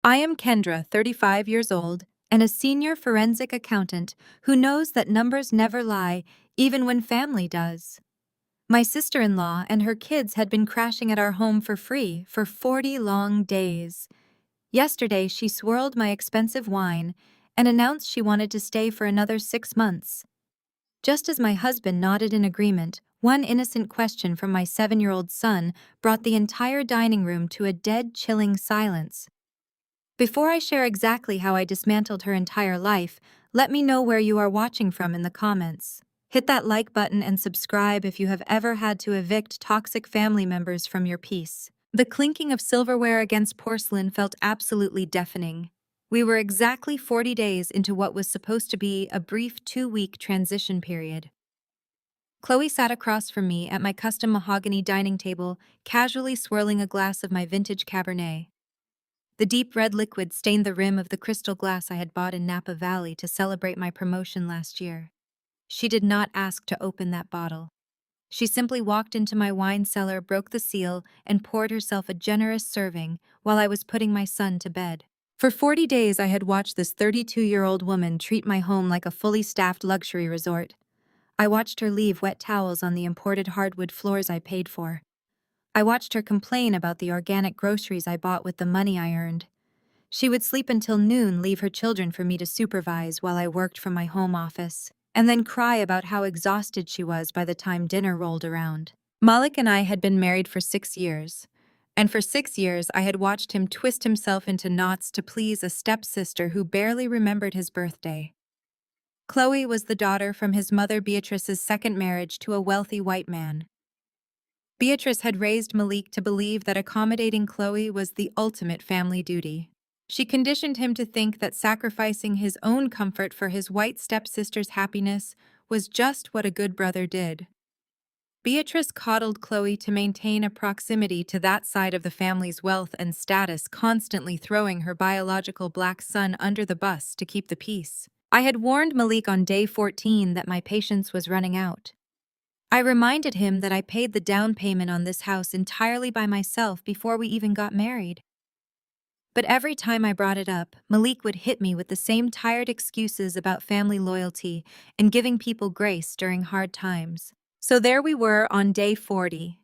I am Kendra, 35 years old, and a senior forensic accountant who knows that numbers never lie, even when family does. My sister-in-law and her kids had been crashing at our home for free for 40 long days. Yesterday, she swirled my expensive wine and announced she wanted to stay for another 6 months. Just as my husband nodded in agreement, one innocent question from my 7-year-old son brought the entire dining room to a dead, chilling silence. Before I share exactly how I dismantled her entire life, let me know where you are watching from in the comments. Hit that like button and subscribe if you have ever had to evict toxic family members from your peace. The clinking of silverware against porcelain felt absolutely deafening. We were exactly 40 days into what was supposed to be a brief 2-week transition period. Chloe sat across from me at my custom mahogany dining table, casually swirling a glass of my vintage Cabernet. The deep red liquid stained the rim of the crystal glass I had bought in Napa Valley to celebrate my promotion last year. She did not ask to open that bottle. She simply walked into my wine cellar, broke the seal, and poured herself a generous serving while I was putting my son to bed. For 40 days, I had watched this 32-year-old woman treat my home like a fully staffed luxury resort. I watched her leave wet towels on the imported hardwood floors I paid for. I watched her complain about the organic groceries I bought with the money I earned. She would sleep until noon, leave her children for me to supervise while I worked from my home office, and then cry about how exhausted she was by the time dinner rolled around. Malik and I had been married for 6 years, and for 6 years I had watched him twist himself into knots to please a stepsister who barely remembered his birthday. Chloe was the daughter from his mother Beatrice's second marriage to a wealthy white man. Beatrice had raised Malik to believe that accommodating Chloe was the ultimate family duty. She conditioned him to think that sacrificing his own comfort for his white stepsister's happiness was just what a good brother did. Beatrice coddled Chloe to maintain a proximity to that side of the family's wealth and status, constantly throwing her biological black son under the bus to keep the peace. I had warned Malik on day 14 that my patience was running out. I reminded him that I paid the down payment on this house entirely by myself before we even got married. But every time I brought it up, Malik would hit me with the same tired excuses about family loyalty and giving people grace during hard times. So there we were on day 40.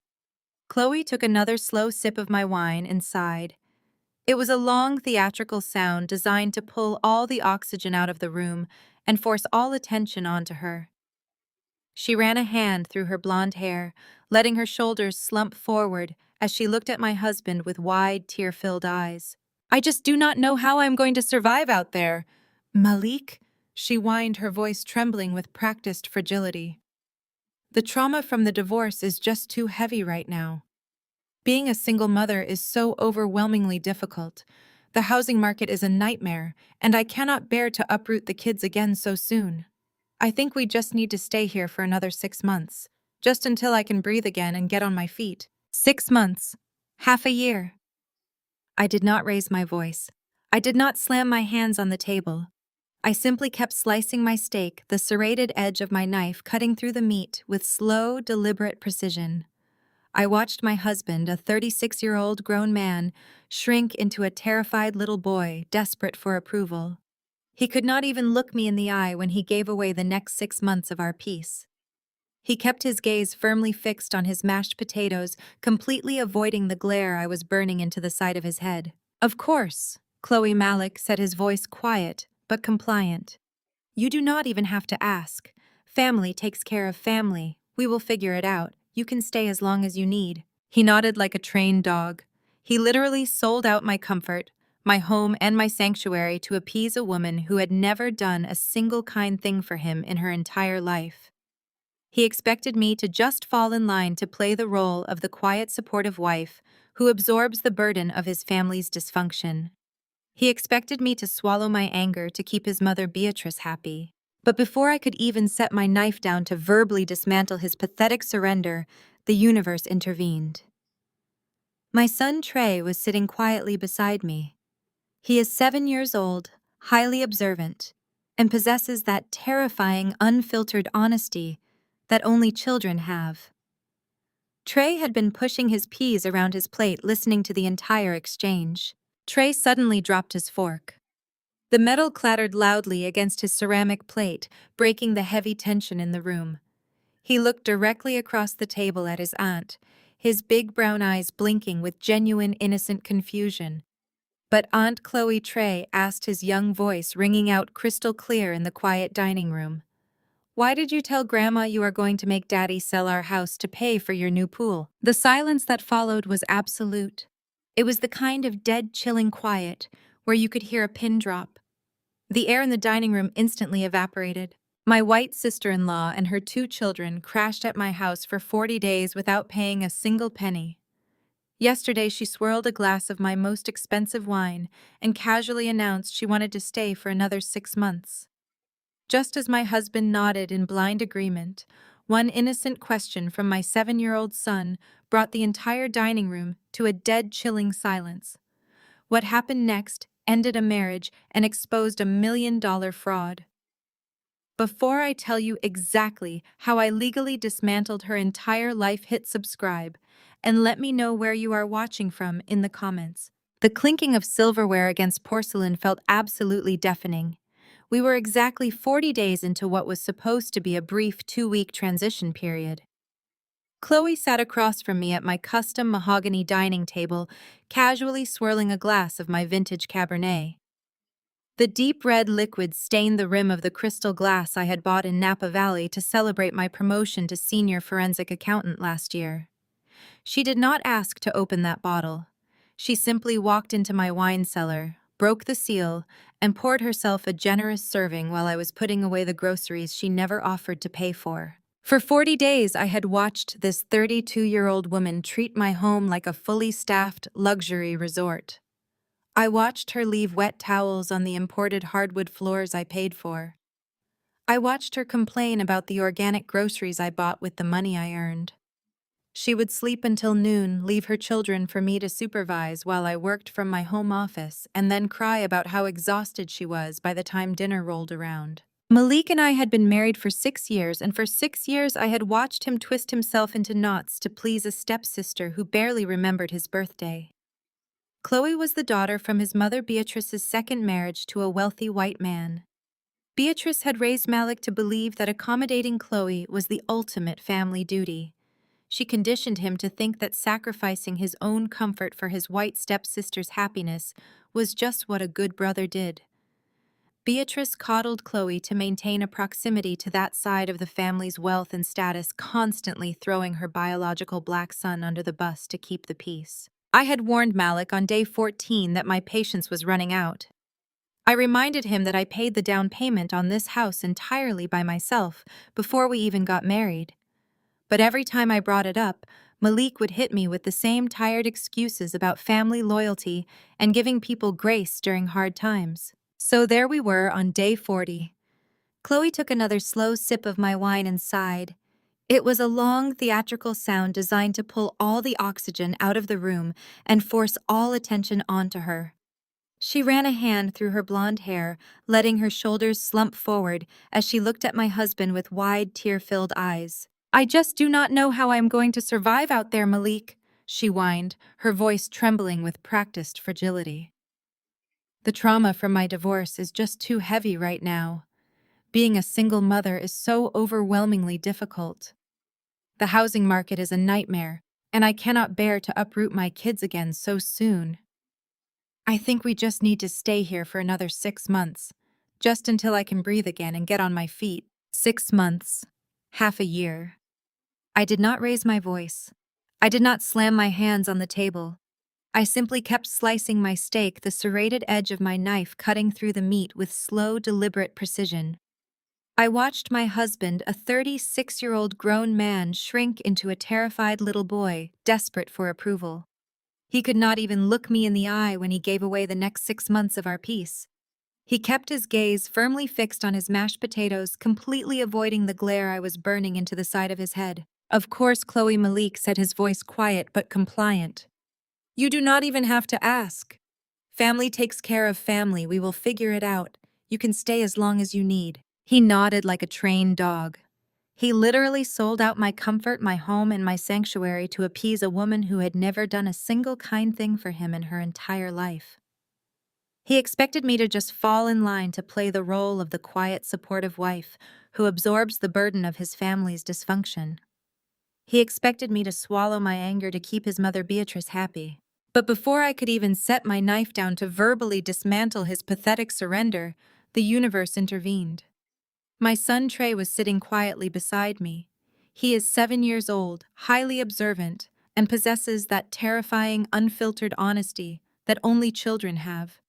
Chloe took another slow sip of my wine and sighed. It was a long theatrical sound designed to pull all the oxygen out of the room and force all attention onto her. She ran a hand through her blonde hair, letting her shoulders slump forward as she looked at my husband with wide, tear-filled eyes. "I just do not know how I'm going to survive out there. Malik," she whined, her voice trembling with practiced fragility. "The trauma from the divorce is just too heavy right now. Being a single mother is so overwhelmingly difficult. The housing market is a nightmare, and I cannot bear to uproot the kids again so soon. I think we just need to stay here for another 6 months, just until I can breathe again and get on my feet." 6 months. Half a year. I did not raise my voice. I did not slam my hands on the table. I simply kept slicing my steak, the serrated edge of my knife cutting through the meat with slow, deliberate precision. I watched my husband, a 36-year-old grown man, shrink into a terrified little boy, desperate for approval. He could not even look me in the eye when he gave away the next 6 months of our peace. He kept his gaze firmly fixed on his mashed potatoes, completely avoiding the glare I was burning into the side of his head. "Of course," Chloe Malik said, his voice quiet but compliant. "You do not even have to ask. Family takes care of family. We will figure it out. You can stay as long as you need." He nodded like a trained dog. He literally sold out my comfort, my home, and my sanctuary to appease a woman who had never done a single kind thing for him in her entire life. He expected me to just fall in line to play the role of the quiet, supportive wife who absorbs the burden of his family's dysfunction. He expected me to swallow my anger to keep his mother Beatrice happy. But before I could even set my knife down to verbally dismantle his pathetic surrender, the universe intervened. My son Trey was sitting quietly beside me. He is 7 years old, highly observant, and possesses that terrifying, unfiltered honesty that only children have. Trey had been pushing his peas around his plate, listening to the entire exchange. Trey suddenly dropped his fork. The metal clattered loudly against his ceramic plate, breaking the heavy tension in the room. He looked directly across the table at his aunt, his big brown eyes blinking with genuine innocent confusion. But Aunt Chloe Trey asked, his young voice ringing out crystal clear in the quiet dining room. "Why did you tell Grandma you are going to make Daddy sell our house to pay for your new pool?" The silence that followed was absolute. It was the kind of dead, chilling quiet where you could hear a pin drop. The air in the dining room instantly evaporated. My white sister-in-law and her 2 children crashed at my house for 40 days without paying a single penny. Yesterday, she swirled a glass of my most expensive wine and casually announced she wanted to stay for another 6 months. Just as my husband nodded in blind agreement, one innocent question from my 7-year-old son brought the entire dining room to a dead, chilling silence. What happened next ended a marriage and exposed a $1 million fraud. Before I tell you exactly how I legally dismantled her entire life, hit subscribe and let me know where you are watching from in the comments. The clinking of silverware against porcelain felt absolutely deafening. We were exactly 40 days into what was supposed to be a brief 2-week transition period. Chloe sat across from me at my custom mahogany dining table, casually swirling a glass of my vintage Cabernet. The deep red liquid stained the rim of the crystal glass I had bought in Napa Valley to celebrate my promotion to senior forensic accountant last year. She did not ask to open that bottle. She simply walked into my wine cellar, broke the seal, and poured herself a generous serving while I was putting away the groceries she never offered to pay for. For 40 days, I had watched this 32-year-old woman treat my home like a fully staffed luxury resort. I watched her leave wet towels on the imported hardwood floors I paid for. I watched her complain about the organic groceries I bought with the money I earned. She would sleep until noon, leave her children for me to supervise while I worked from my home office, and then cry about how exhausted she was by the time dinner rolled around. Malik and I had been married for 6 years, and for 6 years I had watched him twist himself into knots to please a stepsister who barely remembered his birthday. Chloe was the daughter from his mother Beatrice's second marriage to a wealthy white man. Beatrice had raised Malik to believe that accommodating Chloe was the ultimate family duty. She conditioned him to think that sacrificing his own comfort for his white stepsister's happiness was just what a good brother did. Beatrice coddled Chloe to maintain a proximity to that side of the family's wealth and status, constantly throwing her biological black son under the bus to keep the peace. I had warned Malik on day 14 that my patience was running out. I reminded him that I paid the down payment on this house entirely by myself before we even got married. But every time I brought it up, Malik would hit me with the same tired excuses about family loyalty and giving people grace during hard times. So there we were on day 40. Chloe took another slow sip of my wine and sighed. It was a long, theatrical sound designed to pull all the oxygen out of the room and force all attention onto her. She ran a hand through her blonde hair, letting her shoulders slump forward as she looked at my husband with wide, tear-filled eyes. "I just do not know how I am going to survive out there, Malik," she whined, her voice trembling with practiced fragility. "The trauma from my divorce is just too heavy right now. Being a single mother is so overwhelmingly difficult. The housing market is a nightmare, and I cannot bear to uproot my kids again so soon. I think we just need to stay here for another 6 months, just until I can breathe again and get on my feet." 6 months. Half a year. I did not raise my voice. I did not slam my hands on the table. I simply kept slicing my steak, the serrated edge of my knife cutting through the meat with slow, deliberate precision. I watched my husband, a 36-year-old grown man, shrink into a terrified little boy, desperate for approval. He could not even look me in the eye when he gave away the next 6 months of our peace. He kept his gaze firmly fixed on his mashed potatoes, completely avoiding the glare I was burning into the side of his head. "Of course," Chloe Malik said, his voice quiet but compliant. "You do not even have to ask. Family takes care of family. We will figure it out. You can stay as long as you need." He nodded like a trained dog. He literally sold out my comfort, my home, and my sanctuary to appease a woman who had never done a single kind thing for him in her entire life. He expected me to just fall in line to play the role of the quiet, supportive wife who absorbs the burden of his family's dysfunction. He expected me to swallow my anger to keep his mother Beatrice happy. But before I could even set my knife down to verbally dismantle his pathetic surrender, the universe intervened. My son Trey was sitting quietly beside me. He is 7 years old, highly observant, and possesses that terrifying, unfiltered honesty that only children have.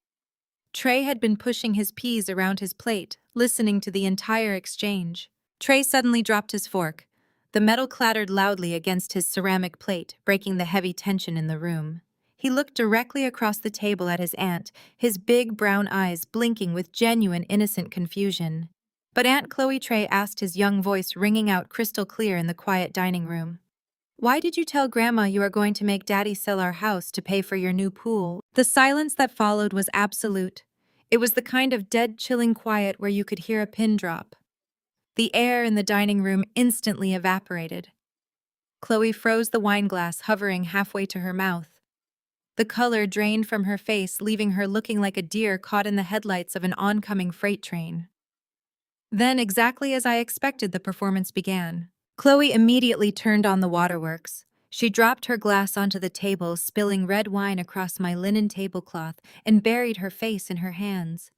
Trey had been pushing his peas around his plate, listening to the entire exchange. Trey suddenly dropped his fork. The metal clattered loudly against his ceramic plate, breaking the heavy tension in the room. He looked directly across the table at his aunt, his big brown eyes blinking with genuine innocent confusion. But Aunt Chloe Trey asked, his young voice ringing out crystal clear in the quiet dining room. "Why did you tell Grandma you are going to make Daddy sell our house to pay for your new pool?" The silence that followed was absolute. It was the kind of dead, chilling quiet where you could hear a pin drop. The air in the dining room instantly evaporated. Chloe froze the wineglass hovering halfway to her mouth. The color drained from her face, leaving her looking like a deer caught in the headlights of an oncoming freight train. Then, exactly as I expected, the performance began. Chloe immediately turned on the waterworks. She dropped her glass onto the table, spilling red wine across my linen tablecloth, and buried her face in her hands.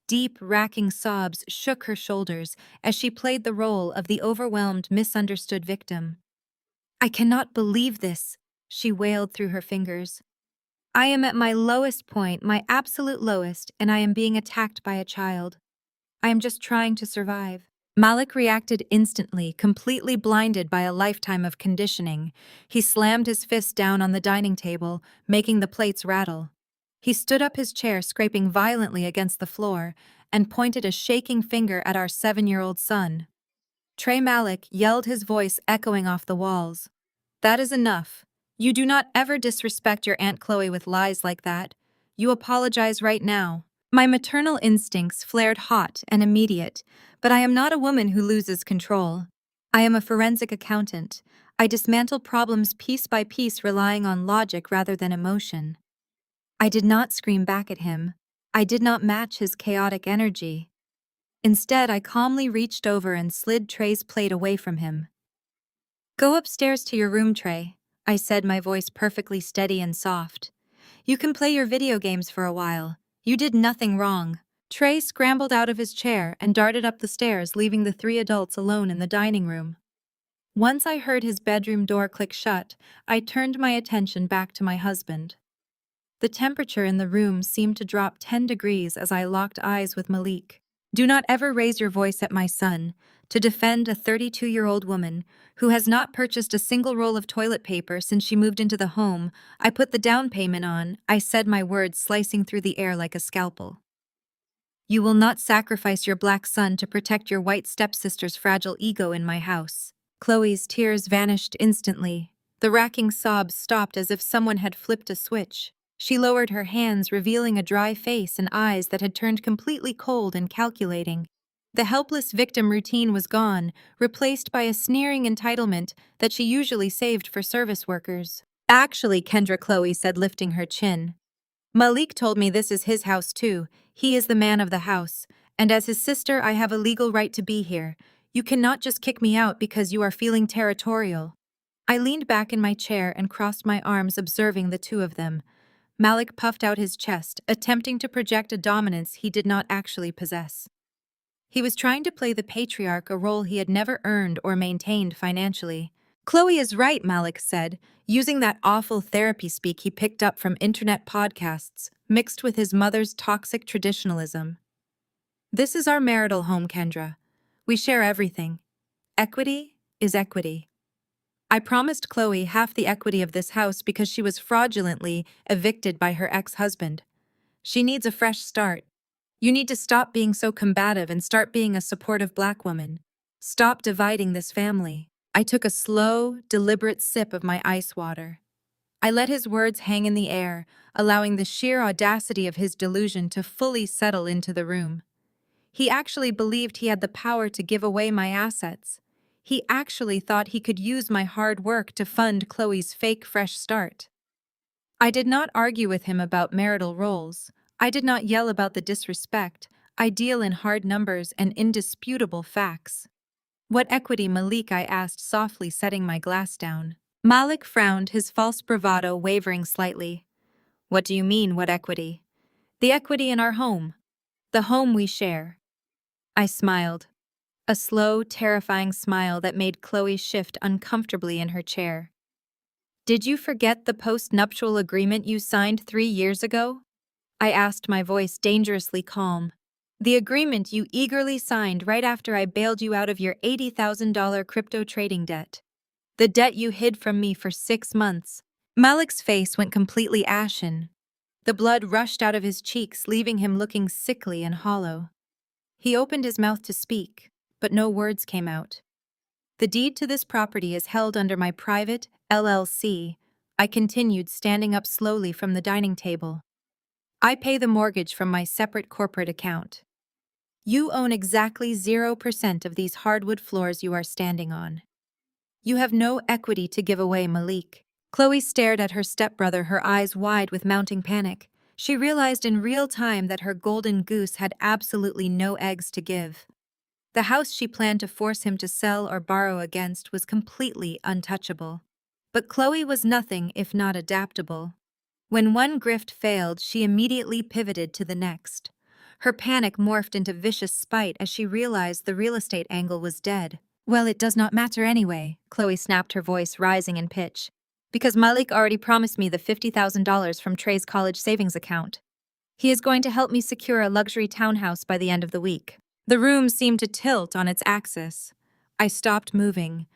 Deep, racking sobs shook her shoulders as she played the role of the overwhelmed, misunderstood victim. "I cannot believe this," she wailed through her fingers. "I am at my lowest point, my absolute lowest, and I am being attacked by a child. I am just trying to survive." Malik reacted instantly, completely blinded by a lifetime of conditioning. He slammed his fist down on the dining table, making the plates rattle. He stood up his chair, scraping violently against the floor, and pointed a shaking finger at our 7-year-old son. Trey Malik yelled, his voice echoing off the walls. "That is enough. You do not ever disrespect your Aunt Chloe with lies like that. You apologize right now." My maternal instincts flared hot and immediate, but I am not a woman who loses control. I am a forensic accountant. I dismantle problems piece by piece, relying on logic rather than emotion. I did not scream back at him. I did not match his chaotic energy. Instead, I calmly reached over and slid Trey's plate away from him. "Go upstairs to your room, Trey," I said, my voice perfectly steady and soft. "You can play your video games for a while. You did nothing wrong." Trey scrambled out of his chair and darted up the stairs, leaving the 3 adults alone in the dining room. Once I heard his bedroom door click shut, I turned my attention back to my husband. The temperature in the room seemed to drop 10 degrees as I locked eyes with Malik. "Do not ever raise your voice at my son," to defend a 32-year-old woman who has not purchased a single roll of toilet paper since she moved into the home I put the down payment on. I said, my words slicing through the air like a scalpel. "You will not sacrifice your black son to protect your white stepsister's fragile ego in my house." Chloe's tears vanished instantly. The racking sobs stopped as if someone had flipped a switch. She lowered her hands, revealing a dry face and eyes that had turned completely cold and calculating. The helpless victim routine was gone, replaced by a sneering entitlement that she usually saved for service workers. "Actually, Kendra," Chloe said, lifting her chin, "Malik told me this is his house too. He is the man of the house, and as his sister I have a legal right to be here. You cannot just kick me out because you are feeling territorial." I leaned back in my chair and crossed my arms, observing the two of them. Malik puffed out his chest, attempting to project a dominance he did not actually possess. He was trying to play the patriarch, a role he had never earned or maintained financially. "Chloe is right," Malik said, using that awful therapy speak he picked up from internet podcasts, mixed with his mother's toxic traditionalism. "This is our marital home, Kendra. We share everything. Equity is equity." I promised Chloe half the equity of this house because she was fraudulently evicted by her ex-husband. She needs a fresh start. You need to stop being so combative and start being a supportive black woman. Stop dividing this family. I took a slow, deliberate sip of my ice water. I let his words hang in the air, allowing the sheer audacity of his delusion to fully settle into the room. He actually believed he had the power to give away my assets. He actually thought he could use my hard work to fund Chloe's fake fresh start. I did not argue with him about marital roles. I did not yell about the disrespect. I deal in hard numbers and indisputable facts. What equity, Malik? I asked softly, setting my glass down. Malik frowned, his false bravado wavering slightly. What do you mean, what equity? The equity in our home. The home we share. I smiled. A slow, terrifying smile that made Chloe shift uncomfortably in her chair. Did you forget the post-nuptial agreement you signed 3 years ago? I asked, my voice dangerously calm. The agreement you eagerly signed right after I bailed you out of your $80,000 crypto trading debt. The debt you hid from me for 6 months. Malik's face went completely ashen. The blood rushed out of his cheeks, leaving him looking sickly and hollow. He opened his mouth to speak, but no words came out. The deed to this property is held under my private LLC, I continued, standing up slowly from the dining table. I pay the mortgage from my separate corporate account. You own exactly 0% of these hardwood floors you are standing on. You have no equity to give away, Malik. Chloe stared at her stepbrother, her eyes wide with mounting panic. She realized in real time that her golden goose had absolutely no eggs to give. The house she planned to force him to sell or borrow against was completely untouchable. But Chloe was nothing if not adaptable. When one grift failed, she immediately pivoted to the next. Her panic morphed into vicious spite as she realized the real estate angle was dead. Well, it does not matter anyway, Chloe snapped, her voice rising in pitch. Because Malik already promised me the $50,000 from Trey's college savings account. He is going to help me secure a luxury townhouse by the end of the week. The room seemed to tilt on its axis. I stopped moving.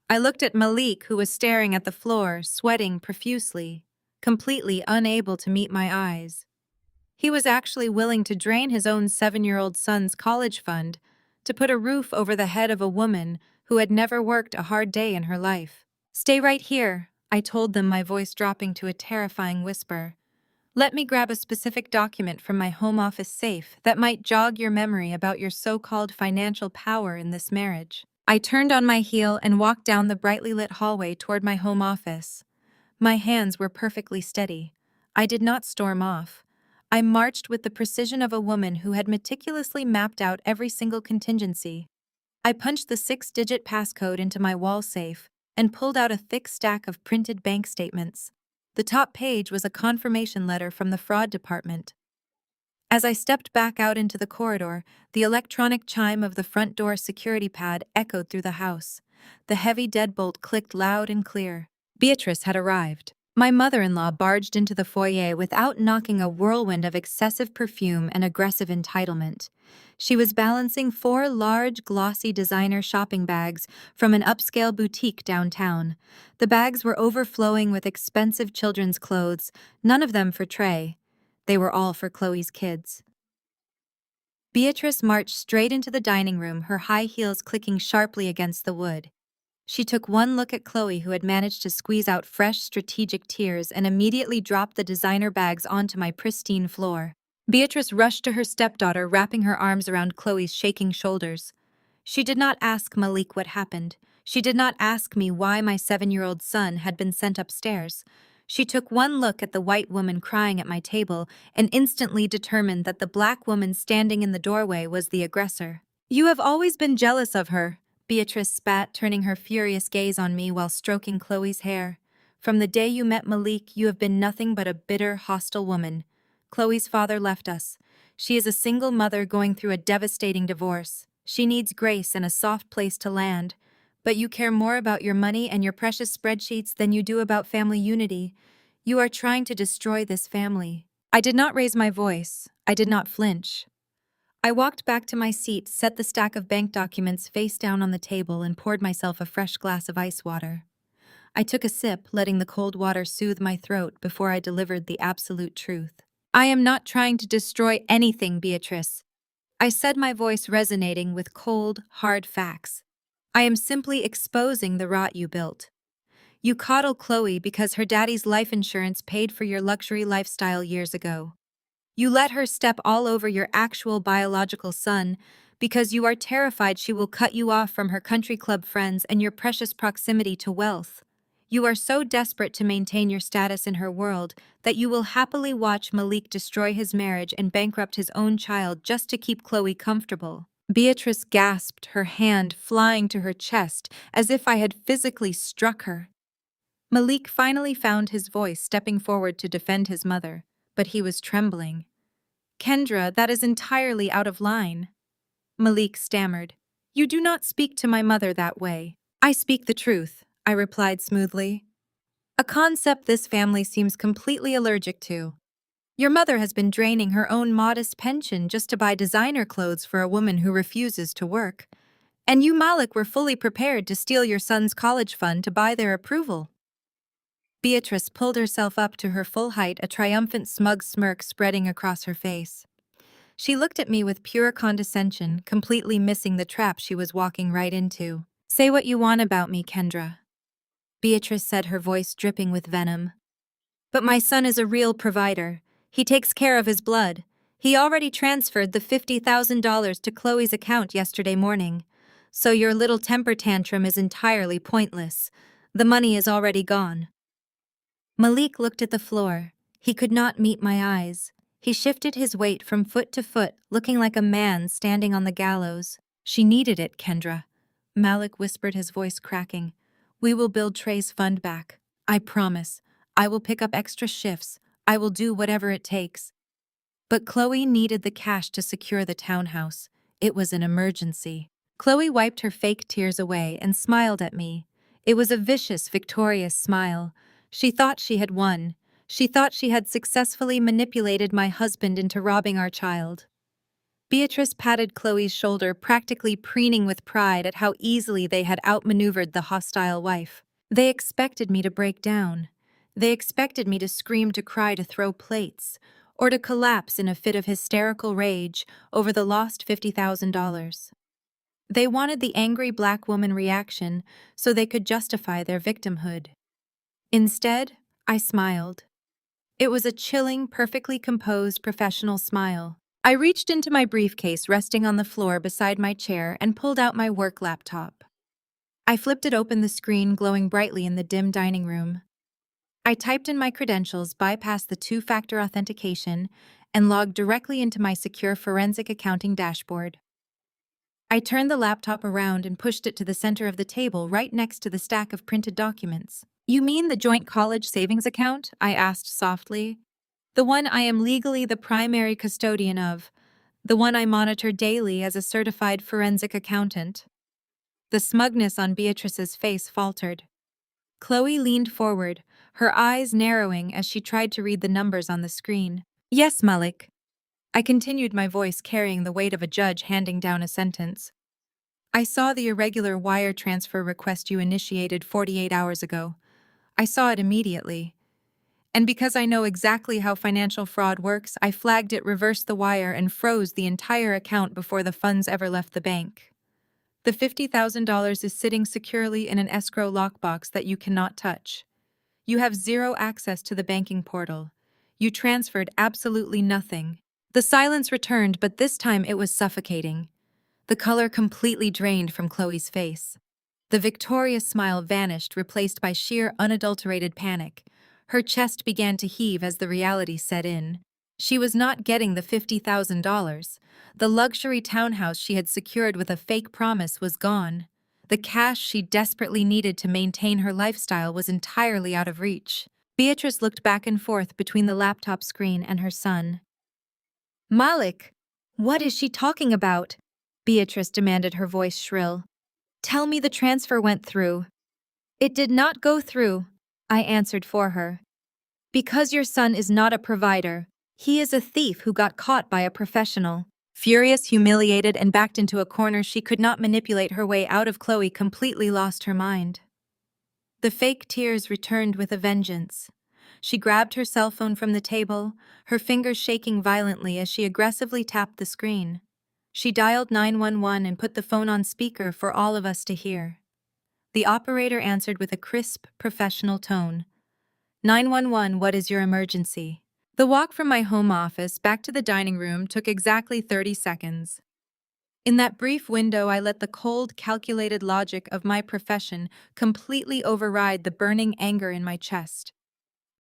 I looked at Malik, who was staring at the floor, sweating profusely, completely unable to meet my eyes. He was actually willing to drain his own 7-year-old son's college fund to put a roof over the head of a woman who had never worked a hard day in her life. Stay right here, I told them, my voice dropping to a terrifying whisper. Let me grab a specific document from my home office safe that might jog your memory about your so-called financial power in this marriage. I turned on my heel and walked down the brightly lit hallway toward my home office. My hands were perfectly steady. I did not storm off. I marched with the precision of a woman who had meticulously mapped out every single contingency. I punched the 6-digit passcode into my wall safe and pulled out a thick stack of printed bank statements. The top page was a confirmation letter from the fraud department. As I stepped back out into the corridor, the electronic chime of the front door security pad echoed through the house. The heavy deadbolt clicked loud and clear. Beatrice had arrived. My mother-in-law barged into the foyer without knocking, a whirlwind of excessive perfume and aggressive entitlement. She was balancing 4 large, glossy designer shopping bags from an upscale boutique downtown. The bags were overflowing with expensive children's clothes, none of them for Trey. They were all for Chloe's kids. Beatrice marched straight into the dining room, her high heels clicking sharply against the wood. She took one look at Chloe, who had managed to squeeze out fresh, strategic tears, and immediately dropped the designer bags onto my pristine floor. Beatrice rushed to her stepdaughter, wrapping her arms around Chloe's shaking shoulders. She did not ask Malik what happened. She did not ask me why my 7-year-old son had been sent upstairs. She took one look at the white woman crying at my table and instantly determined that the black woman standing in the doorway was the aggressor. You have always been jealous of her, Beatrice spat, turning her furious gaze on me while stroking Chloe's hair. From the day you met Malik, you have been nothing but a bitter, hostile woman. Chloe's father left us. She is a single mother going through a devastating divorce. She needs grace and a soft place to land. But you care more about your money and your precious spreadsheets than you do about family unity. You are trying to destroy this family. I did not raise my voice. I did not flinch. I walked back to my seat, set the stack of bank documents face down on the table, and poured myself a fresh glass of ice water. I took a sip, letting the cold water soothe my throat before I delivered the absolute truth. I am not trying to destroy anything, Beatrice. I said, my voice resonating with cold, hard facts. I am simply exposing the rot you built. You coddle Chloe because her daddy's life insurance paid for your luxury lifestyle years ago. You let her step all over your actual biological son because you are terrified she will cut you off from her country club friends and your precious proximity to wealth. You are so desperate to maintain your status in her world that you will happily watch Malik destroy his marriage and bankrupt his own child just to keep Chloe comfortable. Beatrice gasped, her hand flying to her chest as if I had physically struck her. Malik finally found his voice, stepping forward to defend his mother, but he was trembling. "Kendra, that is entirely out of line." Malik stammered. "You do not speak to my mother that way." "I speak the truth," I replied smoothly. "A concept this family seems completely allergic to. Your mother has been draining her own modest pension just to buy designer clothes for a woman who refuses to work. And you, Malik, were fully prepared to steal your son's college fund to buy their approval." Beatrice pulled herself up to her full height, a triumphant, smug smirk spreading across her face. She looked at me with pure condescension, completely missing the trap she was walking right into. "Say what you want about me, Kendra," Beatrice said, her voice dripping with venom. "But my son is a real provider. He takes care of his blood. He already transferred the $50,000 to Chloe's account yesterday morning. So your little temper tantrum is entirely pointless. The money is already gone." Malik looked at the floor. He could not meet my eyes. He shifted his weight from foot to foot, looking like a man standing on the gallows. "She needed it, Kendra," Malik whispered, his voice cracking. "We will build Trey's fund back. I promise. I will pick up extra shifts. I will do whatever it takes." But Chloe needed the cash to secure the townhouse. It was an emergency. Chloe wiped her fake tears away and smiled at me. It was a vicious, victorious smile. She thought she had won. She thought she had successfully manipulated my husband into robbing our child. Beatrice patted Chloe's shoulder, practically preening with pride at how easily they had outmaneuvered the hostile wife. They expected me to break down. They expected me to scream, to cry, to throw plates, or to collapse in a fit of hysterical rage over the lost $50,000. They wanted the angry black woman reaction so they could justify their victimhood. Instead, I smiled. It was a chilling, perfectly composed, professional smile. I reached into my briefcase resting on the floor beside my chair and pulled out my work laptop. I flipped it open, the screen glowing brightly in the dim dining room. I typed in my credentials, bypassed the two-factor authentication, and logged directly into my secure forensic accounting dashboard. I turned the laptop around and pushed it to the center of the table, right next to the stack of printed documents. "You mean the joint college savings account?" I asked softly. "The one I am legally the primary custodian of. The one I monitor daily as a certified forensic accountant." The smugness on Beatrice's face faltered. Chloe leaned forward, her eyes narrowing as she tried to read the numbers on the screen. "Yes, Malik," I continued, my voice carrying the weight of a judge handing down a sentence. "I saw the irregular wire transfer request you initiated 48 hours ago. I saw it immediately. And because I know exactly how financial fraud works, I flagged it, reversed the wire, and froze the entire account before the funds ever left the bank. The $50,000 is sitting securely in an escrow lockbox that you cannot touch. You have zero access to the banking portal. You transferred absolutely nothing." The silence returned, but this time it was suffocating. The color completely drained from Chloe's face. The victorious smile vanished, replaced by sheer, unadulterated panic. Her chest began to heave as the reality set in. She was not getting the $50,000. The luxury townhouse she had secured with a fake promise was gone. The cash she desperately needed to maintain her lifestyle was entirely out of reach. Beatrice looked back and forth between the laptop screen and her son. "Malik, what is she talking about?" Beatrice demanded, her voice shrill. "Tell me the transfer went through." "It did not go through," I answered for her. "Because your son is not a provider. He is a thief who got caught by a professional." Furious, humiliated, and backed into a corner she could not manipulate her way out of, Chloe completely lost her mind. The fake tears returned with a vengeance. She grabbed her cell phone from the table, her fingers shaking violently as she aggressively tapped the screen. She dialed 911 and put the phone on speaker for all of us to hear. The operator answered with a crisp, professional tone. 911, what is your emergency?" The walk from my home office back to the dining room took exactly 30 seconds. In that brief window, I let the cold, calculated logic of my profession completely override the burning anger in my chest.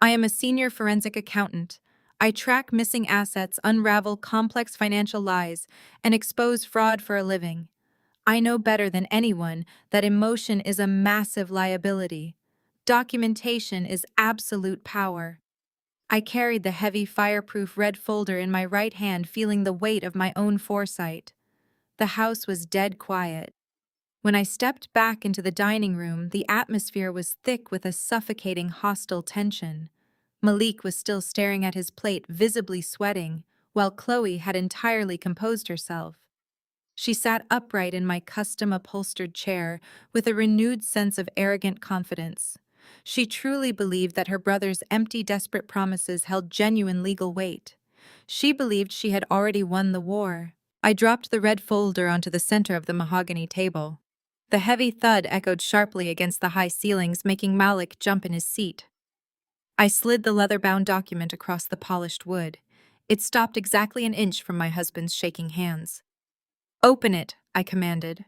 I am a senior forensic accountant. I track missing assets, unravel complex financial lies, and expose fraud for a living. I know better than anyone that emotion is a massive liability. Documentation is absolute power. I carried the heavy, fireproof red folder in my right hand, feeling the weight of my own foresight. The house was dead quiet. When I stepped back into the dining room, the atmosphere was thick with a suffocating, hostile tension. Malik was still staring at his plate, visibly sweating, while Chloe had entirely composed herself. She sat upright in my custom-upholstered chair with a renewed sense of arrogant confidence. She truly believed that her brother's empty, desperate promises held genuine legal weight. She believed she had already won the war. I dropped the red folder onto the center of the mahogany table. The heavy thud echoed sharply against the high ceilings, making Malik jump in his seat. I slid the leather-bound document across the polished wood. It stopped exactly an inch from my husband's shaking hands. "Open it," I commanded.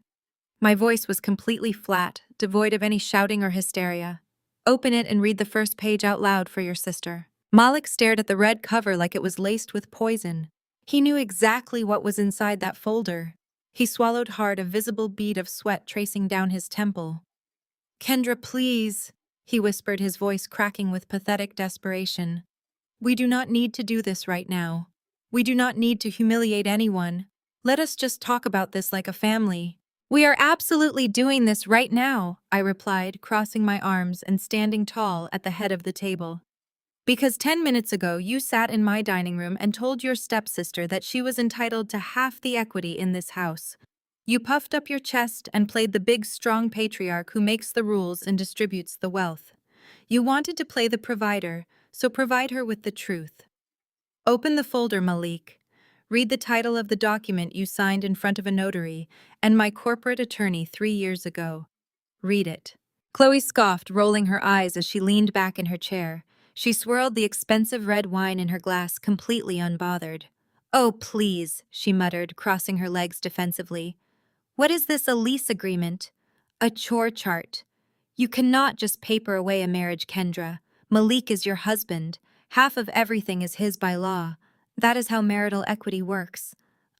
My voice was completely flat, devoid of any shouting or hysteria. "Open it and read the first page out loud for your sister." Malik stared at the red cover like it was laced with poison. He knew exactly what was inside that folder. He swallowed hard, a visible bead of sweat tracing down his temple. "Kendra, please," he whispered, his voice cracking with pathetic desperation. "We do not need to do this right now. We do not need to humiliate anyone. Let us just talk about this like a family." "We are absolutely doing this right now," I replied, crossing my arms and standing tall at the head of the table. "Because 10 minutes ago you sat in my dining room and told your stepsister that she was entitled to half the equity in this house. You puffed up your chest and played the big, strong patriarch who makes the rules and distributes the wealth. You wanted to play the provider, so provide her with the truth. Open the folder, Malik. Read the title of the document you signed in front of a notary and my corporate attorney 3 years ago. Read it." Chloe scoffed, rolling her eyes as she leaned back in her chair. She swirled the expensive red wine in her glass, completely unbothered. "Oh, please," she muttered, crossing her legs defensively. "What is this, a lease agreement? A chore chart? You cannot just paper away a marriage, Kendra. Malik is your husband. Half of everything is his by law. That is how marital equity works.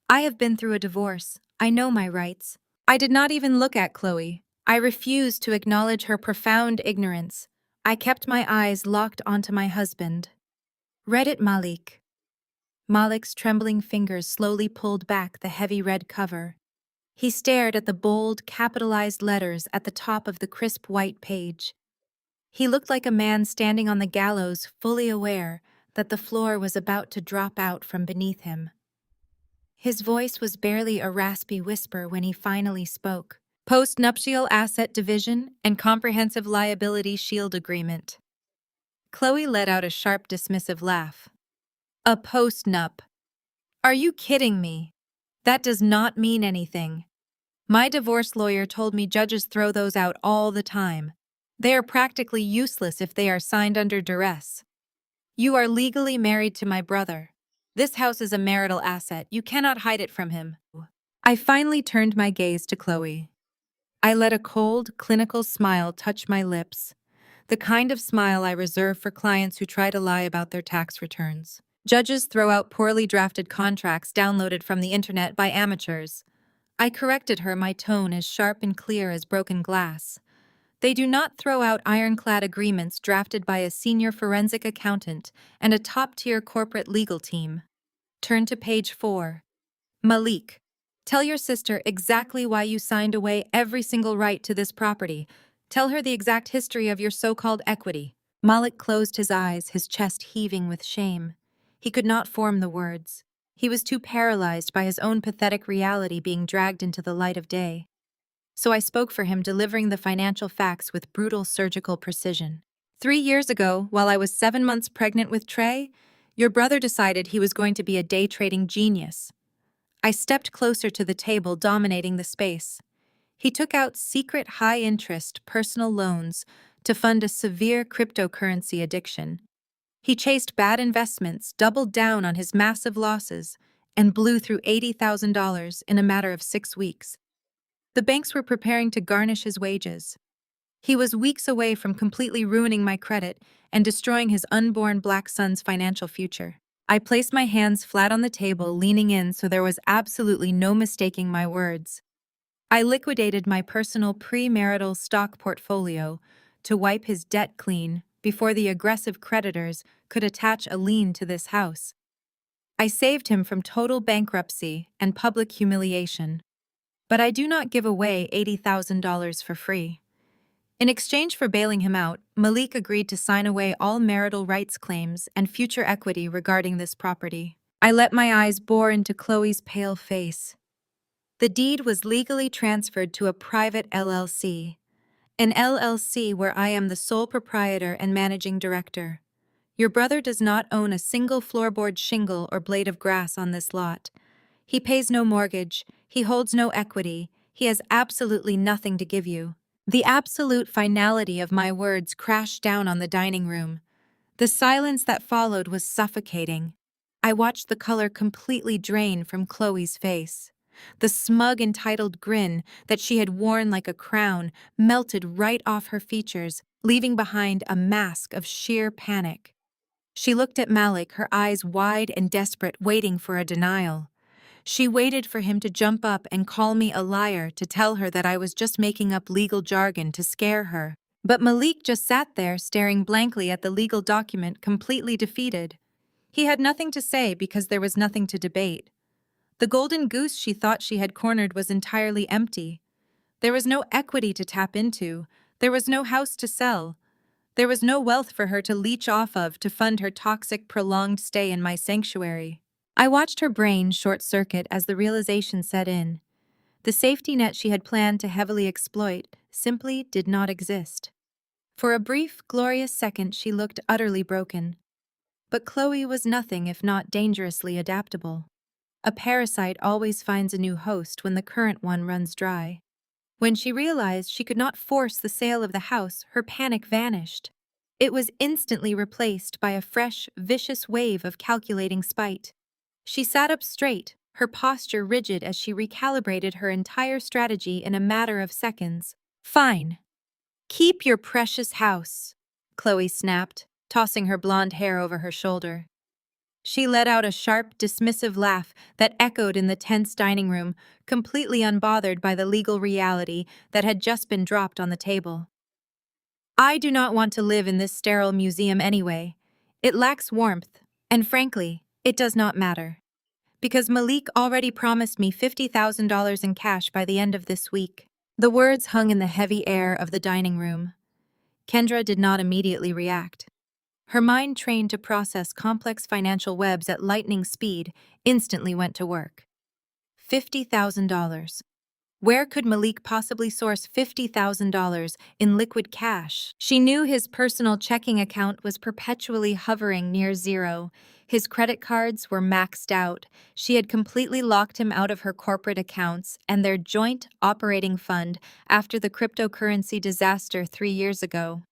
I have been through a divorce. I know my rights." I did not even look at Chloe. I refused to acknowledge her profound ignorance. I kept my eyes locked onto my husband. "Read it, Malik." Malik's trembling fingers slowly pulled back the heavy red cover. He stared at the bold, capitalized letters at the top of the crisp white page. He looked like a man standing on the gallows, fully aware that the floor was about to drop out from beneath him. His voice was barely a raspy whisper when he finally spoke. "Post-nuptial asset division and comprehensive liability shield agreement." Chloe let out a sharp, dismissive laugh. "A post-nup? Are you kidding me? That does not mean anything. My divorce lawyer told me judges throw those out all the time. They are practically useless if they are signed under duress. You are legally married to my brother. This house is a marital asset. You cannot hide it from him." I finally turned my gaze to Chloe. I let a cold, clinical smile touch my lips, the kind of smile I reserve for clients who try to lie about their tax returns. Judges throw out poorly drafted contracts downloaded from the internet by amateurs. I corrected her, my tone as sharp and clear as broken glass. They do not throw out ironclad agreements drafted by a senior forensic accountant and a top-tier corporate legal team. Turn to page 4. Malik, tell your sister exactly why you signed away every single right to this property. Tell her the exact history of your so-called equity. Malik closed his eyes, his chest heaving with shame. He could not form the words. He was too paralyzed by his own pathetic reality being dragged into the light of day. So I spoke for him, delivering the financial facts with brutal surgical precision. 3 years ago, while I was 7 months pregnant with Trey, your brother decided he was going to be a day trading genius. I stepped closer to the table, dominating the space. He took out secret high-interest personal loans to fund a severe cryptocurrency addiction. He chased bad investments, doubled down on his massive losses, and blew through $80,000 in a matter of 6 weeks. The banks were preparing to garnish his wages. He was weeks away from completely ruining my credit and destroying his unborn black son's financial future. I placed my hands flat on the table, leaning in so there was absolutely no mistaking my words. I liquidated my personal premarital stock portfolio to wipe his debt clean before the aggressive creditors could attach a lien to this house. I saved him from total bankruptcy and public humiliation. But I do not give away $80,000 for free. In exchange for bailing him out, Malik agreed to sign away all marital rights claims and future equity regarding this property. I let my eyes bore into Chloe's pale face. The deed was legally transferred to a private LLC, an LLC where I am the sole proprietor and managing director. Your brother does not own a single floorboard shingle or blade of grass on this lot. He pays no mortgage, he holds no equity, he has absolutely nothing to give you. The absolute finality of my words crashed down on the dining room. The silence that followed was suffocating. I watched the color completely drain from Chloe's face. The smug, entitled grin that she had worn like a crown melted right off her features, leaving behind a mask of sheer panic. She looked at Malik, her eyes wide and desperate, waiting for a denial. She waited for him to jump up and call me a liar, to tell her that I was just making up legal jargon to scare her. But Malik just sat there, staring blankly at the legal document, completely defeated. He had nothing to say because there was nothing to debate. The golden goose she thought she had cornered was entirely empty. There was no equity to tap into. There was no house to sell. There was no wealth for her to leech off of to fund her toxic, prolonged stay in my sanctuary. I watched her brain short-circuit as the realization set in. The safety net she had planned to heavily exploit simply did not exist. For a brief, glorious second, she looked utterly broken. But Chloe was nothing if not dangerously adaptable. A parasite always finds a new host when the current one runs dry. When she realized she could not force the sale of the house, her panic vanished. It was instantly replaced by a fresh, vicious wave of calculating spite. She sat up straight, her posture rigid as she recalibrated her entire strategy in a matter of seconds. "Fine. Keep your precious house," Chloe snapped, tossing her blonde hair over her shoulder. She let out a sharp, dismissive laugh that echoed in the tense dining room, completely unbothered by the legal reality that had just been dropped on the table. "I do not want to live in this sterile museum anyway. It lacks warmth, and frankly, it does not matter. Because Malik already promised me $50,000 in cash by the end of this week." The words hung in the heavy air of the dining room. Kendra did not immediately react. Her mind, trained to process complex financial webs at lightning speed, instantly went to work. $50,000. Where could Malik possibly source $50,000 in liquid cash? She knew his personal checking account was perpetually hovering near zero. His credit cards were maxed out. She had completely locked him out of her corporate accounts and their joint operating fund after the cryptocurrency disaster 3 years ago.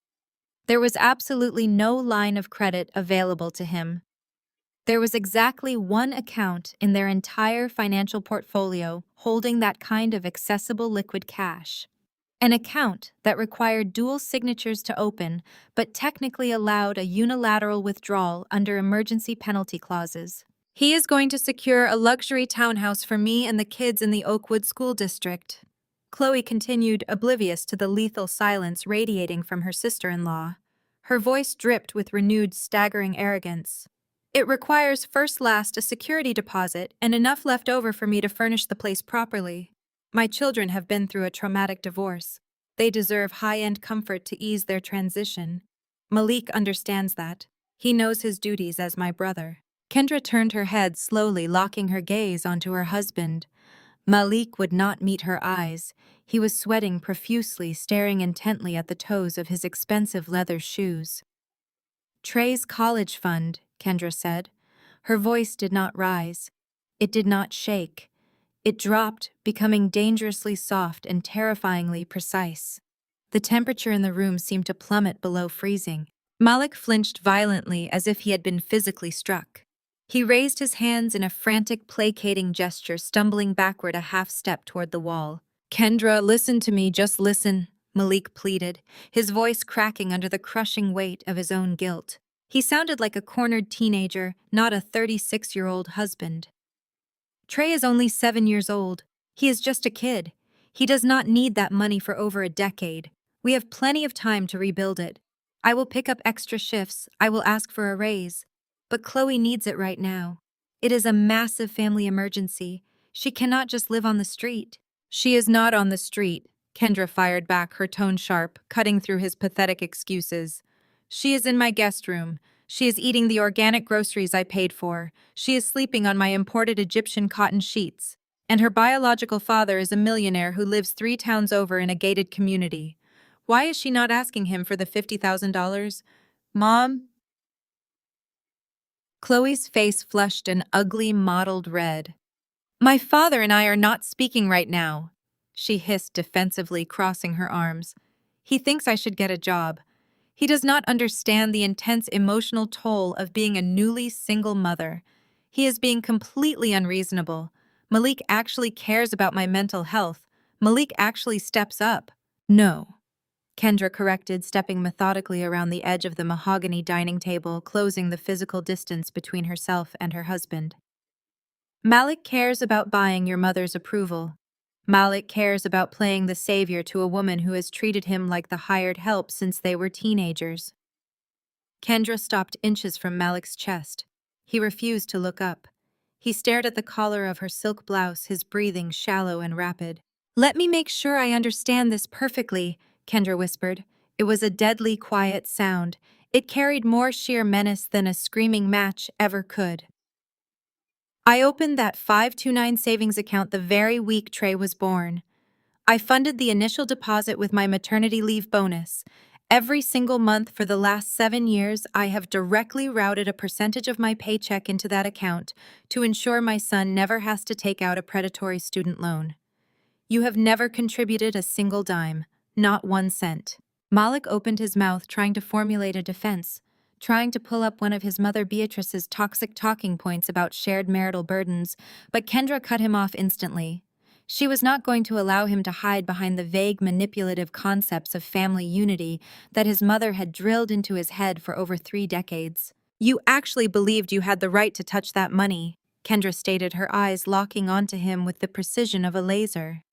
There was absolutely no line of credit available to him. There was exactly one account in their entire financial portfolio holding that kind of accessible liquid cash. An account that required dual signatures to open, but technically allowed a unilateral withdrawal under emergency penalty clauses. "He is going to secure a luxury townhouse for me and the kids in the Oakwood School District," Chloe continued, oblivious to the lethal silence radiating from her sister-in-law. Her voice dripped with renewed, staggering arrogance. "It requires first a security deposit and enough left over for me to furnish the place properly. My children have been through a traumatic divorce. They deserve high-end comfort to ease their transition. Malik understands that. He knows his duties as my brother." Kendra turned her head slowly, locking her gaze onto her husband. Malik would not meet her eyes. He was sweating profusely, staring intently at the toes of his expensive leather shoes. "Trey's college fund," Kendra said. Her voice did not rise. It did not shake. It dropped, becoming dangerously soft and terrifyingly precise. The temperature in the room seemed to plummet below freezing. Malik flinched violently as if he had been physically struck. He raised his hands in a frantic, placating gesture, stumbling backward a half step toward the wall. Kendra, listen to me, just listen, Malik pleaded, his voice cracking under the crushing weight of his own guilt. He sounded like a cornered teenager, not a 36-year-old husband. Trey is only 7 years old. He is just a kid. He does not need that money for over a decade. We have plenty of time to rebuild it. I will pick up extra shifts. I will ask for a raise. But Chloe needs it right now. It is a massive family emergency. She cannot just live on the street. She is not on the street, Kendra fired back, her tone sharp, cutting through his pathetic excuses. She is in my guest room. She is eating the organic groceries I paid for. She is sleeping on my imported Egyptian cotton sheets. And her biological father is a millionaire who lives 3 towns over in a gated community. Why is she not asking him for the $50,000? Mom? Chloe's face flushed an ugly mottled red. My father and I are not speaking right now, she hissed defensively, crossing her arms. He thinks I should get a job. He does not understand the intense emotional toll of being a newly single mother. He is being completely unreasonable. Malik actually cares about my mental health. Malik actually steps up. No, Kendra corrected, stepping methodically around the edge of the mahogany dining table, closing the physical distance between herself and her husband. Malik cares about buying your mother's approval. Malik cares about playing the savior to a woman who has treated him like the hired help since they were teenagers. Kendra stopped inches from Malik's chest. He refused to look up. He stared at the collar of her silk blouse, his breathing shallow and rapid. Let me make sure I understand this perfectly, Kendra whispered. It was a deadly quiet sound. It carried more sheer menace than a screaming match ever could. I opened that 529 savings account the very week Trey was born. I funded the initial deposit with my maternity leave bonus. Every single month for the last 7 years, I have directly routed a percentage of my paycheck into that account to ensure my son never has to take out a predatory student loan. You have never contributed a single dime, not 1 cent. Malik opened his mouth, trying to formulate a defense, trying to pull up one of his mother Beatrice's toxic talking points about shared marital burdens, but Kendra cut him off instantly. She was not going to allow him to hide behind the vague, manipulative concepts of family unity that his mother had drilled into his head for over 3 decades. You actually believed you had the right to touch that money, Kendra stated, her eyes locking onto him with the precision of a laser.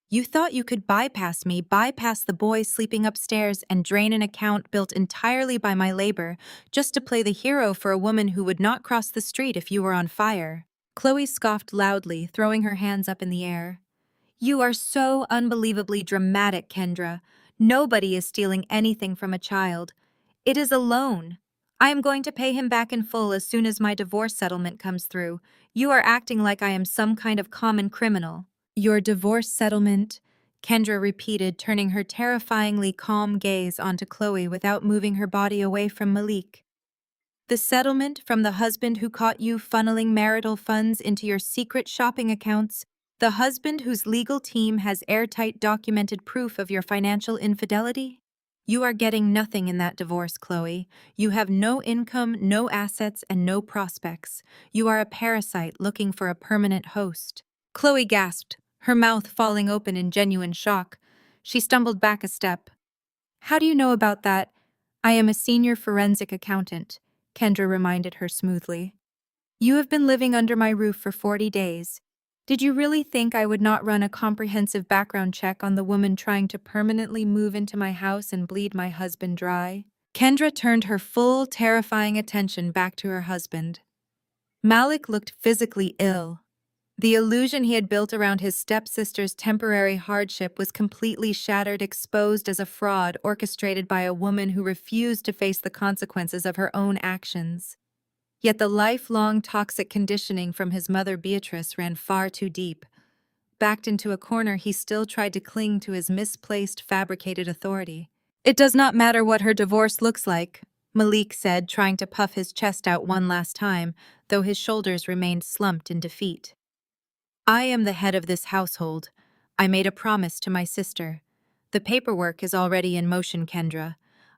You thought you could bypass me, bypass the boy sleeping upstairs, and drain an account built entirely by my labor, just to play the hero for a woman who would not cross the street if you were on fire. Chloe scoffed loudly, throwing her hands up in the air. You are so unbelievably dramatic, Kendra. Nobody is stealing anything from a child. It is a loan. I am going to pay him back in full as soon as my divorce settlement comes through. You are acting like I am some kind of common criminal. Your divorce settlement, Kendra repeated, turning her terrifyingly calm gaze onto Chloe without moving her body away from Malik. The settlement from the husband who caught you funneling marital funds into your secret shopping accounts, the husband whose legal team has airtight documented proof of your financial infidelity? You are getting nothing in that divorce, Chloe. You have no income, no assets, and no prospects. You are a parasite looking for a permanent host. Chloe gasped, her mouth falling open in genuine shock. She stumbled back a step. How do you know about that? I am a senior forensic accountant, Kendra reminded her smoothly. You have been living under my roof for 40 days. Did you really think I would not run a comprehensive background check on the woman trying to permanently move into my house and bleed my husband dry? Kendra turned her full, terrifying attention back to her husband. Malik looked physically ill. The illusion he had built around his stepsister's temporary hardship was completely shattered, exposed as a fraud orchestrated by a woman who refused to face the consequences of her own actions. Yet the lifelong toxic conditioning from his mother Beatrice ran far too deep. Backed into a corner, he still tried to cling to his misplaced, fabricated authority. It does not matter what her divorce looks like, Malik said, trying to puff his chest out one last time, though his shoulders remained slumped in defeat. I am the head of this household. I made a promise to my sister. The paperwork is already in motion, Kendra.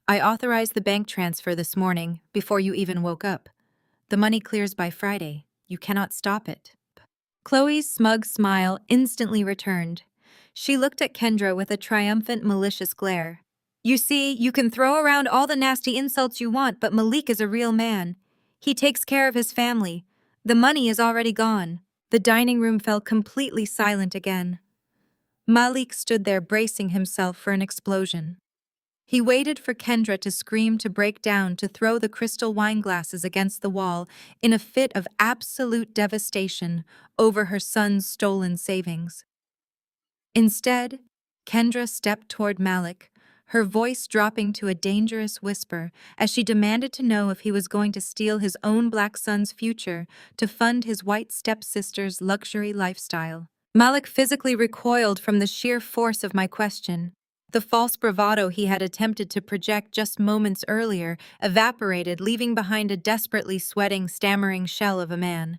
I authorized the bank transfer this morning, before you even woke up. The money clears by Friday. You cannot stop it. Chloe's smug smile instantly returned. She looked at Kendra with a triumphant, malicious glare. You see, you can throw around all the nasty insults you want, but Malik is a real man. He takes care of his family. The money is already gone. The dining room fell completely silent again. Malik stood there bracing himself for an explosion. He waited for Kendra to scream, to break down, to throw the crystal wine glasses against the wall in a fit of absolute devastation over her son's stolen savings. Instead, Kendra stepped toward Malik, her voice dropping to a dangerous whisper as she demanded to know if he was going to steal his own black son's future to fund his white stepsister's luxury lifestyle. Malik physically recoiled from the sheer force of my question. The false bravado he had attempted to project just moments earlier evaporated, leaving behind a desperately sweating, stammering shell of a man.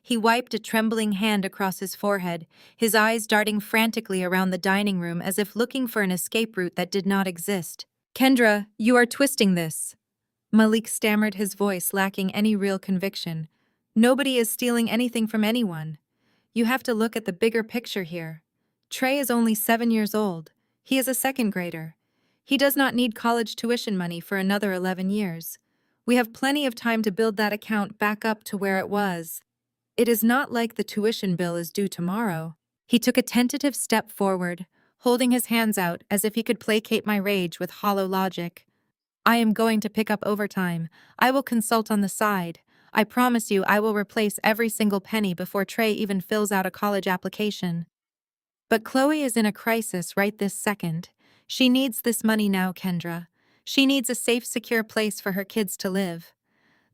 He wiped a trembling hand across his forehead, his eyes darting frantically around the dining room as if looking for an escape route that did not exist. Kendra, you are twisting this. Malik stammered, his voice lacking any real conviction. Nobody is stealing anything from anyone. You have to look at the bigger picture here. Trey is only 7 years old. He is a second grader. He does not need college tuition money for another 11 years. We have plenty of time to build that account back up to where it was. It is not like the tuition bill is due tomorrow. He took a tentative step forward, holding his hands out as if he could placate my rage with hollow logic. I am going to pick up overtime. I will consult on the side. I promise you I will replace every single penny before Trey even fills out a college application. But Chloe is in a crisis right this second. She needs this money now, Kendra. She needs a safe, secure place for her kids to live.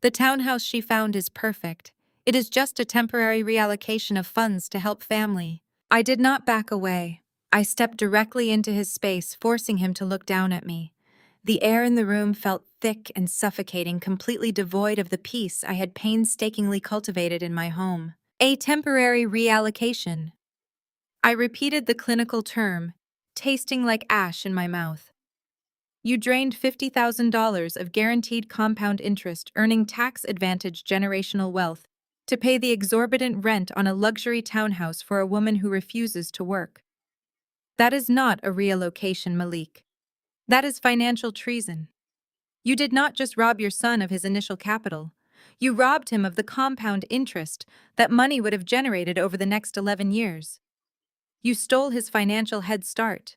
The townhouse she found is perfect. It is just a temporary reallocation of funds to help family. I did not back away. I stepped directly into his space, forcing him to look down at me. The air in the room felt thick and suffocating, completely devoid of the peace I had painstakingly cultivated in my home. A temporary reallocation. I repeated the clinical term, tasting like ash in my mouth. You drained $50,000 of guaranteed compound interest, earning tax-advantaged generational wealth to pay the exorbitant rent on a luxury townhouse for a woman who refuses to work. That is not a reallocation, Malik. That is financial treason. You did not just rob your son of his initial capital. You robbed him of the compound interest that money would have generated over the next 11 years. You stole his financial head start.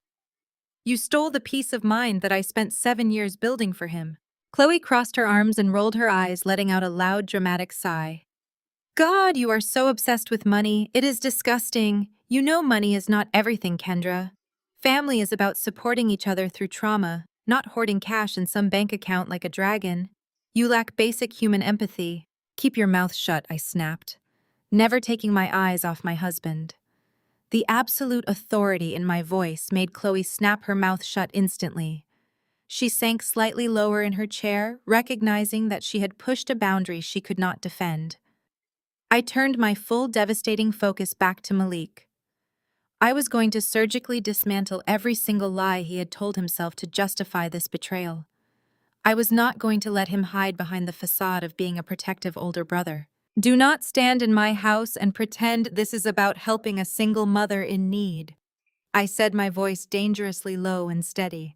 You stole the peace of mind that I spent 7 years building for him. Chloe crossed her arms and rolled her eyes, letting out a loud, dramatic sigh. God, you are so obsessed with money. It is disgusting. You know money is not everything, Kendra. Family is about supporting each other through trauma, not hoarding cash in some bank account like a dragon. You lack basic human empathy. Keep your mouth shut, I snapped, never taking my eyes off my husband. The absolute authority in my voice made Chloe snap her mouth shut instantly. She sank slightly lower in her chair, recognizing that she had pushed a boundary she could not defend. I turned my full, devastating focus back to Malik. I was going to surgically dismantle every single lie he had told himself to justify this betrayal. I was not going to let him hide behind the facade of being a protective older brother. Do not stand in my house and pretend this is about helping a single mother in need, I said, my voice dangerously low and steady.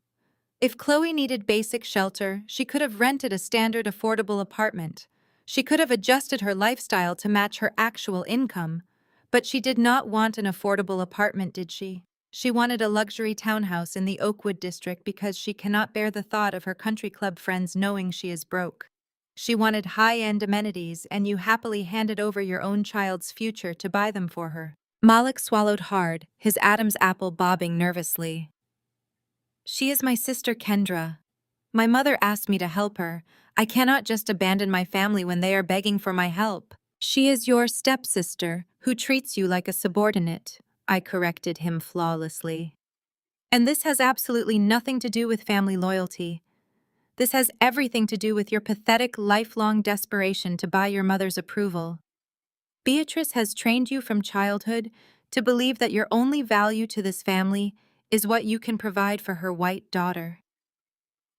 If Chloe needed basic shelter, she could have rented a standard affordable apartment. She could have adjusted her lifestyle to match her actual income. But she did not want an affordable apartment, did she? She wanted a luxury townhouse in the Oakwood district because she cannot bear the thought of her country club friends knowing she is broke. She wanted high-end amenities, and you happily handed over your own child's future to buy them for her. Malik swallowed hard, his Adam's apple bobbing nervously. She is my sister, Kendra. My mother asked me to help her. I cannot just abandon my family when they are begging for my help. She is your stepsister, who treats you like a subordinate, I corrected him flawlessly. And this has absolutely nothing to do with family loyalty. This has everything to do with your pathetic, lifelong desperation to buy your mother's approval. Beatrice has trained you from childhood to believe that your only value to this family is what you can provide for her white daughter.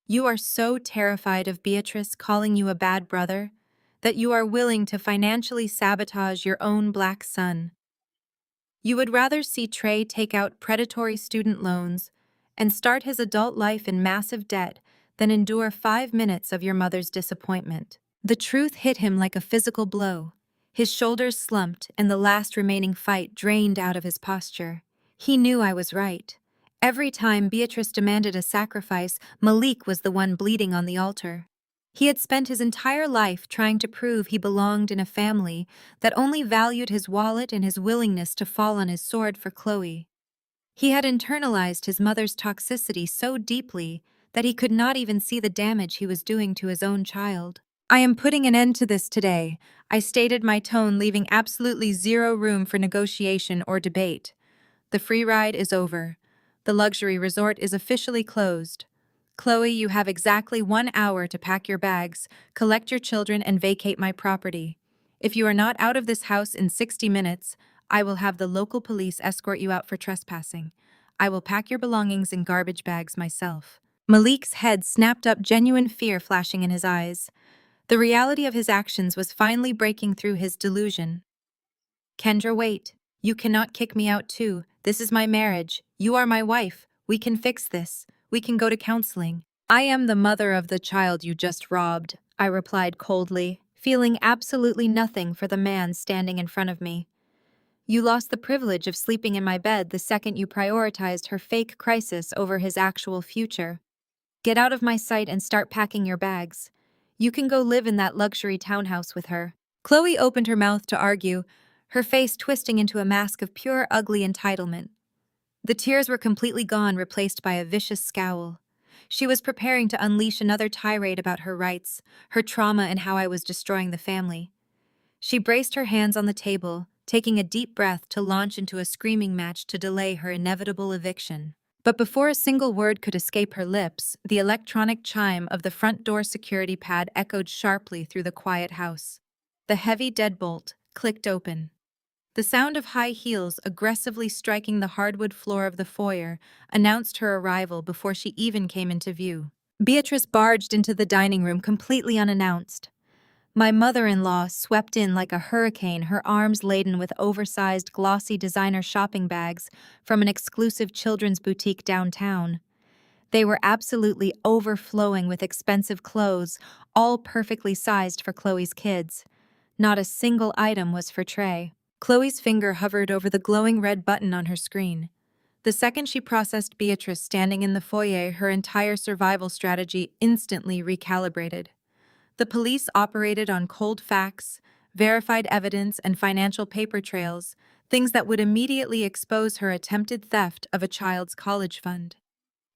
You are so terrified of Beatrice calling you a bad brother that you are willing to financially sabotage your own black son. You would rather see Trey take out predatory student loans and start his adult life in massive debt than endure 5 minutes of your mother's disappointment. The truth hit him like a physical blow. His shoulders slumped and the last remaining fight drained out of his posture. He knew I was right. Every time Beatrice demanded a sacrifice, Malik was the one bleeding on the altar. He had spent his entire life trying to prove he belonged in a family that only valued his wallet and his willingness to fall on his sword for Chloe. He had internalized his mother's toxicity so deeply that he could not even see the damage he was doing to his own child. "I am putting an end to this today," I stated, my tone leaving absolutely zero room for negotiation or debate. "The free ride is over. The luxury resort is officially closed. Chloe, you have exactly 1 hour to pack your bags, collect your children, and vacate my property. If you are not out of this house in 60 minutes, I will have the local police escort you out for trespassing. I will pack your belongings in garbage bags myself." Malik's head snapped up, genuine fear flashing in his eyes. The reality of his actions was finally breaking through his delusion. "Kendra, wait. You cannot kick me out too. This is my marriage. You are my wife. We can fix this. We can go to counseling." "I am the mother of the child you just robbed," I replied coldly, feeling absolutely nothing for the man standing in front of me. "You lost the privilege of sleeping in my bed the second you prioritized her fake crisis over his actual future. Get out of my sight and start packing your bags. You can go live in that luxury townhouse with her." Chloe opened her mouth to argue, her face twisting into a mask of pure ugly entitlement. The tears were completely gone, replaced by a vicious scowl. She was preparing to unleash another tirade about her rights, her trauma, and how I was destroying the family. She braced her hands on the table, taking a deep breath to launch into a screaming match to delay her inevitable eviction. But before a single word could escape her lips, the electronic chime of the front door security pad echoed sharply through the quiet house. The heavy deadbolt clicked open. The sound of high heels aggressively striking the hardwood floor of the foyer announced her arrival before she even came into view. Beatrice barged into the dining room completely unannounced. My mother-in-law swept in like a hurricane, her arms laden with oversized, glossy designer shopping bags from an exclusive children's boutique downtown. They were absolutely overflowing with expensive clothes, all perfectly sized for Chloe's kids. Not a single item was for Trey. Chloe's finger hovered over the glowing red button on her screen. The second she processed Beatrice standing in the foyer, her entire survival strategy instantly recalibrated. The police operated on cold facts, verified evidence, and financial paper trails, things that would immediately expose her attempted theft of a child's college fund.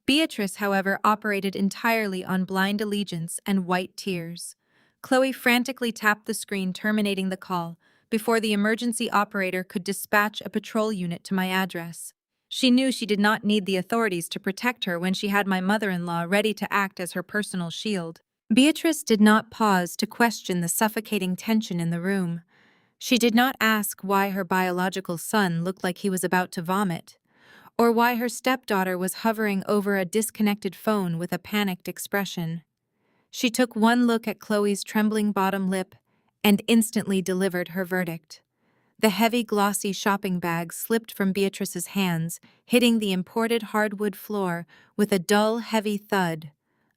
Beatrice, however, operated entirely on blind allegiance and white tears. Chloe frantically tapped the screen, terminating the call, before the emergency operator could dispatch a patrol unit to my address. She knew she did not need the authorities to protect her when she had my mother-in-law ready to act as her personal shield. Beatrice did not pause to question the suffocating tension in the room. She did not ask why her biological son looked like he was about to vomit, or why her stepdaughter was hovering over a disconnected phone with a panicked expression. She took one look at Chloe's trembling bottom lip and instantly delivered her verdict. The heavy, glossy shopping bag slipped from Beatrice's hands, hitting the imported hardwood floor with a dull, heavy thud.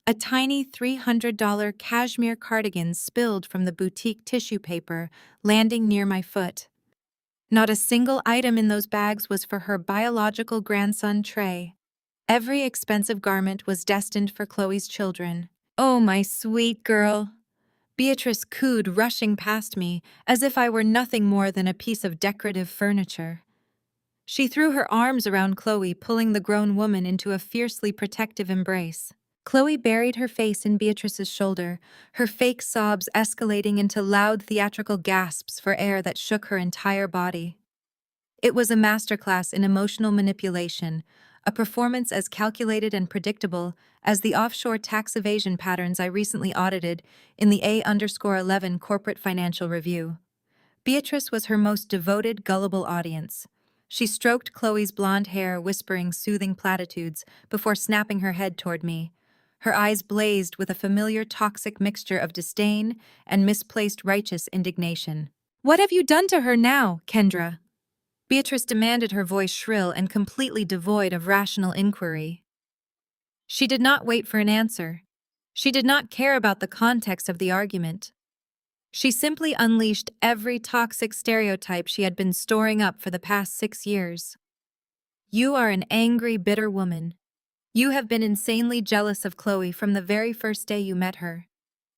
A tiny $300 cashmere cardigan spilled from the boutique tissue paper, landing near my foot. Not a single item in those bags was for her biological grandson, Trey. Every expensive garment was destined for Chloe's children. "Oh, my sweet girl," Beatrice cooed, rushing past me, as if I were nothing more than a piece of decorative furniture. She threw her arms around Chloe, pulling the grown woman into a fiercely protective embrace. Chloe buried her face in Beatrice's shoulder, her fake sobs escalating into loud theatrical gasps for air that shook her entire body. It was a masterclass in emotional manipulation, a performance as calculated and predictable as the offshore tax evasion patterns I recently audited in the A_11 Corporate Financial Review. Beatrice was her most devoted, gullible audience. She stroked Chloe's blonde hair, whispering soothing platitudes before snapping her head toward me. Her eyes blazed with a familiar toxic mixture of disdain and misplaced righteous indignation. "What have you done to her now, Kendra?" Beatrice demanded, her voice shrill and completely devoid of rational inquiry. She did not wait for an answer. She did not care about the context of the argument. She simply unleashed every toxic stereotype she had been storing up for the past 6 years. "You are an angry, bitter woman. You have been insanely jealous of Chloe from the very first day you met her.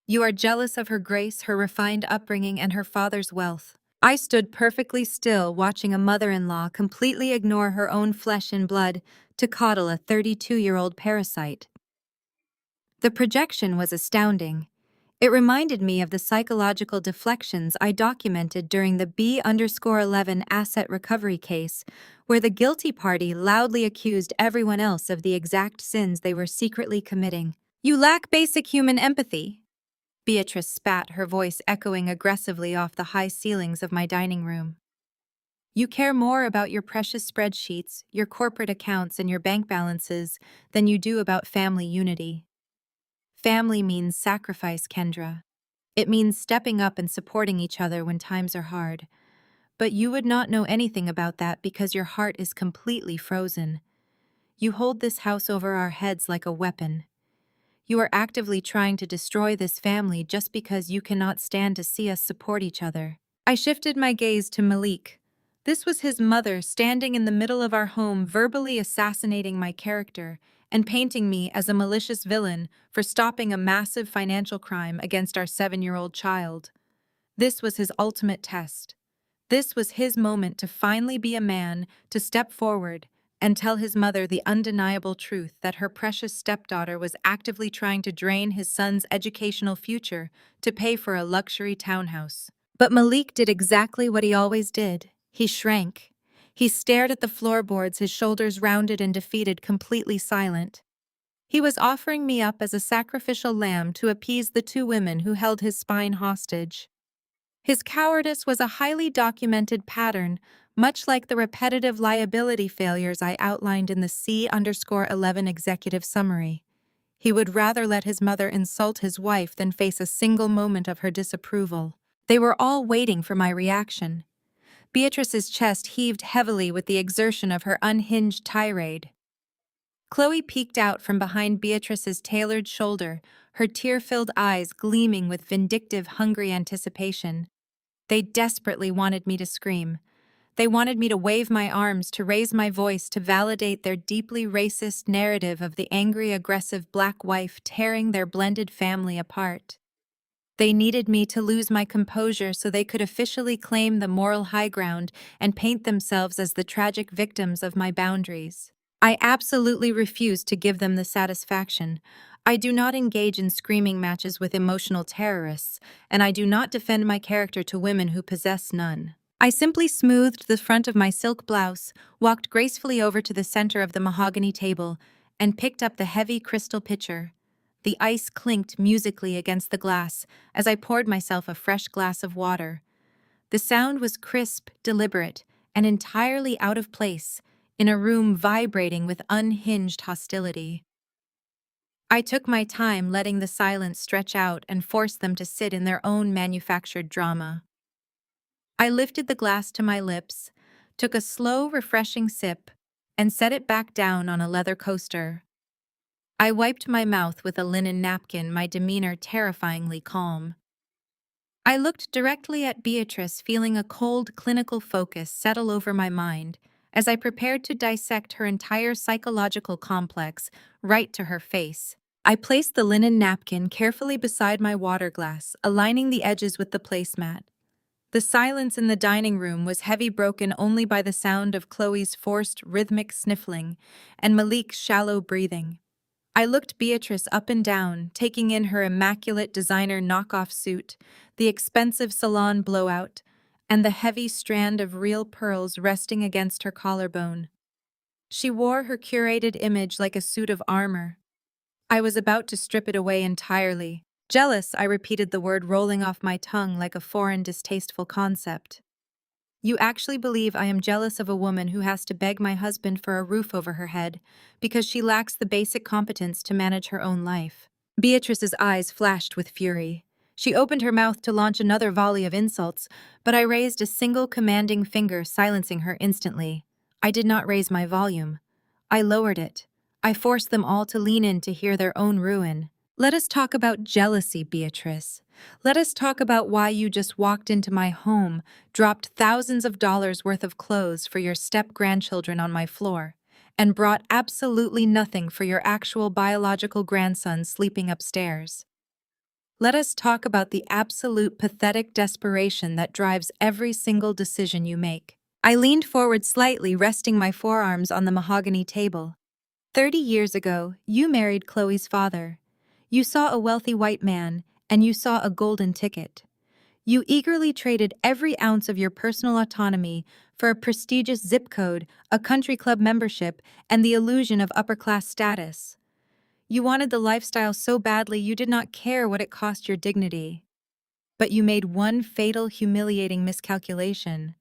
You are jealous of her grace, her refined upbringing, and her father's wealth." I stood perfectly still, watching a mother-in-law completely ignore her own flesh and blood to coddle a 32-year-old parasite. The projection was astounding. It reminded me of the psychological deflections I documented during the B_11 asset recovery case, where the guilty party loudly accused everyone else of the exact sins they were secretly committing. "You lack basic human empathy," Beatrice spat, her voice echoing aggressively off the high ceilings of my dining room. "You care more about your precious spreadsheets, your corporate accounts, and your bank balances than you do about family unity. Family means sacrifice, Kendra. It means stepping up and supporting each other when times are hard. But you would not know anything about that because your heart is completely frozen. You hold this house over our heads like a weapon. You are actively trying to destroy this family just because you cannot stand to see us support each other." I shifted my gaze to Malik. This was his mother standing in the middle of our home, verbally assassinating my character and painting me as a malicious villain for stopping a massive financial crime against our 7-year-old child. This was his ultimate test. This was his moment to finally be a man, to step forward and tell his mother the undeniable truth that her precious stepdaughter was actively trying to drain his son's educational future to pay for a luxury townhouse. But Malik did exactly what he always did. He shrank. He stared at the floorboards, his shoulders rounded and defeated, completely silent. He was offering me up as a sacrificial lamb to appease the two women who held his spine hostage. His cowardice was a highly documented pattern, much like the repetitive liability failures I outlined in the C_11 executive summary. He would rather let his mother insult his wife than face a single moment of her disapproval. They were all waiting for my reaction. Beatrice's chest heaved heavily with the exertion of her unhinged tirade. Chloe peeked out from behind Beatrice's tailored shoulder, her tear-filled eyes gleaming with vindictive, hungry anticipation. They desperately wanted me to scream. They wanted me to wave my arms, to raise my voice, to validate their deeply racist narrative of the angry, aggressive black wife tearing their blended family apart. They needed me to lose my composure so they could officially claim the moral high ground and paint themselves as the tragic victims of my boundaries. I absolutely refused to give them the satisfaction. I do not engage in screaming matches with emotional terrorists, and I do not defend my character to women who possess none. I simply smoothed the front of my silk blouse, walked gracefully over to the center of the mahogany table, and picked up the heavy crystal pitcher. The ice clinked musically against the glass as I poured myself a fresh glass of water. The sound was crisp, deliberate, and entirely out of place in a room vibrating with unhinged hostility. I took my time, letting the silence stretch out and force them to sit in their own manufactured drama. I lifted the glass to my lips, took a slow, refreshing sip, and set it back down on a leather coaster. I wiped my mouth with a linen napkin, my demeanor terrifyingly calm. I looked directly at Beatrice, feeling a cold, clinical focus settle over my mind as I prepared to dissect her entire psychological complex right to her face. I placed the linen napkin carefully beside my water glass, aligning the edges with the placemat. The silence in the dining room was heavy, broken only by the sound of Chloe's forced, rhythmic sniffling and Malik's shallow breathing. I looked Beatrice up and down, taking in her immaculate designer knockoff suit, the expensive salon blowout, and the heavy strand of real pearls resting against her collarbone. She wore her curated image like a suit of armor. I was about to strip it away entirely. "Jealous," I repeated the word, rolling off my tongue like a foreign, distasteful concept. You actually believe I am jealous of a woman who has to beg my husband for a roof over her head because she lacks the basic competence to manage her own life. Beatrice's eyes flashed with fury. She opened her mouth to launch another volley of insults, but I raised a single commanding finger, silencing her instantly. I did not raise my volume. I lowered it. I forced them all to lean in to hear their own ruin. Let us talk about jealousy, Beatrice. Let us talk about why you just walked into my home, dropped thousands of dollars worth of clothes for your step-grandchildren on my floor, and brought absolutely nothing for your actual biological grandson sleeping upstairs. Let us talk about the absolute pathetic desperation that drives every single decision you make. I leaned forward slightly, resting my forearms on the mahogany table. 30 years ago, you married Chloe's father. You saw a wealthy white man, and you saw a golden ticket. You eagerly traded every ounce of your personal autonomy for a prestigious zip code, a country club membership, and the illusion of upper-class status. You wanted the lifestyle so badly you did not care what it cost your dignity. But you made one fatal, humiliating miscalculation.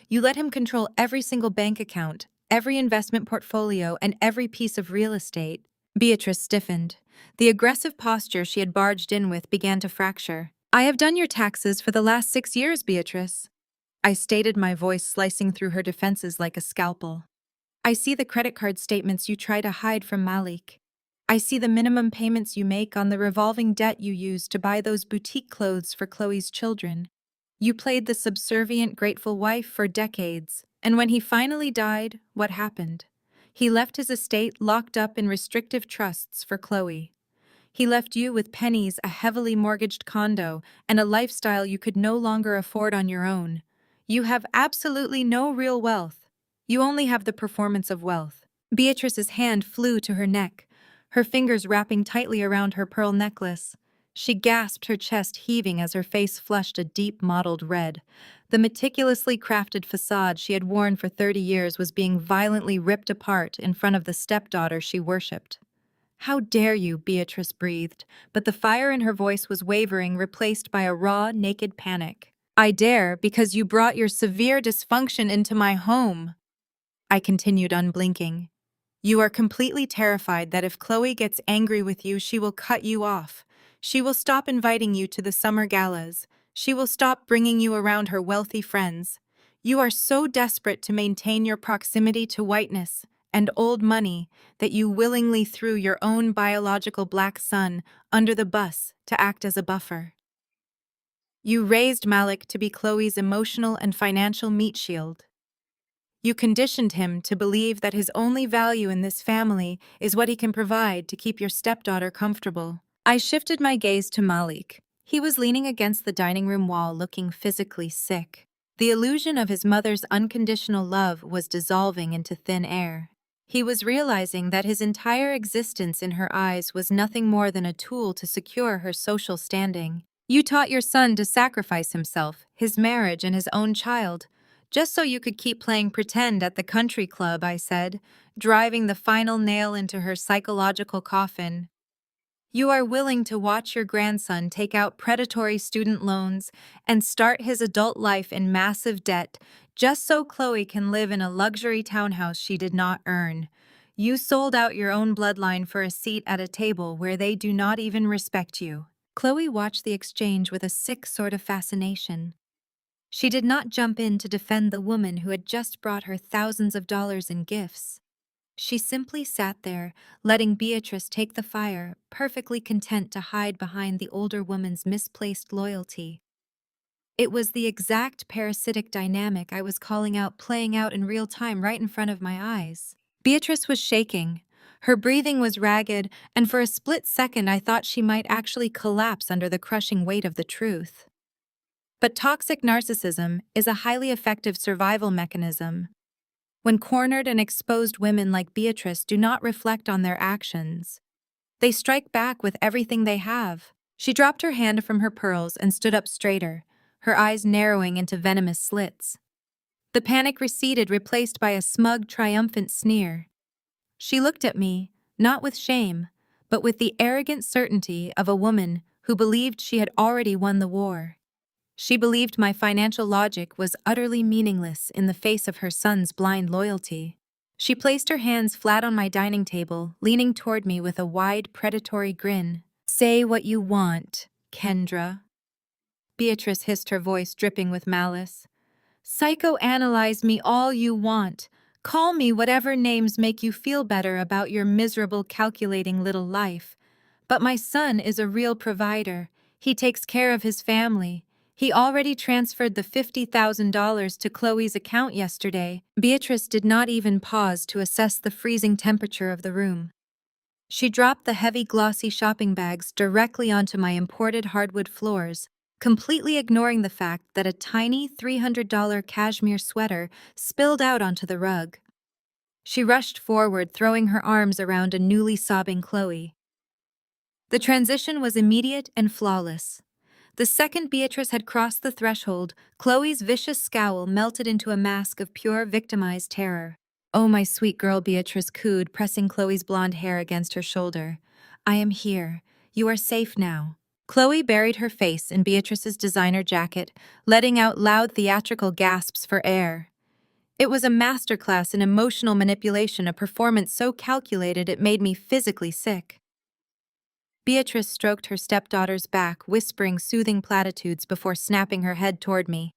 You let him control every single bank account, every investment portfolio, and every piece of real estate. Beatrice stiffened. The aggressive posture she had barged in with began to fracture. I have done your taxes for the last 6 years, Beatrice. I stated, my voice slicing through her defenses like a scalpel. I see the credit card statements you try to hide from Malik. I see the minimum payments you make on the revolving debt you use to buy those boutique clothes for Chloe's children. You played the subservient, grateful wife for decades, and when he finally died, what happened? He left his estate locked up in restrictive trusts for Chloe. He left you with pennies, a heavily mortgaged condo, and a lifestyle you could no longer afford on your own. You have absolutely no real wealth. You only have the performance of wealth. Beatrice's hand flew to her neck, her fingers wrapping tightly around her pearl necklace. She gasped, her chest heaving as her face flushed a deep mottled red. The meticulously crafted facade she had worn for 30 years was being violently ripped apart in front of the stepdaughter she worshipped. How dare you, Beatrice breathed, but the fire in her voice was wavering, replaced by a raw, naked panic. I dare because you brought your severe dysfunction into my home. I continued, unblinking. You are completely terrified that if Chloe gets angry with you, she will cut you off. She will stop inviting you to the summer galas. She will stop bringing you around her wealthy friends. You are so desperate to maintain your proximity to whiteness and old money that you willingly threw your own biological black son under the bus to act as a buffer. You raised Malik to be Chloe's emotional and financial meat shield. You conditioned him to believe that his only value in this family is what he can provide to keep your stepdaughter comfortable. I shifted my gaze to Malik. He was leaning against the dining room wall, looking physically sick. The illusion of his mother's unconditional love was dissolving into thin air. He was realizing that his entire existence in her eyes was nothing more than a tool to secure her social standing. You taught your son to sacrifice himself, his marriage, and his own child, just so you could keep playing pretend at the country club, I said, driving the final nail into her psychological coffin. You are willing to watch your grandson take out predatory student loans and start his adult life in massive debt just so Chloe can live in a luxury townhouse she did not earn. You sold out your own bloodline for a seat at a table where they do not even respect you. Chloe watched the exchange with a sick sort of fascination. She did not jump in to defend the woman who had just brought her thousands of dollars in gifts. She simply sat there, letting Beatrice take the fire, perfectly content to hide behind the older woman's misplaced loyalty. It was the exact parasitic dynamic I was calling out playing out in real time right in front of my eyes. Beatrice was shaking. Her breathing was ragged, and for a split second I thought she might actually collapse under the crushing weight of the truth. But toxic narcissism is a highly effective survival mechanism. When cornered and exposed, women like Beatrice do not reflect on their actions. They strike back with everything they have. She dropped her hand from her pearls and stood up straighter, her eyes narrowing into venomous slits. The panic receded, replaced by a smug, triumphant sneer. She looked at me, not with shame, but with the arrogant certainty of a woman who believed she had already won the war. She believed my financial logic was utterly meaningless in the face of her son's blind loyalty. She placed her hands flat on my dining table, leaning toward me with a wide, predatory grin. "Say what you want, Kendra." Beatrice hissed, her voice dripping with malice. "Psychoanalyze me all you want. Call me whatever names make you feel better about your miserable, calculating little life. But my son is a real provider. He takes care of his family. He already transferred the $50,000 to Chloe's account yesterday." Beatrice did not even pause to assess the freezing temperature of the room. She dropped the heavy, glossy shopping bags directly onto my imported hardwood floors, completely ignoring the fact that a tiny $300 cashmere sweater spilled out onto the rug. She rushed forward, throwing her arms around a newly sobbing Chloe. The transition was immediate and flawless. The second Beatrice had crossed the threshold, Chloe's vicious scowl melted into a mask of pure, victimized terror. "Oh, my sweet girl," Beatrice cooed, pressing Chloe's blonde hair against her shoulder. "I am here. You are safe now." Chloe buried her face in Beatrice's designer jacket, letting out loud theatrical gasps for air. It was a masterclass in emotional manipulation, a performance so calculated it made me physically sick. Beatrice stroked her stepdaughter's back, whispering soothing platitudes before snapping her head toward me.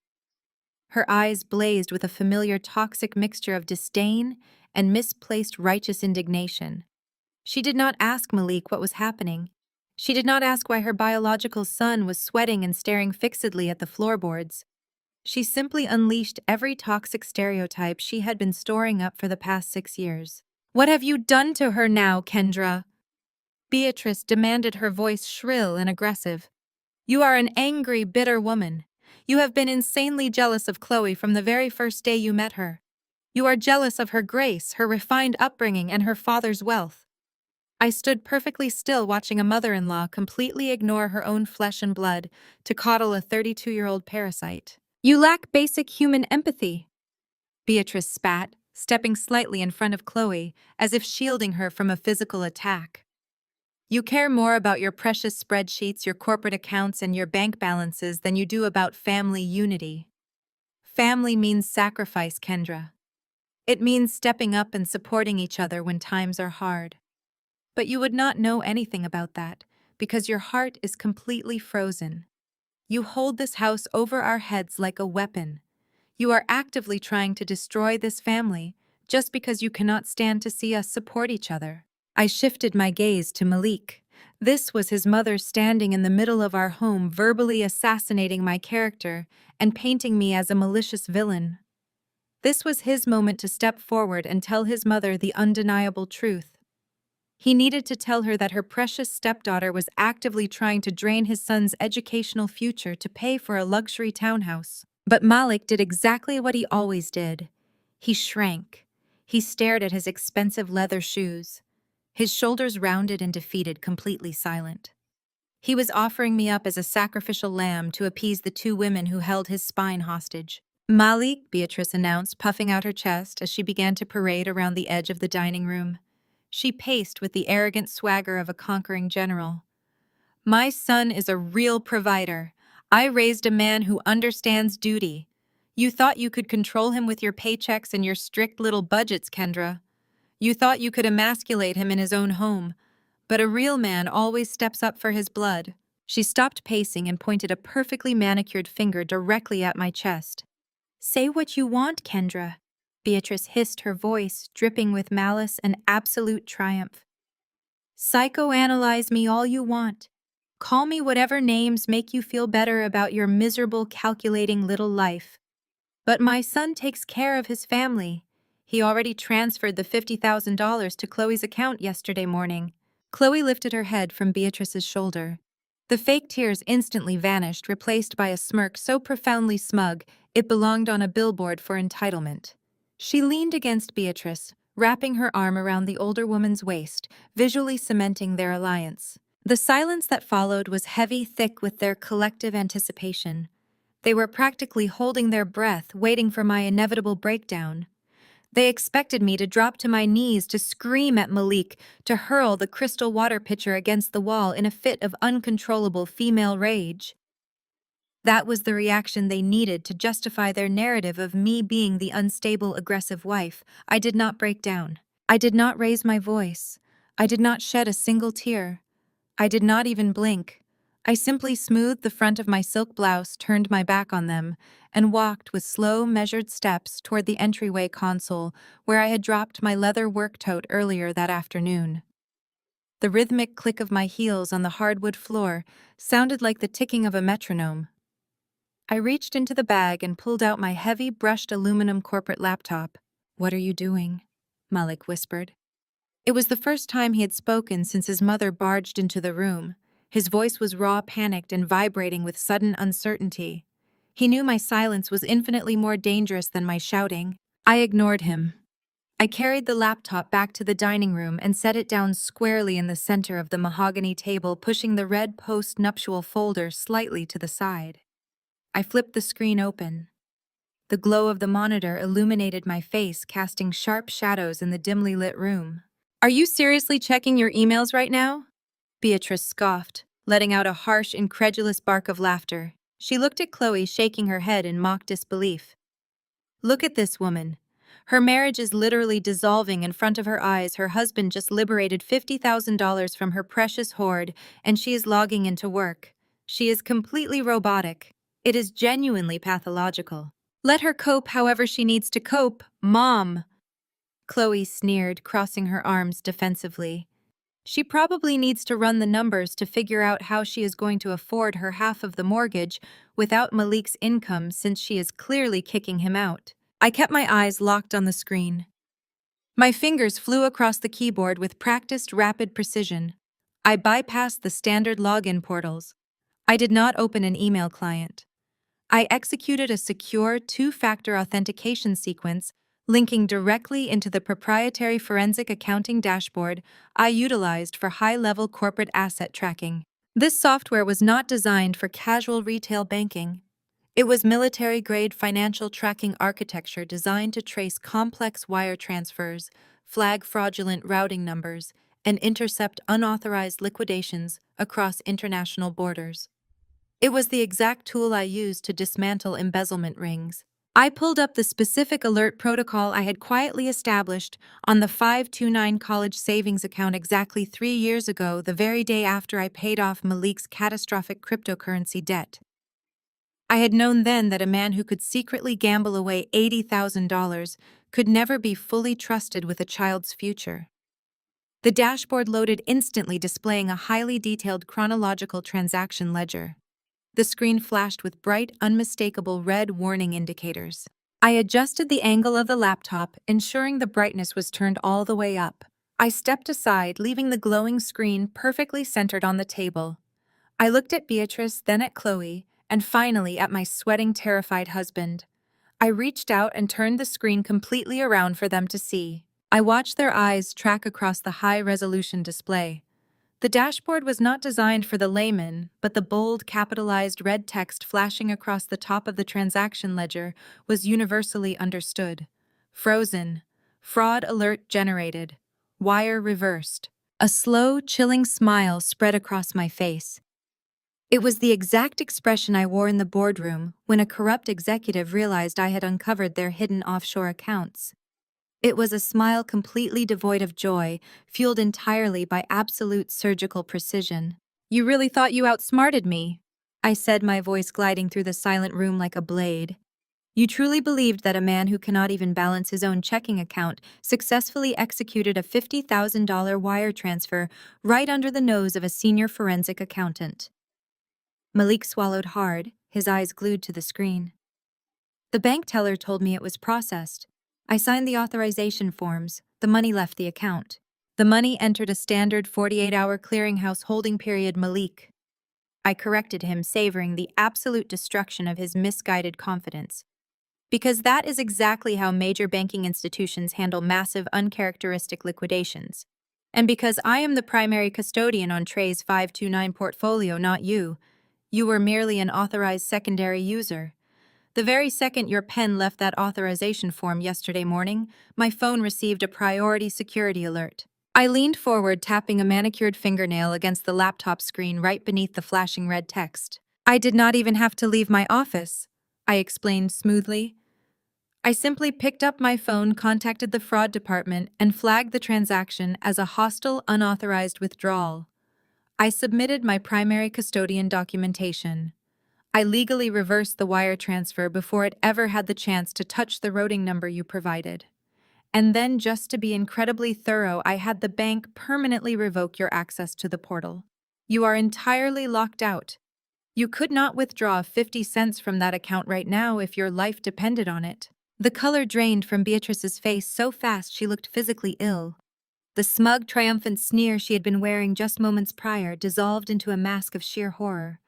Her eyes blazed with a familiar toxic mixture of disdain and misplaced righteous indignation. She did not ask Malik what was happening. She did not ask why her biological son was sweating and staring fixedly at the floorboards. She simply unleashed every toxic stereotype she had been storing up for the past 6 years. "What have you done to her now, Kendra?" Beatrice demanded, her voice shrill and aggressive. "You are an angry, bitter woman. You have been insanely jealous of Chloe from the very first day you met her. You are jealous of her grace, her refined upbringing, and her father's wealth." I stood perfectly still, watching a mother-in-law completely ignore her own flesh and blood to coddle a 32-year-old parasite. "You lack basic human empathy," Beatrice spat, stepping slightly in front of Chloe, as if shielding her from a physical attack. "You care more about your precious spreadsheets, your corporate accounts, and your bank balances than you do about family unity. Family means sacrifice, Kendra. It means stepping up and supporting each other when times are hard. But you would not know anything about that, because your heart is completely frozen. You hold this house over our heads like a weapon. You are actively trying to destroy this family, just because you cannot stand to see us support each other." I shifted my gaze to Malik. This was his mother standing in the middle of our home, verbally assassinating my character and painting me as a malicious villain. This was his moment to step forward and tell his mother the undeniable truth. He needed to tell her that her precious stepdaughter was actively trying to drain his son's educational future to pay for a luxury townhouse. But Malik did exactly what he always did. He shrank. He stared at his expensive leather shoes. His shoulders rounded and defeated, completely silent. He was offering me up as a sacrificial lamb to appease the two women who held his spine hostage. "Malik," Beatrice announced, puffing out her chest as she began to parade around the edge of the dining room. She paced with the arrogant swagger of a conquering general. "My son is a real provider. I raised a man who understands duty. You thought you could control him with your paychecks and your strict little budgets, Kendra. You thought you could emasculate him in his own home. But a real man always steps up for his blood." She stopped pacing and pointed a perfectly manicured finger directly at my chest. "Say what you want, Kendra," Beatrice hissed, her voice dripping with malice and absolute triumph. "Psychoanalyze me all you want. Call me whatever names make you feel better about your miserable, calculating little life. But my son takes care of his family. He already transferred the $50,000 to Chloe's account yesterday morning." Chloe lifted her head from Beatrice's shoulder. The fake tears instantly vanished, replaced by a smirk so profoundly smug it belonged on a billboard for entitlement. She leaned against Beatrice, wrapping her arm around the older woman's waist, visually cementing their alliance. The silence that followed was heavy, thick with their collective anticipation. They were practically holding their breath, waiting for my inevitable breakdown. They expected me to drop to my knees, to scream at Malik, to hurl the crystal water pitcher against the wall in a fit of uncontrollable female rage. That was the reaction they needed to justify their narrative of me being the unstable, aggressive wife. I did not break down. I did not raise my voice. I did not shed a single tear. I did not even blink. I simply smoothed the front of my silk blouse, turned my back on them, and walked with slow, measured steps toward the entryway console where I had dropped my leather work tote earlier that afternoon. The rhythmic click of my heels on the hardwood floor sounded like the ticking of a metronome. I reached into the bag and pulled out my heavy, brushed aluminum corporate laptop. "What are you doing?" Malik whispered. It was the first time he had spoken since his mother barged into the room. His voice was raw, panicked, and vibrating with sudden uncertainty. He knew my silence was infinitely more dangerous than my shouting. I ignored him. I carried the laptop back to the dining room and set it down squarely in the center of the mahogany table, pushing the red post-nuptial folder slightly to the side. I flipped the screen open. The glow of the monitor illuminated my face, casting sharp shadows in the dimly lit room. "Are you seriously checking your emails right now?" Beatrice scoffed, letting out a harsh, incredulous bark of laughter. She looked at Chloe, shaking her head in mock disbelief. "Look at this woman. Her marriage is literally dissolving in front of her eyes. Her husband just liberated $50,000 from her precious hoard, and she is logging into work. She is completely robotic. It is genuinely pathological. Let her cope however she needs to cope, Mom." Chloe sneered, crossing her arms defensively. "She probably needs to run the numbers to figure out how she is going to afford her half of the mortgage without Malik's income, since she is clearly kicking him out." I kept my eyes locked on the screen. My fingers flew across the keyboard with practiced, rapid precision. I bypassed the standard login portals. I did not open an email client. I executed a secure two-factor authentication sequence linking directly into the proprietary forensic accounting dashboard I utilized for high-level corporate asset tracking. This software was not designed for casual retail banking. It was military-grade financial tracking architecture designed to trace complex wire transfers, flag fraudulent routing numbers, and intercept unauthorized liquidations across international borders. It was the exact tool I used to dismantle embezzlement rings. I pulled up the specific alert protocol I had quietly established on the 529 college savings account exactly 3 years ago, the very day after I paid off Malik's catastrophic cryptocurrency debt. I had known then that a man who could secretly gamble away $80,000 could never be fully trusted with a child's future. The dashboard loaded instantly, displaying a highly detailed chronological transaction ledger. The screen flashed with bright, unmistakable red warning indicators. I adjusted the angle of the laptop, ensuring the brightness was turned all the way up. I stepped aside, leaving the glowing screen perfectly centered on the table. I looked at Beatrice, then at Chloe, and finally at my sweating, terrified husband. I reached out and turned the screen completely around for them to see. I watched their eyes track across the high-resolution display. The dashboard was not designed for the layman, but the bold, capitalized red text flashing across the top of the transaction ledger was universally understood. "Frozen. Fraud alert generated. Wire reversed." A slow, chilling smile spread across my face. It was the exact expression I wore in the boardroom when a corrupt executive realized I had uncovered their hidden offshore accounts. It was a smile completely devoid of joy, fueled entirely by absolute surgical precision. "You really thought you outsmarted me?" I said, my voice gliding through the silent room like a blade. "You truly believed that a man who cannot even balance his own checking account successfully executed a $50,000 wire transfer right under the nose of a senior forensic accountant?" Malik swallowed hard, his eyes glued to the screen. "The bank teller told me it was processed. I signed the authorization forms. The money left the account. The money entered a standard 48-hour clearinghouse holding period, Malik." I corrected him, savoring the absolute destruction of his misguided confidence. "Because that is exactly how major banking institutions handle massive, uncharacteristic liquidations. And because I am the primary custodian on Trey's 529 portfolio, not you. You were merely an authorized secondary user. The very second your pen left that authorization form yesterday morning, my phone received a priority security alert." I leaned forward, tapping a manicured fingernail against the laptop screen right beneath the flashing red text. I did not even have to leave my office, I explained smoothly. I simply picked up my phone, contacted the fraud department, and flagged the transaction as a hostile, unauthorized withdrawal. I submitted my primary custodian documentation. I legally reversed the wire transfer before it ever had the chance to touch the routing number you provided. And then, just to be incredibly thorough, I had the bank permanently revoke your access to the portal. You are entirely locked out. You could not withdraw 50 cents from that account right now if your life depended on it. The color drained from Beatrice's face so fast she looked physically ill. The smug, triumphant sneer she had been wearing just moments prior dissolved into a mask of sheer horror.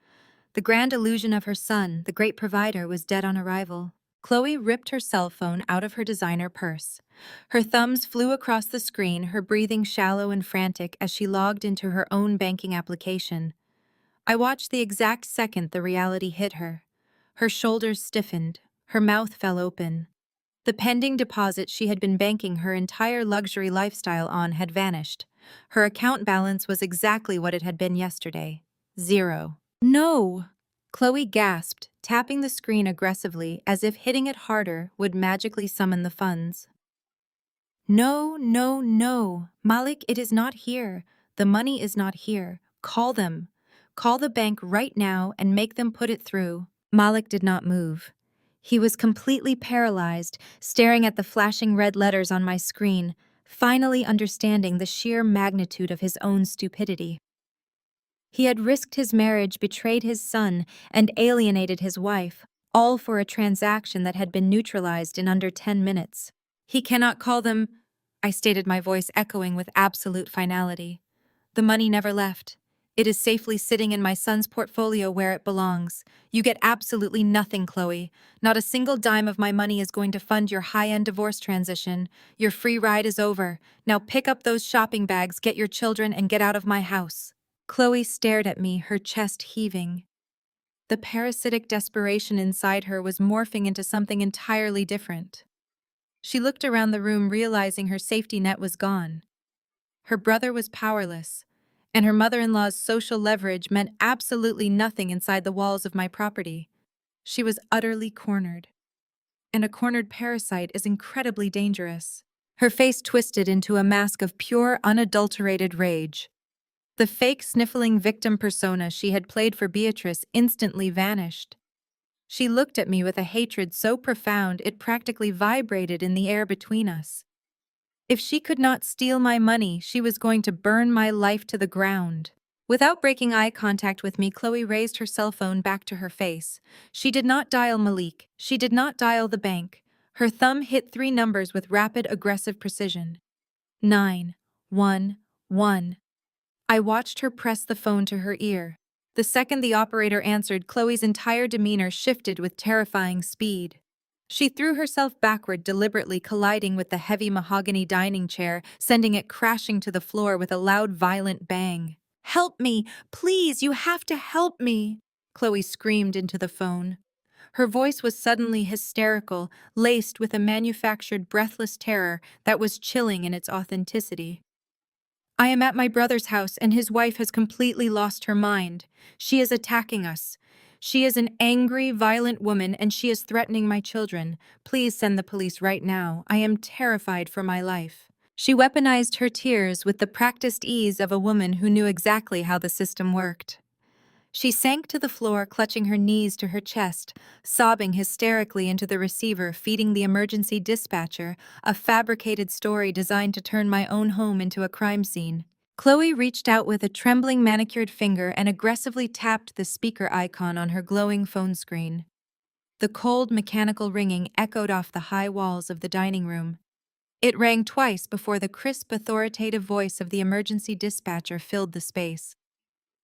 The grand illusion of her son, the great provider, was dead on arrival. Chloe ripped her cell phone out of her designer purse. Her thumbs flew across the screen, her breathing shallow and frantic as she logged into her own banking application. I watched the exact second the reality hit her. Her shoulders stiffened, her mouth fell open. The pending deposit she had been banking her entire luxury lifestyle on had vanished. Her account balance was exactly what it had been yesterday. 0. No! Chloe gasped, tapping the screen aggressively as if hitting it harder would magically summon the funds. No, no, no. Malik, it is not here. The money is not here. Call them. Call the bank right now and make them put it through. Malik did not move. He was completely paralyzed, staring at the flashing red letters on my screen, finally understanding the sheer magnitude of his own stupidity. He had risked his marriage, betrayed his son, and alienated his wife, all for a transaction that had been neutralized in under 10 minutes. He cannot call them, I stated, my voice echoing with absolute finality. The money never left. It is safely sitting in my son's portfolio where it belongs. You get absolutely nothing, Chloe. Not a single dime of my money is going to fund your high-end divorce transition. Your free ride is over. Now pick up those shopping bags, get your children, and get out of my house. Chloe stared at me, her chest heaving. The parasitic desperation inside her was morphing into something entirely different. She looked around the room, realizing her safety net was gone. Her brother was powerless, and her mother-in-law's social leverage meant absolutely nothing inside the walls of my property. She was utterly cornered. And a cornered parasite is incredibly dangerous. Her face twisted into a mask of pure, unadulterated rage. The fake, sniffling victim persona she had played for Beatrice instantly vanished. She looked at me with a hatred so profound it practically vibrated in the air between us. If she could not steal my money, she was going to burn my life to the ground. Without breaking eye contact with me, Chloe raised her cell phone back to her face. She did not dial Malik. She did not dial the bank. Her thumb hit 3 numbers with rapid, aggressive precision. 911. I watched her press the phone to her ear. The second the operator answered, Chloe's entire demeanor shifted with terrifying speed. She threw herself backward, deliberately colliding with the heavy mahogany dining chair, sending it crashing to the floor with a loud, violent bang. "Help me! Please, you have to help me!" Chloe screamed into the phone. Her voice was suddenly hysterical, laced with a manufactured, breathless terror that was chilling in its authenticity. "I am at my brother's house, and his wife has completely lost her mind. She is attacking us. She is an angry, violent woman, and she is threatening my children. Please send the police right now. I am terrified for my life." She weaponized her tears with the practiced ease of a woman who knew exactly how the system worked. She sank to the floor, clutching her knees to her chest, sobbing hysterically into the receiver, feeding the emergency dispatcher a fabricated story designed to turn my own home into a crime scene. Chloe reached out with a trembling manicured finger and aggressively tapped the speaker icon on her glowing phone screen. The cold, mechanical ringing echoed off the high walls of the dining room. It rang twice before the crisp, authoritative voice of the emergency dispatcher filled the space.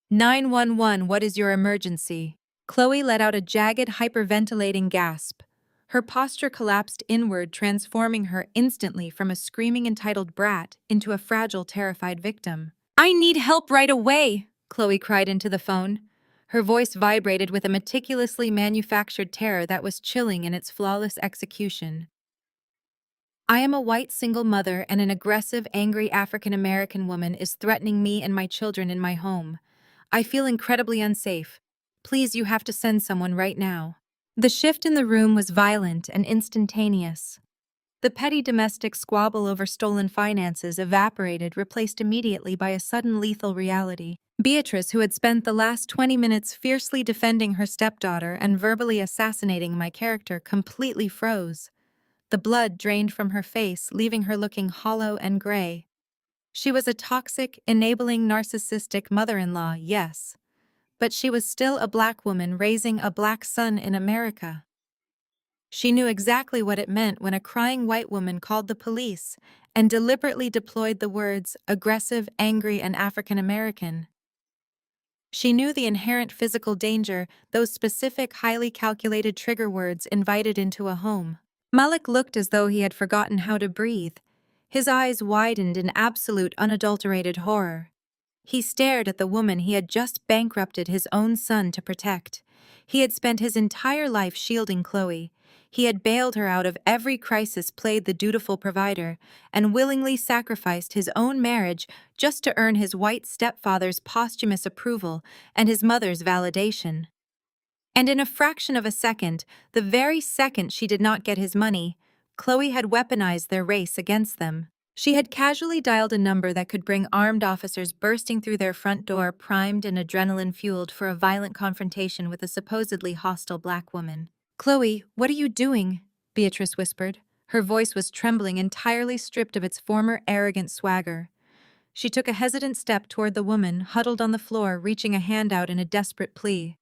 911, what is your emergency? Chloe let out a jagged, hyperventilating gasp. Her posture collapsed inward, transforming her instantly from a screaming, entitled brat into a fragile, terrified victim. "I need help right away," Chloe cried into the phone. Her voice vibrated with a meticulously manufactured terror that was chilling in its flawless execution. "I am a white single mother, and an aggressive, angry African-American woman is threatening me and my children in my home. I feel incredibly unsafe. Please, you have to send someone right now. The shift in the room was violent and instantaneous. The petty domestic squabble over stolen finances evaporated, replaced immediately by a sudden lethal reality. Beatrice, who had spent the last 20 minutes fiercely defending her stepdaughter and verbally assassinating my character, completely froze. The blood drained from her face, leaving her looking hollow and gray. She was a toxic, enabling, narcissistic mother-in-law, yes, but she was still a black woman raising a black son in America. She knew exactly what it meant when a crying white woman called the police and deliberately deployed the words aggressive, angry, and African American. She knew the inherent physical danger those specific, highly calculated trigger words invited into a home. Malik looked as though he had forgotten how to breathe. His eyes widened in absolute, unadulterated horror. He stared at the woman he had just bankrupted his own son to protect. He had spent his entire life shielding Chloe. He had bailed her out of every crisis, played the dutiful provider, and willingly sacrificed his own marriage just to earn his white stepfather's posthumous approval and his mother's validation. And in a fraction of a second, the very second she did not get his money, Chloe had weaponized their race against them. She had casually dialed a number that could bring armed officers bursting through their front door, primed and adrenaline-fueled for a violent confrontation with a supposedly hostile black woman. "Chloe, what are you doing?" Beatrice whispered. Her voice was trembling, entirely stripped of its former arrogant swagger. She took a hesitant step toward the woman, huddled on the floor, reaching a hand out in a desperate plea.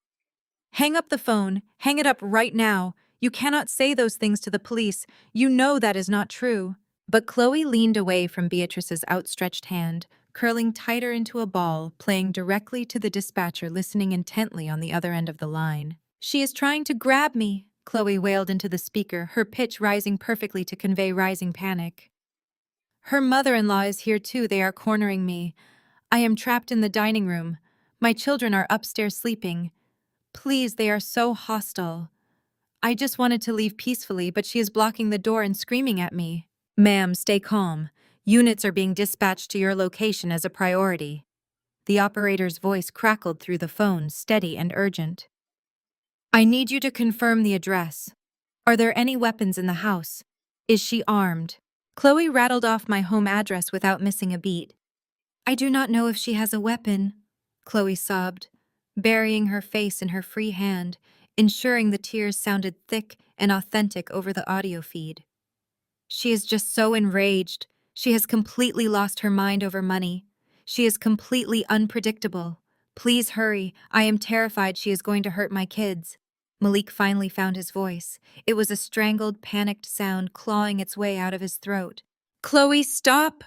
"Hang up the phone. Hang it up right now. You cannot say those things to the police. You know that is not true." But Chloe leaned away from Beatrice's outstretched hand, curling tighter into a ball, playing directly to the dispatcher listening intently on the other end of the line. "She is trying to grab me," Chloe wailed into the speaker, her pitch rising perfectly to convey rising panic. "Her mother-in-law is here too. They are cornering me. I am trapped in the dining room. My children are upstairs sleeping. Please, they are so hostile. I just wanted to leave peacefully, but she is blocking the door and screaming at me." "Ma'am, stay calm. Units are being dispatched to your location as a priority." The operator's voice crackled through the phone, steady and urgent. "I need you to confirm the address. Are there any weapons in the house? Is she armed?" Chloe rattled off my home address without missing a beat. "I do not know if she has a weapon," Chloe sobbed, burying her face in her free hand, ensuring the tears sounded thick and authentic over the audio feed. "She is just so enraged. She has completely lost her mind over money. She is completely unpredictable. Please hurry. I am terrified she is going to hurt my kids." Malik finally found his voice. It was a strangled, panicked sound clawing its way out of his throat. "Chloe, stop!"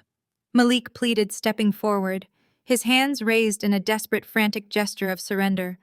Malik pleaded, stepping forward, his hands raised in a desperate, frantic gesture of surrender.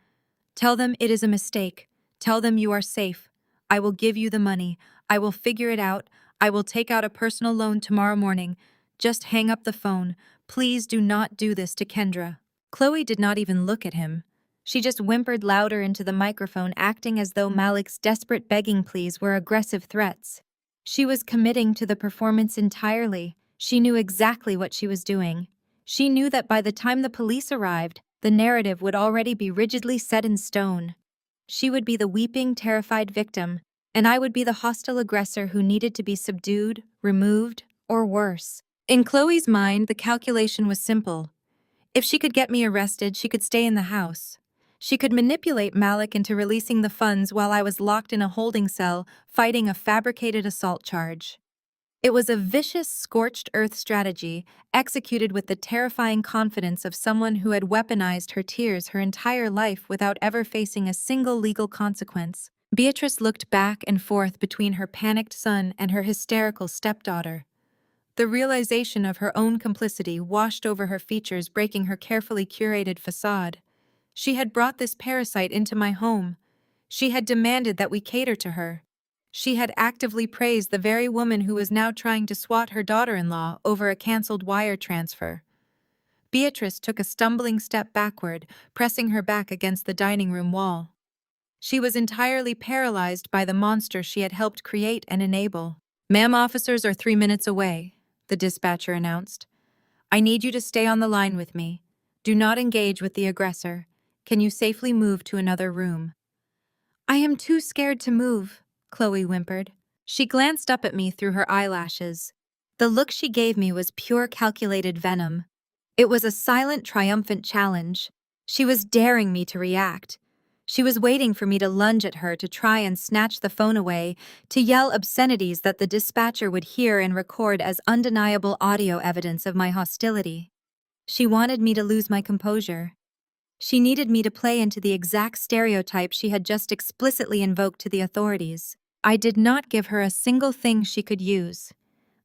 "Tell them it is a mistake. Tell them you are safe. I will give you the money. I will figure it out. I will take out a personal loan tomorrow morning. Just hang up the phone. Please do not do this to Kendra." Chloe did not even look at him. She just whimpered louder into the microphone, acting as though Malik's desperate begging pleas were aggressive threats. She was committing to the performance entirely. She knew exactly what she was doing. She knew that by the time the police arrived, the narrative would already be rigidly set in stone. She would be the weeping, terrified victim, and I would be the hostile aggressor who needed to be subdued, removed, or worse. In Chloe's mind, the calculation was simple. If she could get me arrested, she could stay in the house. She could manipulate Malik into releasing the funds while I was locked in a holding cell, fighting a fabricated assault charge. It was a vicious, scorched earth strategy, executed with the terrifying confidence of someone who had weaponized her tears her entire life without ever facing a single legal consequence. Beatrice looked back and forth between her panicked son and her hysterical stepdaughter. The realization of her own complicity washed over her features, breaking her carefully curated facade. She had brought this parasite into my home. She had demanded that we cater to her. She had actively praised the very woman who was now trying to swat her daughter-in-law over a canceled wire transfer. Beatrice took a stumbling step backward, pressing her back against the dining room wall. She was entirely paralyzed by the monster she had helped create and enable. "Ma'am, officers are 3 minutes away," the dispatcher announced. "I need you to stay on the line with me. Do not engage with the aggressor. Can you safely move to another room?" "I am too scared to move," Chloe whimpered. She glanced up at me through her eyelashes. The look she gave me was pure calculated venom. It was a silent, triumphant challenge. She was daring me to react. She was waiting for me to lunge at her, to try and snatch the phone away, to yell obscenities that the dispatcher would hear and record as undeniable audio evidence of my hostility. She wanted me to lose my composure. She needed me to play into the exact stereotype she had just explicitly invoked to the authorities. I did not give her a single thing she could use.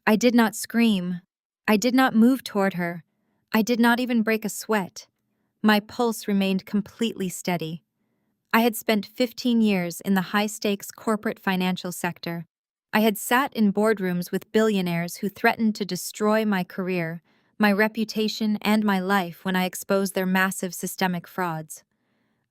I did not scream. I did not move toward her. I did not even break a sweat. My pulse remained completely steady. I had spent 15 years in the high-stakes corporate financial sector. I had sat in boardrooms with billionaires who threatened to destroy my career, my reputation, and my life when I exposed their massive systemic frauds.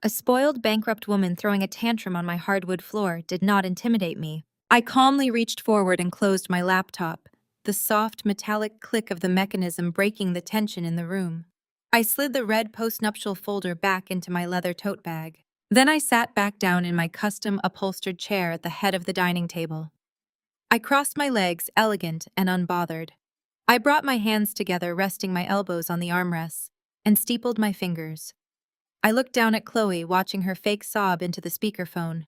A spoiled, bankrupt woman throwing a tantrum on my hardwood floor did not intimidate me. I calmly reached forward and closed my laptop, the soft, metallic click of the mechanism breaking the tension in the room. I slid the red postnuptial folder back into my leather tote bag. Then I sat back down in my custom upholstered chair at the head of the dining table. I crossed my legs, elegant and unbothered. I brought my hands together, resting my elbows on the armrests, and steepled my fingers. I looked down at Chloe, watching her fake sob into the speakerphone.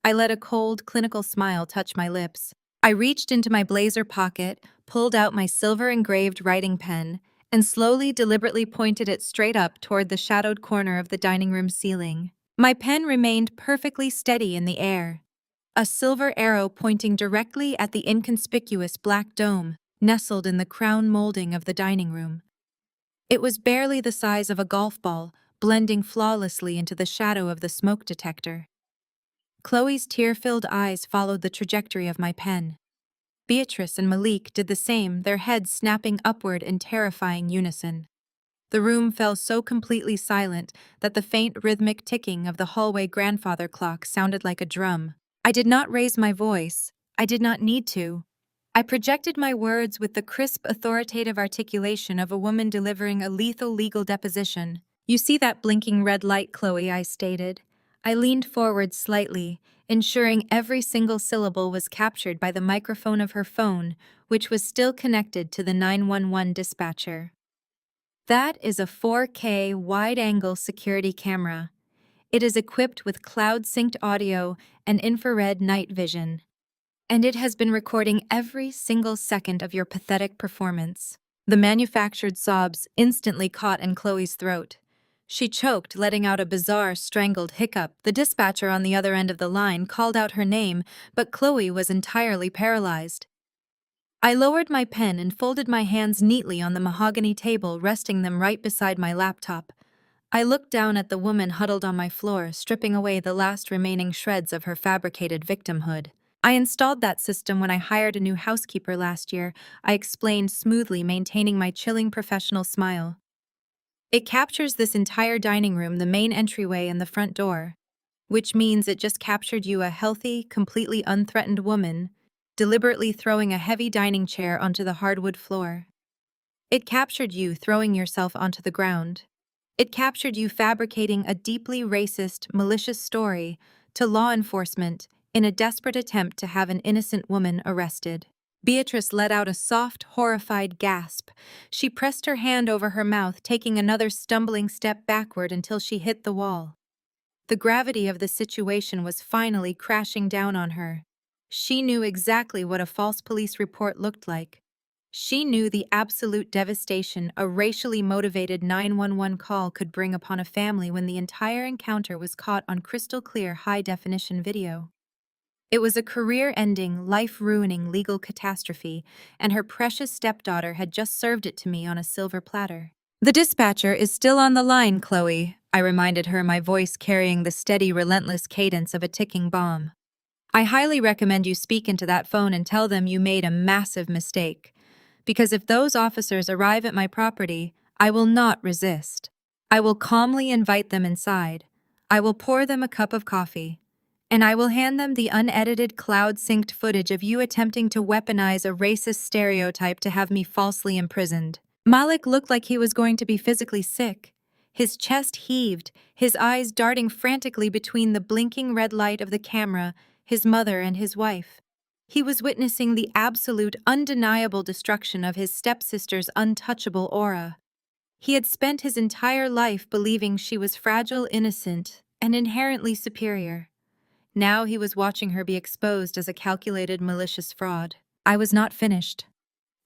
I let a cold, clinical smile touch my lips. I reached into my blazer pocket, pulled out my silver-engraved writing pen, and slowly, deliberately pointed it straight up toward the shadowed corner of the dining room ceiling. My pen remained perfectly steady in the air, a silver arrow pointing directly at the inconspicuous black dome nestled in the crown molding of the dining room. It was barely the size of a golf ball, blending flawlessly into the shadow of the smoke detector. Chloe's tear-filled eyes followed the trajectory of my pen. Beatrice and Malik did the same, their heads snapping upward in terrifying unison. The room fell so completely silent that the faint rhythmic ticking of the hallway grandfather clock sounded like a drum. I did not raise my voice. I did not need to. I projected my words with the crisp, authoritative articulation of a woman delivering a lethal legal deposition. "You see that blinking red light, Chloe," I stated. I leaned forward slightly, ensuring every single syllable was captured by the microphone of her phone, which was still connected to the 911 dispatcher. "That is a 4K wide-angle security camera. It is equipped with cloud-synced audio and infrared night vision. And it has been recording every single second of your pathetic performance." The manufactured sobs instantly caught in Chloe's throat. She choked, letting out a bizarre, strangled hiccup. The dispatcher on the other end of the line called out her name, but Chloe was entirely paralyzed. I lowered my pen and folded my hands neatly on the mahogany table, resting them right beside my laptop. I looked down at the woman huddled on my floor, stripping away the last remaining shreds of her fabricated victimhood. "I installed that system when I hired a new housekeeper last year," I explained smoothly, maintaining my chilling professional smile. "It captures this entire dining room, the main entryway and the front door, which means it just captured you, a healthy, completely unthreatened woman, deliberately throwing a heavy dining chair onto the hardwood floor. It captured you throwing yourself onto the ground. It captured you fabricating a deeply racist, malicious story to law enforcement in a desperate attempt to have an innocent woman arrested." Beatrice let out a soft, horrified gasp. She pressed her hand over her mouth, taking another stumbling step backward until she hit the wall. The gravity of the situation was finally crashing down on her. She knew exactly what a false police report looked like. She knew the absolute devastation a racially motivated 911 call could bring upon a family when the entire encounter was caught on crystal-clear, high-definition video. It was a career-ending, life-ruining legal catastrophe, and her precious stepdaughter had just served it to me on a silver platter. "The dispatcher is still on the line, Chloe," I reminded her, my voice carrying the steady, relentless cadence of a ticking bomb. "I highly recommend you speak into that phone and tell them you made a massive mistake. Because if those officers arrive at my property, I will not resist. I will calmly invite them inside. I will pour them a cup of coffee. And I will hand them the unedited, cloud-synced footage of you attempting to weaponize a racist stereotype to have me falsely imprisoned." Malik looked like he was going to be physically sick. His chest heaved, his eyes darting frantically between the blinking red light of the camera, his mother and his wife. He was witnessing the absolute, undeniable destruction of his stepsister's untouchable aura. He had spent his entire life believing she was fragile, innocent, and inherently superior. Now he was watching her be exposed as a calculated, malicious fraud. I was not finished.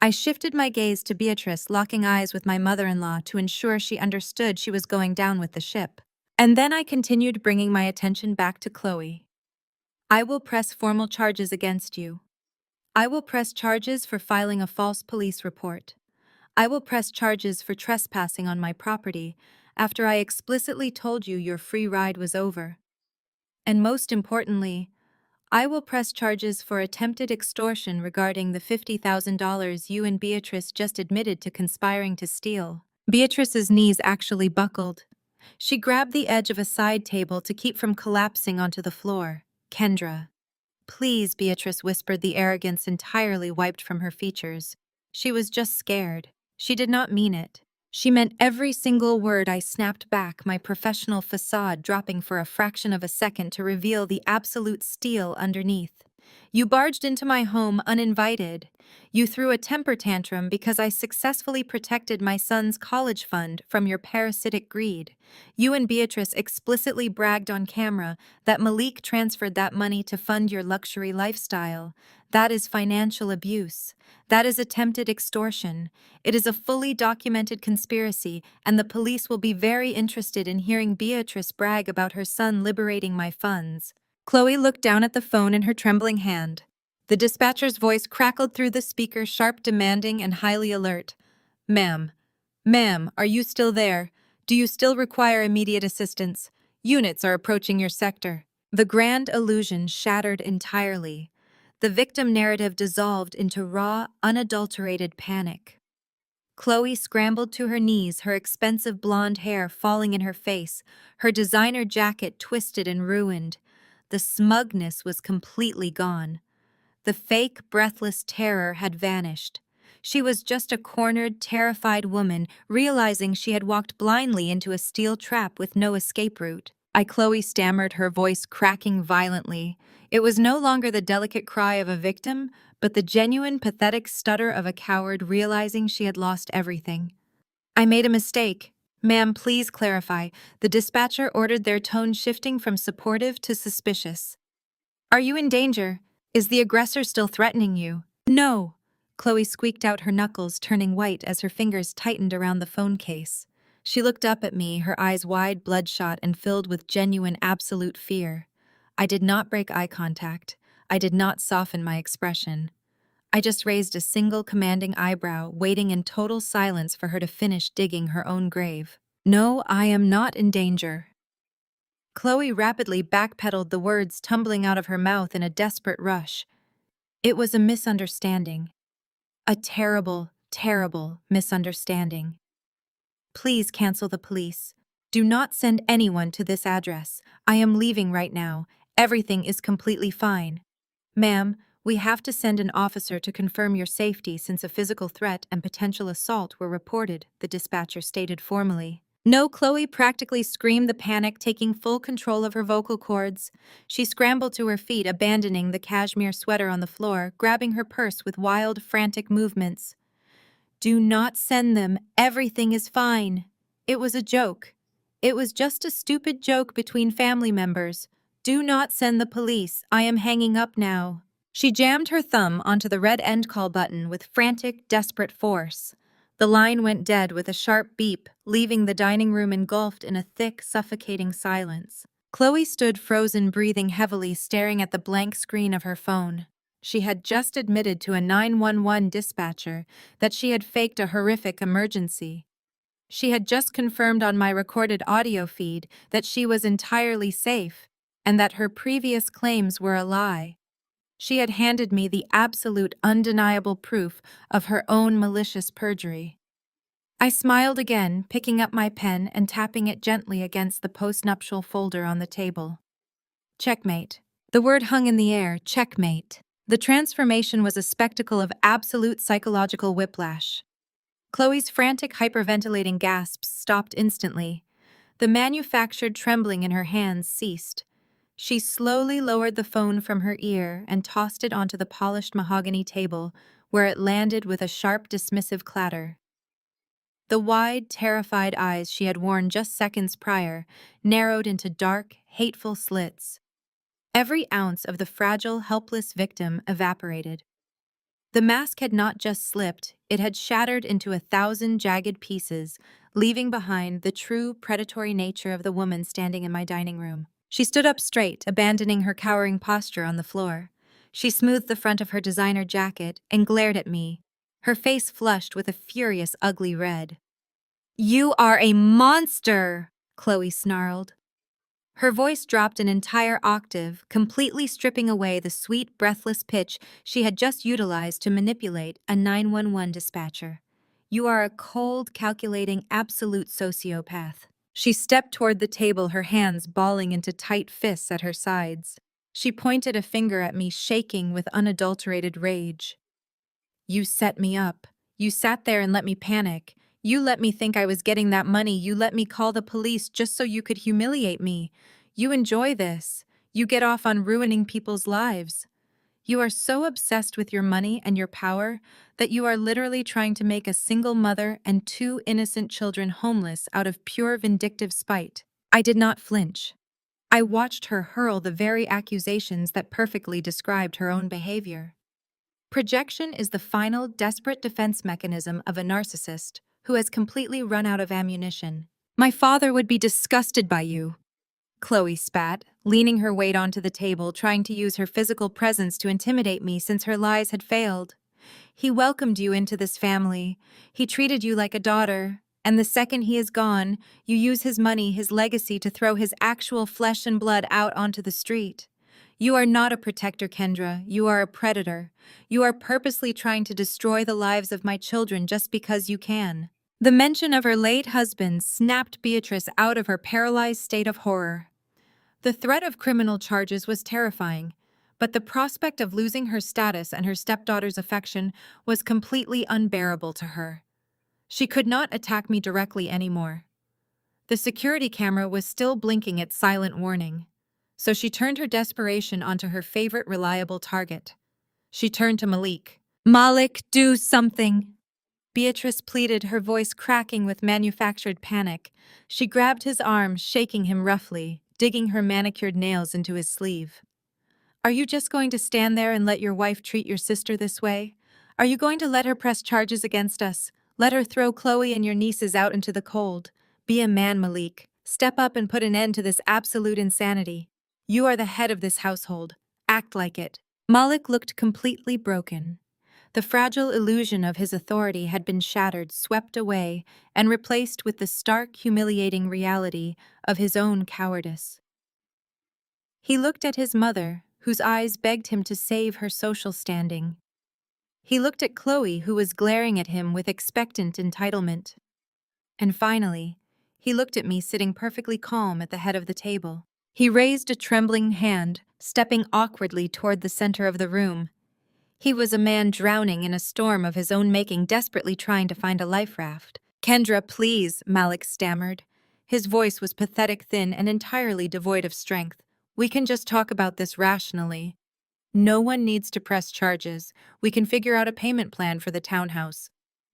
I shifted my gaze to Beatrice, locking eyes with my mother-in-law to ensure she understood she was going down with the ship. And then I continued, bringing my attention back to Chloe. I will press formal charges against you. I will press charges for filing a false police report. I will press charges for trespassing on my property after I explicitly told you your free ride was over. And most importantly, I will press charges for attempted extortion regarding the $50,000 you and Beatrice just admitted to conspiring to steal. Beatrice's knees actually buckled. She grabbed the edge of a side table to keep from collapsing onto the floor. Kendra. Please, Beatrice whispered, the arrogance entirely wiped from her features. She was just scared. She did not mean it. She meant every single word. I snapped back, my professional facade dropping for a fraction of a second to reveal the absolute steel underneath. You barged into my home uninvited. You threw a temper tantrum because I successfully protected my son's college fund from your parasitic greed. You and Beatrice explicitly bragged on camera that Malik transferred that money to fund your luxury lifestyle. That is financial abuse. That is attempted extortion. It is a fully documented conspiracy, and the police will be very interested in hearing Beatrice brag about her son liberating my funds. Chloe looked down at the phone in her trembling hand. The dispatcher's voice crackled through the speaker, sharp, demanding, and highly alert. Ma'am, are you still there? Do you still require immediate assistance? Units are approaching your sector. The grand illusion shattered entirely. The victim narrative dissolved into raw, unadulterated panic. Chloe scrambled to her knees, her expensive blonde hair falling in her face, her designer jacket twisted and ruined. The smugness was completely gone. The fake, breathless terror had vanished. She was just a cornered, terrified woman, realizing she had walked blindly into a steel trap with no escape route. Chloe stammered, her voice cracking violently. It was no longer the delicate cry of a victim, but the genuine, pathetic stutter of a coward realizing she had lost everything. I made a mistake. Ma'am, please clarify. The dispatcher ordered, their tone shifting from supportive to suspicious. Are you in danger? Is the aggressor still threatening you? No. Chloe squeaked out, her knuckles turning white as her fingers tightened around the phone case. She looked up at me, her eyes wide, bloodshot, and filled with genuine, absolute fear. I did not break eye contact. I did not soften my expression. I just raised a single commanding eyebrow, waiting in total silence for her to finish digging her own grave. No, I am not in danger. Chloe rapidly backpedaled, the words tumbling out of her mouth in a desperate rush. It was a misunderstanding. A terrible, terrible misunderstanding. Please cancel the police. Do not send anyone to this address. I am leaving right now. Everything is completely fine. Ma'am, we have to send an officer to confirm your safety since a physical threat and potential assault were reported, the dispatcher stated formally. No, Chloe practically screamed, the panic taking full control of her vocal cords. She scrambled to her feet, abandoning the cashmere sweater on the floor, grabbing her purse with wild, frantic movements. Do not send them. Everything is fine. It was a joke. It was just a stupid joke between family members. Do not send the police. I am hanging up now. She jammed her thumb onto the red end call button with frantic, desperate force. The line went dead with a sharp beep, leaving the dining room engulfed in a thick, suffocating silence. Chloe stood frozen, breathing heavily, staring at the blank screen of her phone. She had just admitted to a 911 dispatcher that she had faked a horrific emergency. She had just confirmed on my recorded audio feed that she was entirely safe and that her previous claims were a lie. She had handed me the absolute, undeniable proof of her own malicious perjury. I smiled again, picking up my pen and tapping it gently against the postnuptial folder on the table. Checkmate. The word hung in the air, checkmate. The transformation was a spectacle of absolute psychological whiplash. Chloe's frantic, hyperventilating gasps stopped instantly. The manufactured trembling in her hands ceased. She slowly lowered the phone from her ear and tossed it onto the polished mahogany table, where it landed with a sharp, dismissive clatter. The wide, terrified eyes she had worn just seconds prior narrowed into dark, hateful slits. Every ounce of the fragile, helpless victim evaporated. The mask had not just slipped, it had shattered into 1,000 jagged pieces, leaving behind the true predatory nature of the woman standing in my dining room. She stood up straight, abandoning her cowering posture on the floor. She smoothed the front of her designer jacket and glared at me, her face flushed with a furious, ugly red. "You are a monster!" Chloe snarled. Her voice dropped an entire octave, completely stripping away the sweet, breathless pitch she had just utilized to manipulate a 911 dispatcher. "You are a cold, calculating, absolute sociopath." She stepped toward the table, her hands balling into tight fists at her sides. She pointed a finger at me, shaking with unadulterated rage. "You set me up. You sat there and let me panic. You let me think I was getting that money. You let me call the police just so you could humiliate me. You enjoy this. You get off on ruining people's lives. You are so obsessed with your money and your power that you are literally trying to make a single mother and 2 innocent children homeless out of pure vindictive spite." I did not flinch. I watched her hurl the very accusations that perfectly described her own behavior. Projection is the final, desperate defense mechanism of a narcissist who has completely run out of ammunition. "My father would be disgusted by you," Chloe spat, leaning her weight onto the table, trying to use her physical presence to intimidate me since her lies had failed. "He welcomed you into this family. He treated you like a daughter. And the second he is gone, you use his money, his legacy, to throw his actual flesh and blood out onto the street. You are not a protector, Kendra. You are a predator. You are purposely trying to destroy the lives of my children just because you can." The mention of her late husband snapped Beatrice out of her paralyzed state of horror. The threat of criminal charges was terrifying, but the prospect of losing her status and her stepdaughter's affection was completely unbearable to her. She could not attack me directly anymore. The security camera was still blinking its silent warning, so she turned her desperation onto her favorite reliable target. She turned to Malik. "Malik, do something!" Beatrice pleaded, her voice cracking with manufactured panic. She grabbed his arm, shaking him roughly, digging her manicured nails into his sleeve. "Are you just going to stand there and let your wife treat your sister this way? Are you going to let her press charges against us? Let her throw Chloe and your nieces out into the cold? Be a man, Malik. Step up and put an end to this absolute insanity. You are the head of this household. Act like it." Malik looked completely broken. The fragile illusion of his authority had been shattered, swept away, and replaced with the stark, humiliating reality of his own cowardice. He looked at his mother, whose eyes begged him to save her social standing. He looked at Chloe, who was glaring at him with expectant entitlement. And finally, he looked at me sitting perfectly calm at the head of the table. He raised a trembling hand, stepping awkwardly toward the center of the room. He was a man drowning in a storm of his own making, desperately trying to find a life raft. "Kendra, please," Malik stammered. His voice was pathetic, thin, and entirely devoid of strength. "We can just talk about this rationally. No one needs to press charges. We can figure out a payment plan for the townhouse.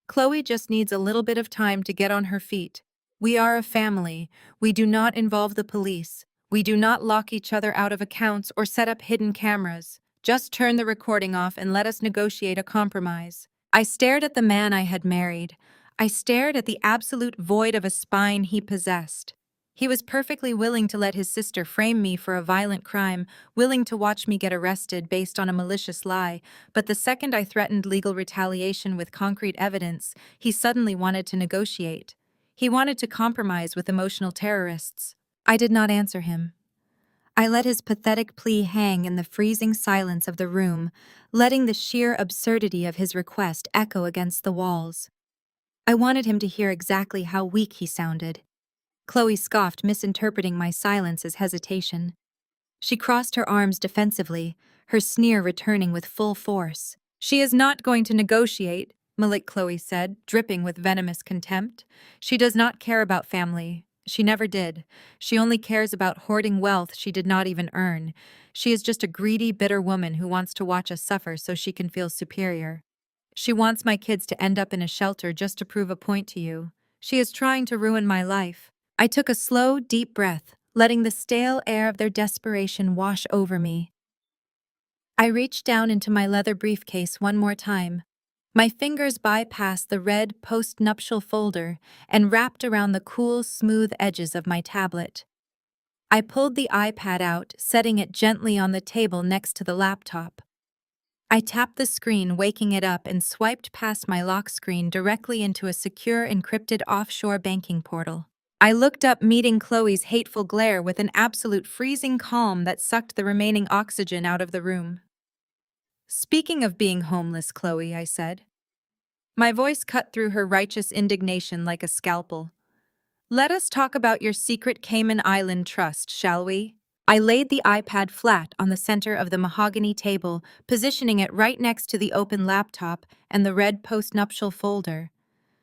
Chloe just needs a little bit of time to get on her feet. We are a family. We do not involve the police. We do not lock each other out of accounts or set up hidden cameras. Just turn the recording off and let us negotiate a compromise." I stared at the man I had married. I stared at the absolute void of a spine he possessed. He was perfectly willing to let his sister frame me for a violent crime, willing to watch me get arrested based on a malicious lie, but the second I threatened legal retaliation with concrete evidence, he suddenly wanted to negotiate. He wanted to compromise with emotional terrorists. I did not answer him. I let his pathetic plea hang in the freezing silence of the room, letting the sheer absurdity of his request echo against the walls. I wanted him to hear exactly how weak he sounded. Chloe scoffed, misinterpreting my silence as hesitation. She crossed her arms defensively, her sneer returning with full force. "She is not going to negotiate," Chloe said, dripping with venomous contempt. "She does not care about family. She never did. She only cares about hoarding wealth she did not even earn. She is just a greedy, bitter woman who wants to watch us suffer so she can feel superior. She wants my kids to end up in a shelter just to prove a point to you. She is trying to ruin my life. I took a slow, deep breath, letting the stale air of their desperation wash over me. I reached down into my leather briefcase one more time. My fingers bypassed the red post-nuptial folder and wrapped around the cool, smooth edges of my tablet. I pulled the iPad out, setting it gently on the table next to the laptop. I tapped the screen, waking it up, and swiped past my lock screen directly into a secure, encrypted offshore banking portal. I looked up, meeting Chloe's hateful glare with an absolute freezing calm that sucked the remaining oxygen out of the room. "Speaking of being homeless, Chloe," I said. My voice cut through her righteous indignation like a scalpel. "Let us talk about your secret Cayman Island trust, shall we?" I laid the iPad flat on the center of the mahogany table, positioning it right next to the open laptop and the red postnuptial folder.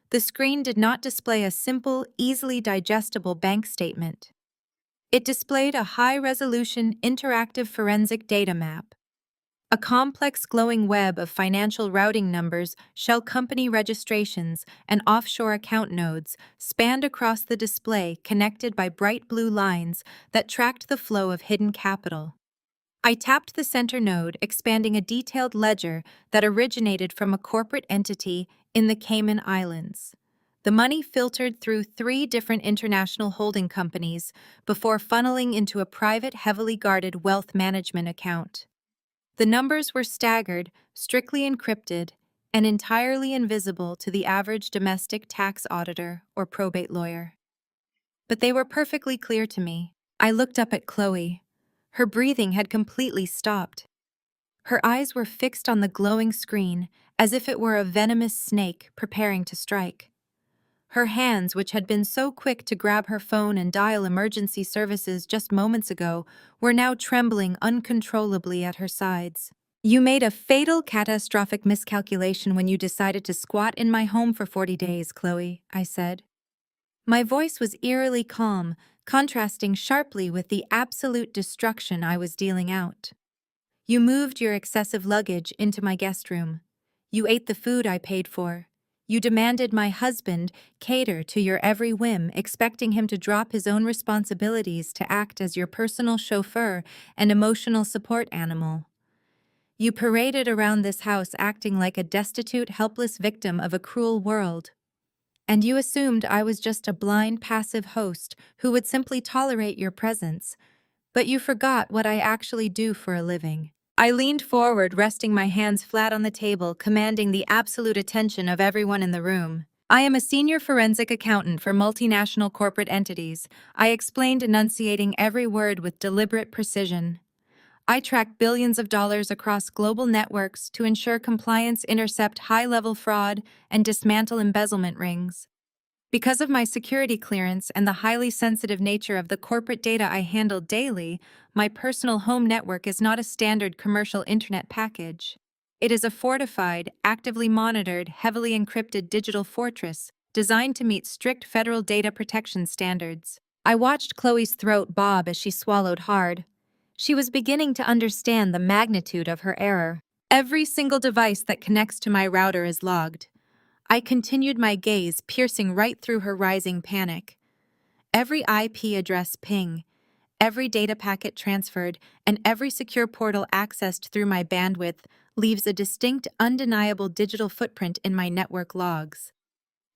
The screen did not display a simple, easily digestible bank statement. It displayed a high-resolution, interactive forensic data map. A complex glowing web of financial routing numbers, shell company registrations, and offshore account nodes spanned across the display, connected by bright blue lines that tracked the flow of hidden capital. I tapped the center node, expanding a detailed ledger that originated from a corporate entity in the Cayman Islands. The money filtered through 3 different international holding companies before funneling into a private, heavily guarded wealth management account. The numbers were staggered, strictly encrypted, and entirely invisible to the average domestic tax auditor or probate lawyer. But they were perfectly clear to me. I looked up at Chloe. Her breathing had completely stopped. Her eyes were fixed on the glowing screen, as if it were a venomous snake preparing to strike. Her hands, which had been so quick to grab her phone and dial emergency services just moments ago, were now trembling uncontrollably at her sides. "You made a fatal, catastrophic miscalculation when you decided to squat in my home for 40 days, Chloe," I said. My voice was eerily calm, contrasting sharply with the absolute destruction I was dealing out. "You moved your excessive luggage into my guest room. You ate the food I paid for. You demanded my husband cater to your every whim, expecting him to drop his own responsibilities to act as your personal chauffeur and emotional support animal. You paraded around this house acting like a destitute, helpless victim of a cruel world. And you assumed I was just a blind, passive host who would simply tolerate your presence. But you forgot what I actually do for a living." I leaned forward, resting my hands flat on the table, commanding the absolute attention of everyone in the room. "I am a senior forensic accountant for multinational corporate entities," I explained, enunciating every word with deliberate precision. "I track billions of dollars across global networks to ensure compliance, intercept high-level fraud, and dismantle embezzlement rings. Because of my security clearance and the highly sensitive nature of the corporate data I handle daily, my personal home network is not a standard commercial internet package. It is a fortified, actively monitored, heavily encrypted digital fortress designed to meet strict federal data protection standards." I watched Chloe's throat bob as she swallowed hard. She was beginning to understand the magnitude of her error. "Every single device that connects to my router is logged." I continued, my gaze piercing right through her rising panic. "Every IP address ping, every data packet transferred, and every secure portal accessed through my bandwidth leaves a distinct, undeniable digital footprint in my network logs."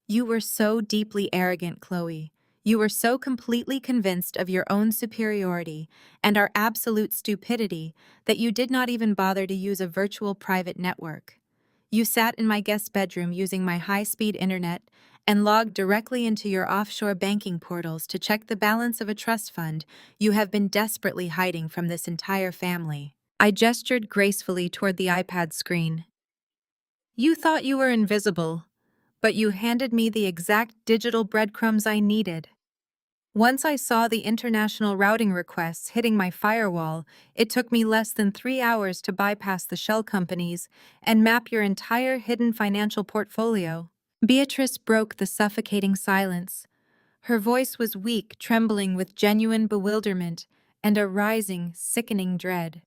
You were so deeply arrogant, Chloe. You were so completely convinced of your own superiority and our absolute stupidity that you did not even bother to use a virtual private network. You sat in my guest bedroom using my high-speed internet and logged directly into your offshore banking portals to check the balance of a trust fund you have been desperately hiding from this entire family. I gestured gracefully toward the iPad screen. "You thought you were invisible, but you handed me the exact digital breadcrumbs I needed. Once I saw the international routing requests hitting my firewall, it took me less than 3 hours to bypass the shell companies and map your entire hidden financial portfolio." Beatrice broke the suffocating silence. Her voice was weak, trembling with genuine bewilderment and a rising, sickening dread.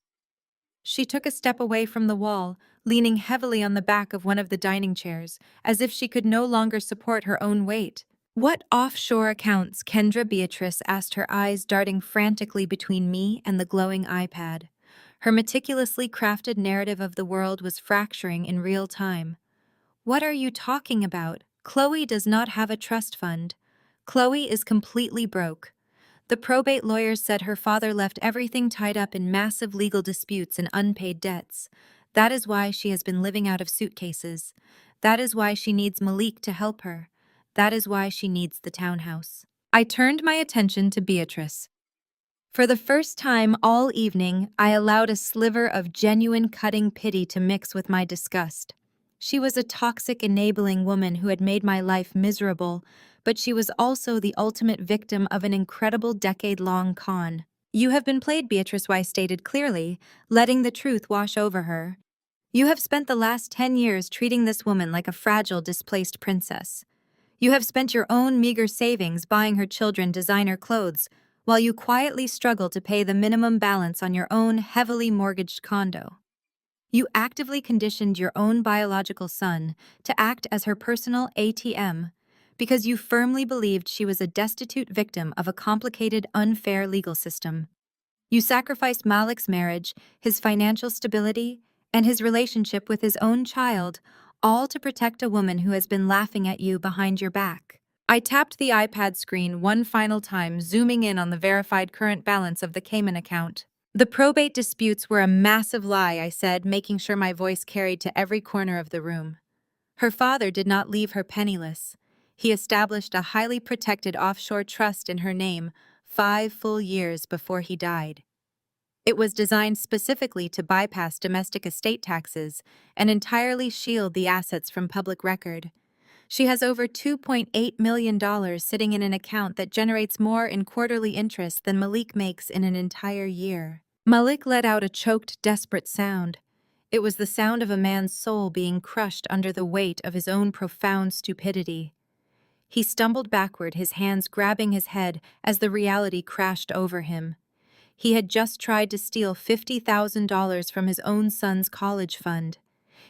She took a step away from the wall, leaning heavily on the back of one of the dining chairs, as if she could no longer support her own weight. "What offshore accounts?" Kendra Beatrice asked, her eyes darting frantically between me and the glowing iPad. Her meticulously crafted narrative of the world was fracturing in real time. "What are you talking about? Chloe does not have a trust fund. Chloe is completely broke. The probate lawyers said her father left everything tied up in massive legal disputes and unpaid debts. That is why she has been living out of suitcases. That is why she needs Malik to help her. That is why she needs the townhouse." I turned my attention to Beatrice. For the first time all evening, I allowed a sliver of genuine cutting pity to mix with my disgust. She was a toxic, enabling woman who had made my life miserable, but she was also the ultimate victim of an incredible decade-long con. "You have been played," Beatrice Weiss stated clearly, letting the truth wash over her. "You have spent the last 10 years treating this woman like a fragile, displaced princess. You have spent your own meager savings buying her children designer clothes, while you quietly struggle to pay the minimum balance on your own heavily mortgaged condo. You actively conditioned your own biological son to act as her personal ATM because you firmly believed she was a destitute victim of a complicated, unfair legal system. You sacrificed Malik's marriage, his financial stability, and his relationship with his own child, all to protect a woman who has been laughing at you behind your back." I tapped the iPad screen one final time, zooming in on the verified current balance of the Cayman account. "The probate disputes were a massive lie," I said, making sure my voice carried to every corner of the room. "Her father did not leave her penniless. He established a highly protected offshore trust in her name 5 full years before he died. It was designed specifically to bypass domestic estate taxes and entirely shield the assets from public record. She has over $2.8 million sitting in an account that generates more in quarterly interest than Malik makes in an entire year." Malik let out a choked, desperate sound. It was the sound of a man's soul being crushed under the weight of his own profound stupidity. He stumbled backward, his hands grabbing his head as the reality crashed over him. He had just tried to steal $50,000 from his own son's college fund.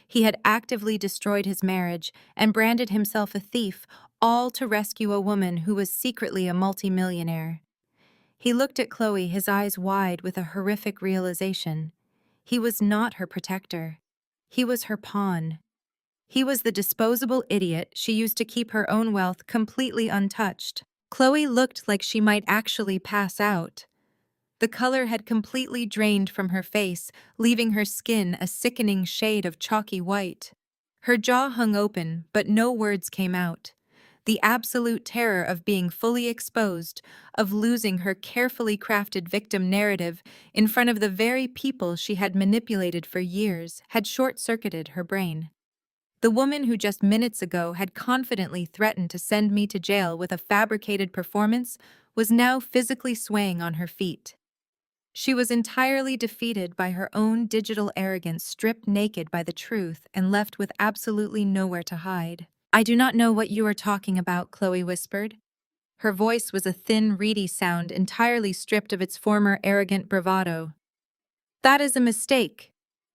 He had actively destroyed his marriage and branded himself a thief, all to rescue a woman who was secretly a multimillionaire. He looked at Chloe, his eyes wide with a horrific realization. He was not her protector. He was her pawn. He was the disposable idiot she used to keep her own wealth completely untouched. Chloe looked like she might actually pass out. The color had completely drained from her face, leaving her skin a sickening shade of chalky white. Her jaw hung open, but no words came out. The absolute terror of being fully exposed, of losing her carefully crafted victim narrative in front of the very people she had manipulated for years, had short-circuited her brain. The woman who just minutes ago had confidently threatened to send me to jail with a fabricated performance was now physically swaying on her feet. She was entirely defeated by her own digital arrogance, stripped naked by the truth and left with absolutely nowhere to hide. "I do not know what you are talking about," Chloe whispered. Her voice was a thin, reedy sound entirely stripped of its former arrogant bravado. "That is a mistake.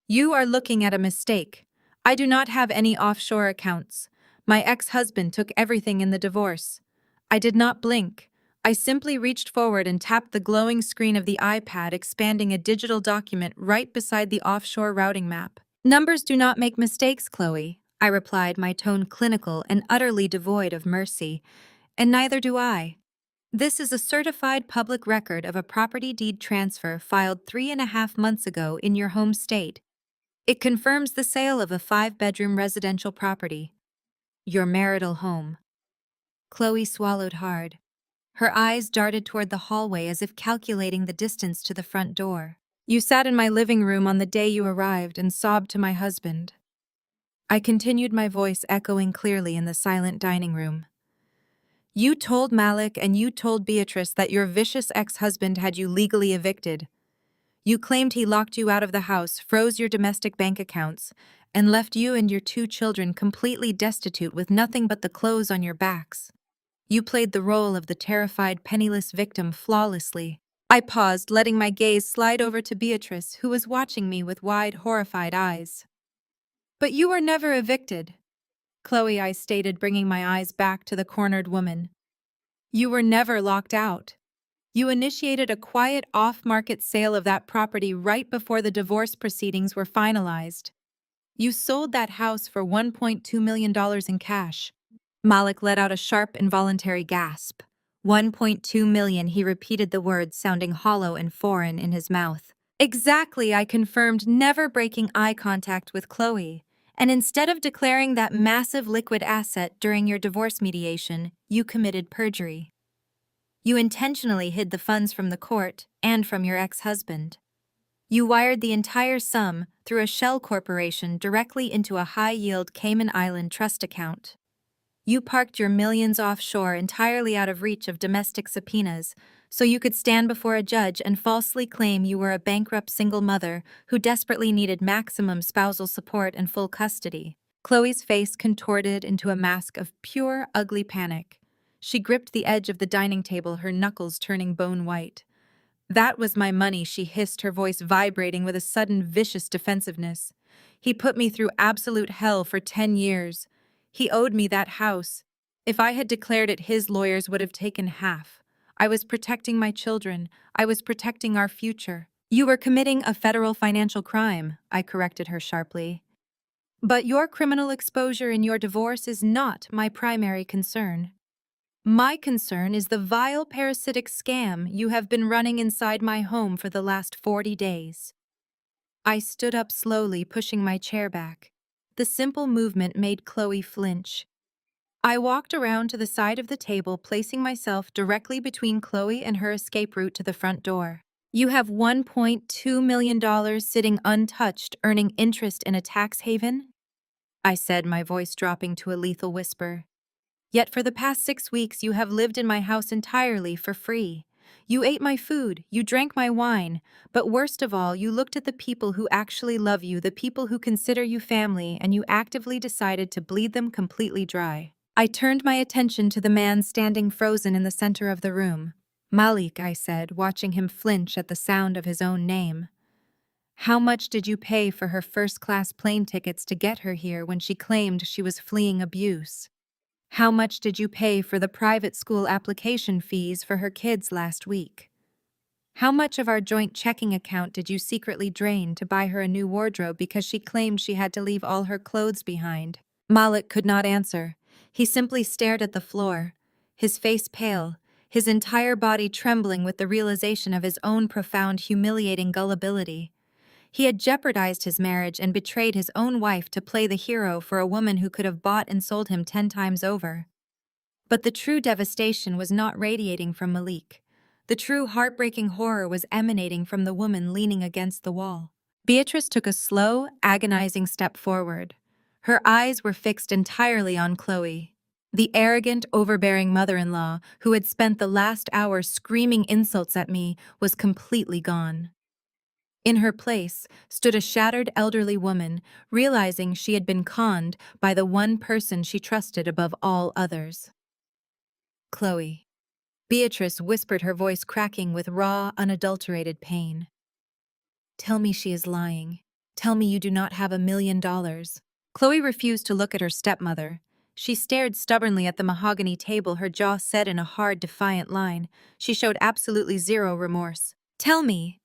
You are looking at a mistake. I do not have any offshore accounts. My ex-husband took everything in the divorce. I did not blink. I simply reached forward and tapped the glowing screen of the iPad, expanding a digital document right beside the offshore routing map. "Numbers do not make mistakes, Chloe," I replied, my tone clinical and utterly devoid of mercy. "And neither do I. This is a certified public record of a property deed transfer filed 3.5 months ago in your home state. It confirms the sale of a 5-bedroom residential property. Your marital home." Chloe swallowed hard. Her eyes darted toward the hallway as if calculating the distance to the front door. "You sat in my living room on the day you arrived and sobbed to my husband." I continued, my voice echoing clearly in the silent dining room. "You told Malik and you told Beatrice that your vicious ex-husband had you legally evicted. You claimed he locked you out of the house, froze your domestic bank accounts, and left you and your 2 children completely destitute with nothing but the clothes on your backs. You played the role of the terrified, penniless victim flawlessly. I paused, letting my gaze slide over to Beatrice, who was watching me with wide, horrified eyes. But you were never evicted, Chloe, I stated, bringing my eyes back to the cornered woman. You were never locked out. You initiated a quiet off-market sale of that property right before the divorce proceedings were finalized. You sold that house for $1.2 million in cash. Malik let out a sharp, involuntary gasp. 1.2 million, he repeated the words, sounding hollow and foreign in his mouth. Exactly, I confirmed, never breaking eye contact with Chloe. And instead of declaring that massive liquid asset during your divorce mediation, you committed perjury. You intentionally hid the funds from the court and from your ex-husband. You wired the entire sum through a shell corporation directly into a high-yield Cayman Island trust account. You parked your millions offshore entirely out of reach of domestic subpoenas, so you could stand before a judge and falsely claim you were a bankrupt single mother who desperately needed maximum spousal support and full custody. Chloe's face contorted into a mask of pure, ugly panic. She gripped the edge of the dining table, her knuckles turning bone white. That was my money, she hissed, her voice vibrating with a sudden vicious defensiveness. He put me through absolute hell for 10 years. He owed me that house. If I had declared it, his lawyers would have taken half. I was protecting my children. I was protecting our future. You were committing a federal financial crime, I corrected her sharply. But your criminal exposure in your divorce is not my primary concern. My concern is the vile parasitic scam you have been running inside my home for the last 40 days. I stood up slowly, pushing my chair back. The simple movement made Chloe flinch. I walked around to the side of the table, placing myself directly between Chloe and her escape route to the front door. You have $1.2 million sitting untouched, earning interest in a tax haven? I said, my voice dropping to a lethal whisper. Yet for the past 6 weeks you have lived in my house entirely for free. You ate my food, you drank my wine, but worst of all, you looked at the people who actually love you, the people who consider you family, and you actively decided to bleed them completely dry. I turned my attention to the man standing frozen in the center of the room. Malik, I said, watching him flinch at the sound of his own name. How much did you pay for her first-class plane tickets to get her here when she claimed she was fleeing abuse? How much did you pay for the private school application fees for her kids last week? How much of our joint checking account did you secretly drain to buy her a new wardrobe because she claimed she had to leave all her clothes behind? Malik could not answer. He simply stared at the floor, his face pale, his entire body trembling with the realization of his own profound, humiliating gullibility. He had jeopardized his marriage and betrayed his own wife to play the hero for a woman who could have bought and sold him 10 times over. But the true devastation was not radiating from Malik. The true heartbreaking horror was emanating from the woman leaning against the wall. Beatrice took a slow, agonizing step forward. Her eyes were fixed entirely on Chloe. The arrogant, overbearing mother-in-law, who had spent the last hour screaming insults at me, was completely gone. In her place stood a shattered elderly woman, realizing she had been conned by the one person she trusted above all others. Chloe. Beatrice whispered, her voice cracking with raw, unadulterated pain. Tell me she is lying. Tell me you do not have $1 million. Chloe refused to look at her stepmother. She stared stubbornly at the mahogany table, her jaw set in a hard, defiant line. She showed absolutely zero remorse. Tell me,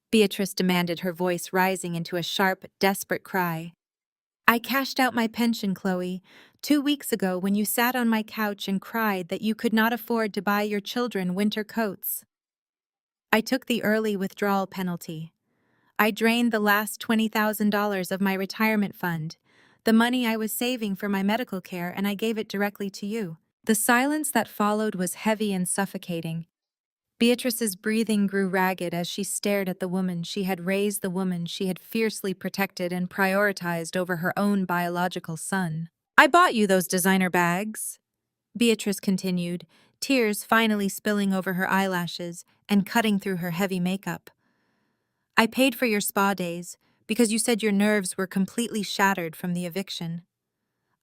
Beatrice demanded, her voice rising into a sharp, desperate cry. I cashed out my pension, Chloe, 2 weeks ago when you sat on my couch and cried that you could not afford to buy your children winter coats. I took the early withdrawal penalty. I drained the last $20,000 of my retirement fund, the money I was saving for my medical care, and I gave it directly to you. The silence that followed was heavy and suffocating. Beatrice's breathing grew ragged as she stared at the woman she had raised, the woman she had fiercely protected and prioritized over her own biological son. I bought you those designer bags, Beatrice continued, tears finally spilling over her eyelashes and cutting through her heavy makeup. I paid for your spa days because you said your nerves were completely shattered from the eviction.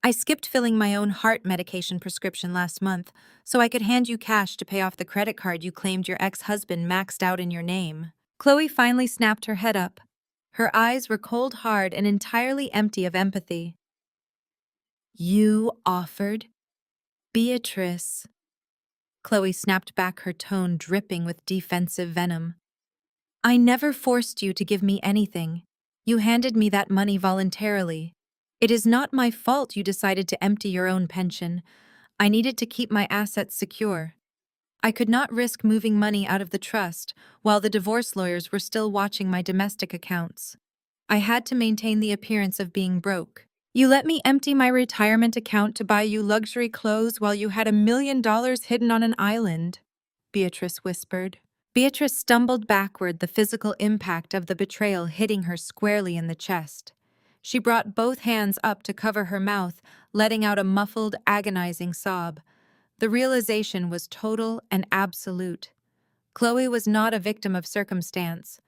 I skipped filling my own heart medication prescription last month so I could hand you cash to pay off the credit card you claimed your ex-husband maxed out in your name. Chloe finally snapped her head up. Her eyes were cold hard and entirely empty of empathy. You offered? Beatrice. Chloe snapped back, her tone dripping with defensive venom. I never forced you to give me anything. You handed me that money voluntarily. It is not my fault you decided to empty your own pension. I needed to keep my assets secure. I could not risk moving money out of the trust while the divorce lawyers were still watching my domestic accounts. I had to maintain the appearance of being broke. You let me empty my retirement account to buy you luxury clothes while you had $1 million hidden on an island, Beatrice whispered. Beatrice stumbled backward, the physical impact of the betrayal hitting her squarely in the chest. She brought both hands up to cover her mouth, letting out a muffled, agonizing sob. The realization was total and absolute. Chloe was not a victim of circumstance.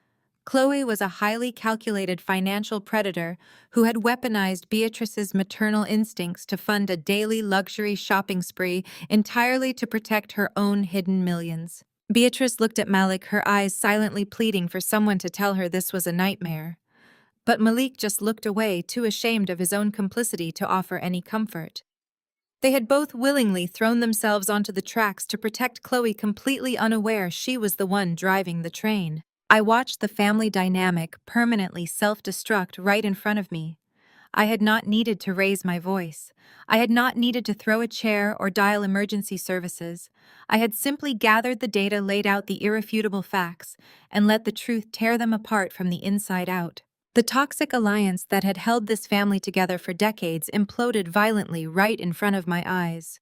Chloe was a highly calculated financial predator who had weaponized Beatrice's maternal instincts to fund a daily luxury shopping spree entirely to protect her own hidden millions. Beatrice looked at Malik, her eyes silently pleading for someone to tell her this was a nightmare. But Malik just looked away, too ashamed of his own complicity to offer any comfort. They had both willingly thrown themselves onto the tracks to protect Chloe, completely unaware she was the one driving the train. I watched the family dynamic permanently self-destruct right in front of me. I had not needed to raise my voice. I had not needed to throw a chair or dial emergency services. I had simply gathered the data, laid out the irrefutable facts, and let the truth tear them apart from the inside out. The toxic alliance that had held this family together for decades imploded violently right in front of my eyes.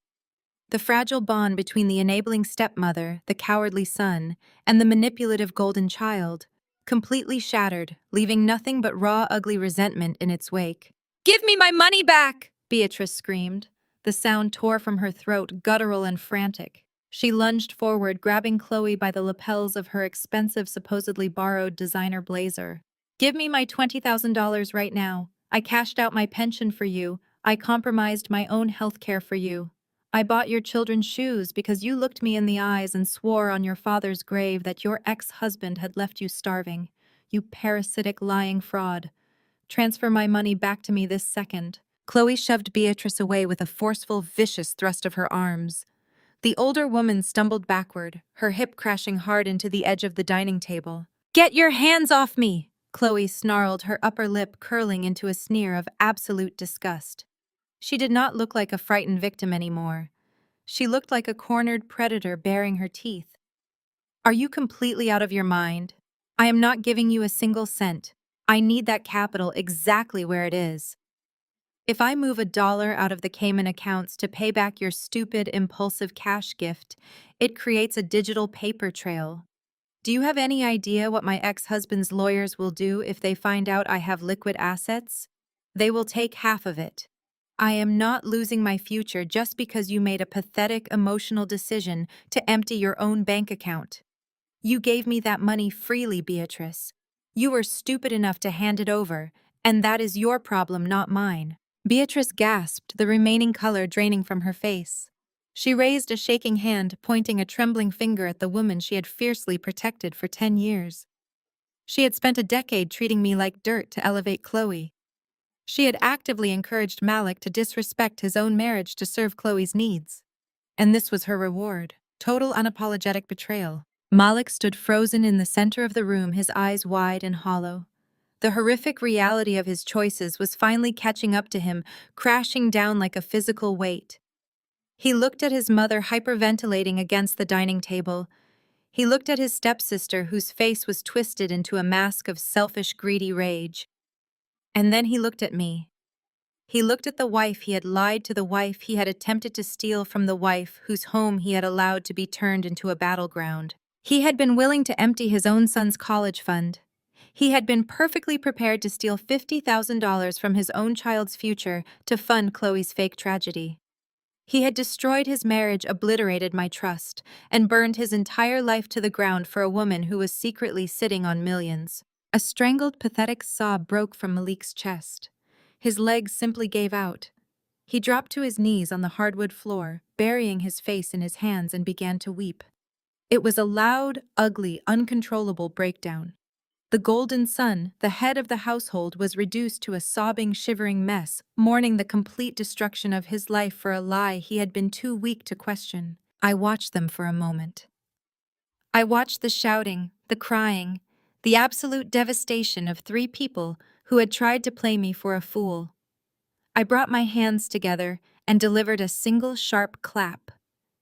The fragile bond between the enabling stepmother, the cowardly son, and the manipulative golden child completely shattered, leaving nothing but raw, ugly resentment in its wake. "Give me my money back!" Beatrice screamed. The sound tore from her throat, guttural and frantic. She lunged forward, grabbing Chloe by the lapels of her expensive, supposedly borrowed designer blazer. "Give me my $20,000 right now. I cashed out my pension for you. I compromised my own health care for you. I bought your children's shoes because you looked me in the eyes and swore on your father's grave that your ex-husband had left you starving. You parasitic, lying fraud. Transfer my money back to me this second." Chloe shoved Beatrice away with a forceful, vicious thrust of her arms. The older woman stumbled backward, her hip crashing hard into the edge of the dining table. "Get your hands off me!" Chloe snarled, her upper lip curling into a sneer of absolute disgust. She did not look like a frightened victim anymore. She looked like a cornered predator baring her teeth. "Are you completely out of your mind? I am not giving you a single cent. I need that capital exactly where it is. If I move $1 out of the Cayman accounts to pay back your stupid, impulsive cash gift, it creates a digital paper trail. Do you have any idea what my ex-husband's lawyers will do if they find out I have liquid assets? They will take half of it. I am not losing my future just because you made a pathetic, emotional decision to empty your own bank account. You gave me that money freely, Beatrice. You were stupid enough to hand it over, and that is your problem, not mine." Beatrice gasped, the remaining color draining from her face. She raised a shaking hand, pointing a trembling finger at the woman she had fiercely protected for 10 years. She had spent a decade treating me like dirt to elevate Chloe. She had actively encouraged Malik to disrespect his own marriage to serve Chloe's needs. And this was her reward: total unapologetic betrayal. Malik stood frozen in the center of the room, his eyes wide and hollow. The horrific reality of his choices was finally catching up to him, crashing down like a physical weight. He looked at his mother hyperventilating against the dining table. He looked at his stepsister, whose face was twisted into a mask of selfish, greedy rage. And then he looked at me. He looked at the wife he had lied to, the wife he had attempted to steal from, the wife whose home he had allowed to be turned into a battleground. He had been willing to empty his own son's college fund. He had been perfectly prepared to steal $50,000 from his own child's future to fund Chloe's fake tragedy. He had destroyed his marriage, obliterated my trust, and burned his entire life to the ground for a woman who was secretly sitting on millions. A strangled, pathetic sob broke from Malik's chest. His legs simply gave out. He dropped to his knees on the hardwood floor, burying his face in his hands, and began to weep. It was a loud, ugly, uncontrollable breakdown. The golden son, the head of the household, was reduced to a sobbing, shivering mess, mourning the complete destruction of his life for a lie he had been too weak to question. I watched them for a moment. I watched the shouting, the crying, the absolute devastation of three people who had tried to play me for a fool. I brought my hands together and delivered a single sharp clap.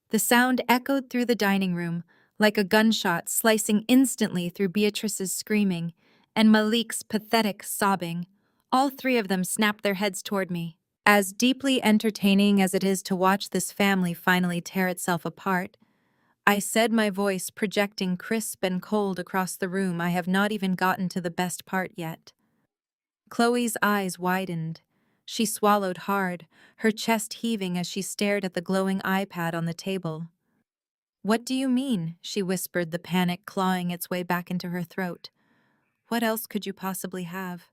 The sound echoed through the dining room, like a gunshot slicing instantly through Beatrice's screaming and Malik's pathetic sobbing. All three of them snapped their heads toward me. As deeply entertaining as it is to watch this family finally tear itself apart, I said, my voice projecting crisp and cold across the room, I have not even gotten to the best part yet. Chloe's eyes widened. She swallowed hard, her chest heaving as she stared at the glowing iPad on the table. "What do you mean?" she whispered, the panic clawing its way back into her throat. "What else could you possibly have?"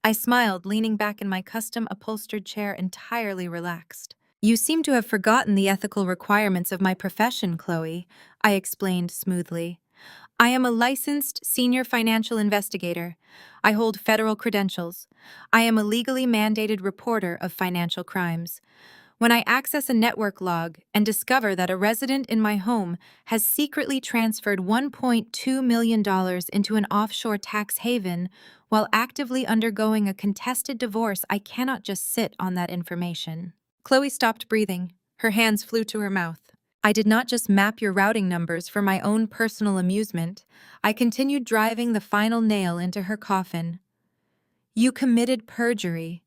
I smiled, leaning back in my custom-upholstered chair, entirely relaxed. "You seem to have forgotten the ethical requirements of my profession, Chloe," I explained smoothly. "I am a licensed senior financial investigator. I hold federal credentials. I am a legally mandated reporter of financial crimes. When I access a network log and discover that a resident in my home has secretly transferred $1.2 million into an offshore tax haven while actively undergoing a contested divorce, I cannot just sit on that information." Chloe stopped breathing. Her hands flew to her mouth. "I did not just map your routing numbers for my own personal amusement. I continued, driving the final nail into her coffin. You committed perjury.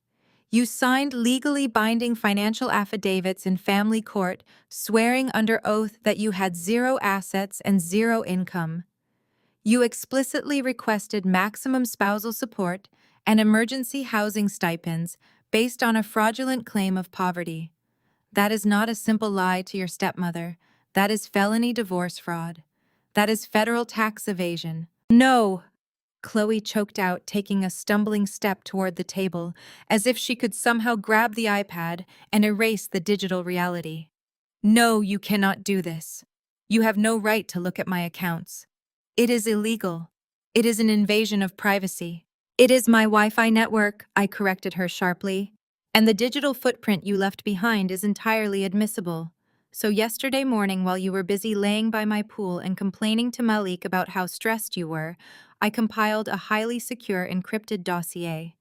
You signed legally binding financial affidavits in family court, swearing under oath that you had zero assets and zero income. You explicitly requested maximum spousal support and emergency housing stipends based on a fraudulent claim of poverty. That is not a simple lie to your stepmother. That is felony divorce fraud. That is federal tax evasion." "No!" Chloe choked out, taking a stumbling step toward the table, as if she could somehow grab the iPad and erase the digital reality. "No, you cannot do this. You have no right to look at my accounts. It is illegal. It is an invasion of privacy." "It is my Wi-Fi network," I corrected her sharply. "And the digital footprint you left behind is entirely admissible. So yesterday morning, while you were busy laying by my pool and complaining to Malik about how stressed you were, I compiled a highly secure encrypted dossier.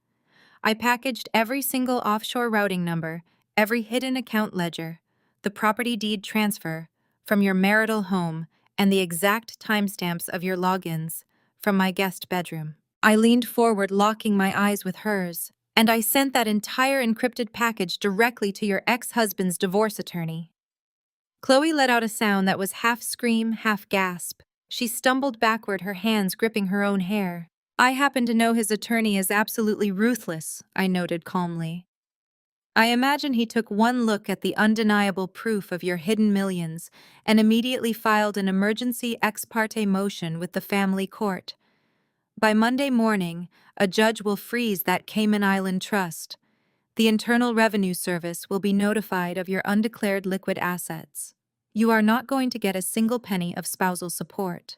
I packaged every single offshore routing number, every hidden account ledger, the property deed transfer from your marital home, and the exact timestamps of your logins from my guest bedroom." I leaned forward, locking my eyes with hers. "And I sent that entire encrypted package directly to your ex-husband's divorce attorney." Chloe let out a sound that was half scream, half gasp. She stumbled backward, her hands gripping her own hair. "I happen to know his attorney is absolutely ruthless," I noted calmly. "I imagine he took one look at the undeniable proof of your hidden millions and immediately filed an emergency ex parte motion with the family court. By Monday morning, a judge will freeze that Cayman Island trust. The Internal Revenue Service will be notified of your undeclared liquid assets. You are not going to get a single penny of spousal support.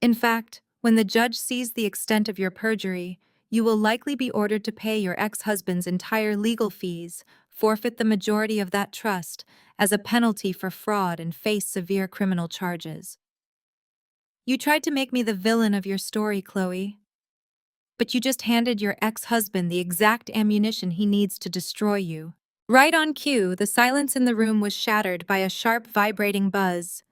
In fact, when the judge sees the extent of your perjury, you will likely be ordered to pay your ex-husband's entire legal fees, forfeit the majority of that trust as a penalty for fraud, and face severe criminal charges." "You tried to make me the villain of your story, Chloe. But you just handed your ex-husband the exact ammunition he needs to destroy you." Right on cue, the silence in the room was shattered by a sharp, vibrating buzz.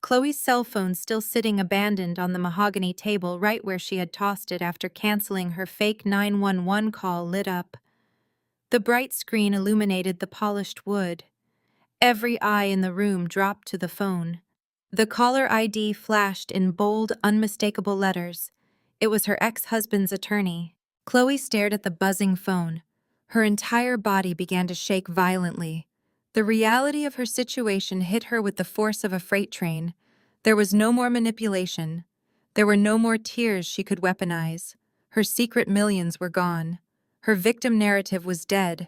Chloe's cell phone, still sitting abandoned on the mahogany table right where she had tossed it after canceling her fake 911 call, lit up. The bright screen illuminated the polished wood. Every eye in the room dropped to the phone. The caller ID flashed in bold, unmistakable letters. It was her ex-husband's attorney. Chloe stared at the buzzing phone. Her entire body began to shake violently. The reality of her situation hit her with the force of a freight train. There was no more manipulation. There were no more tears she could weaponize. Her secret millions were gone. Her victim narrative was dead.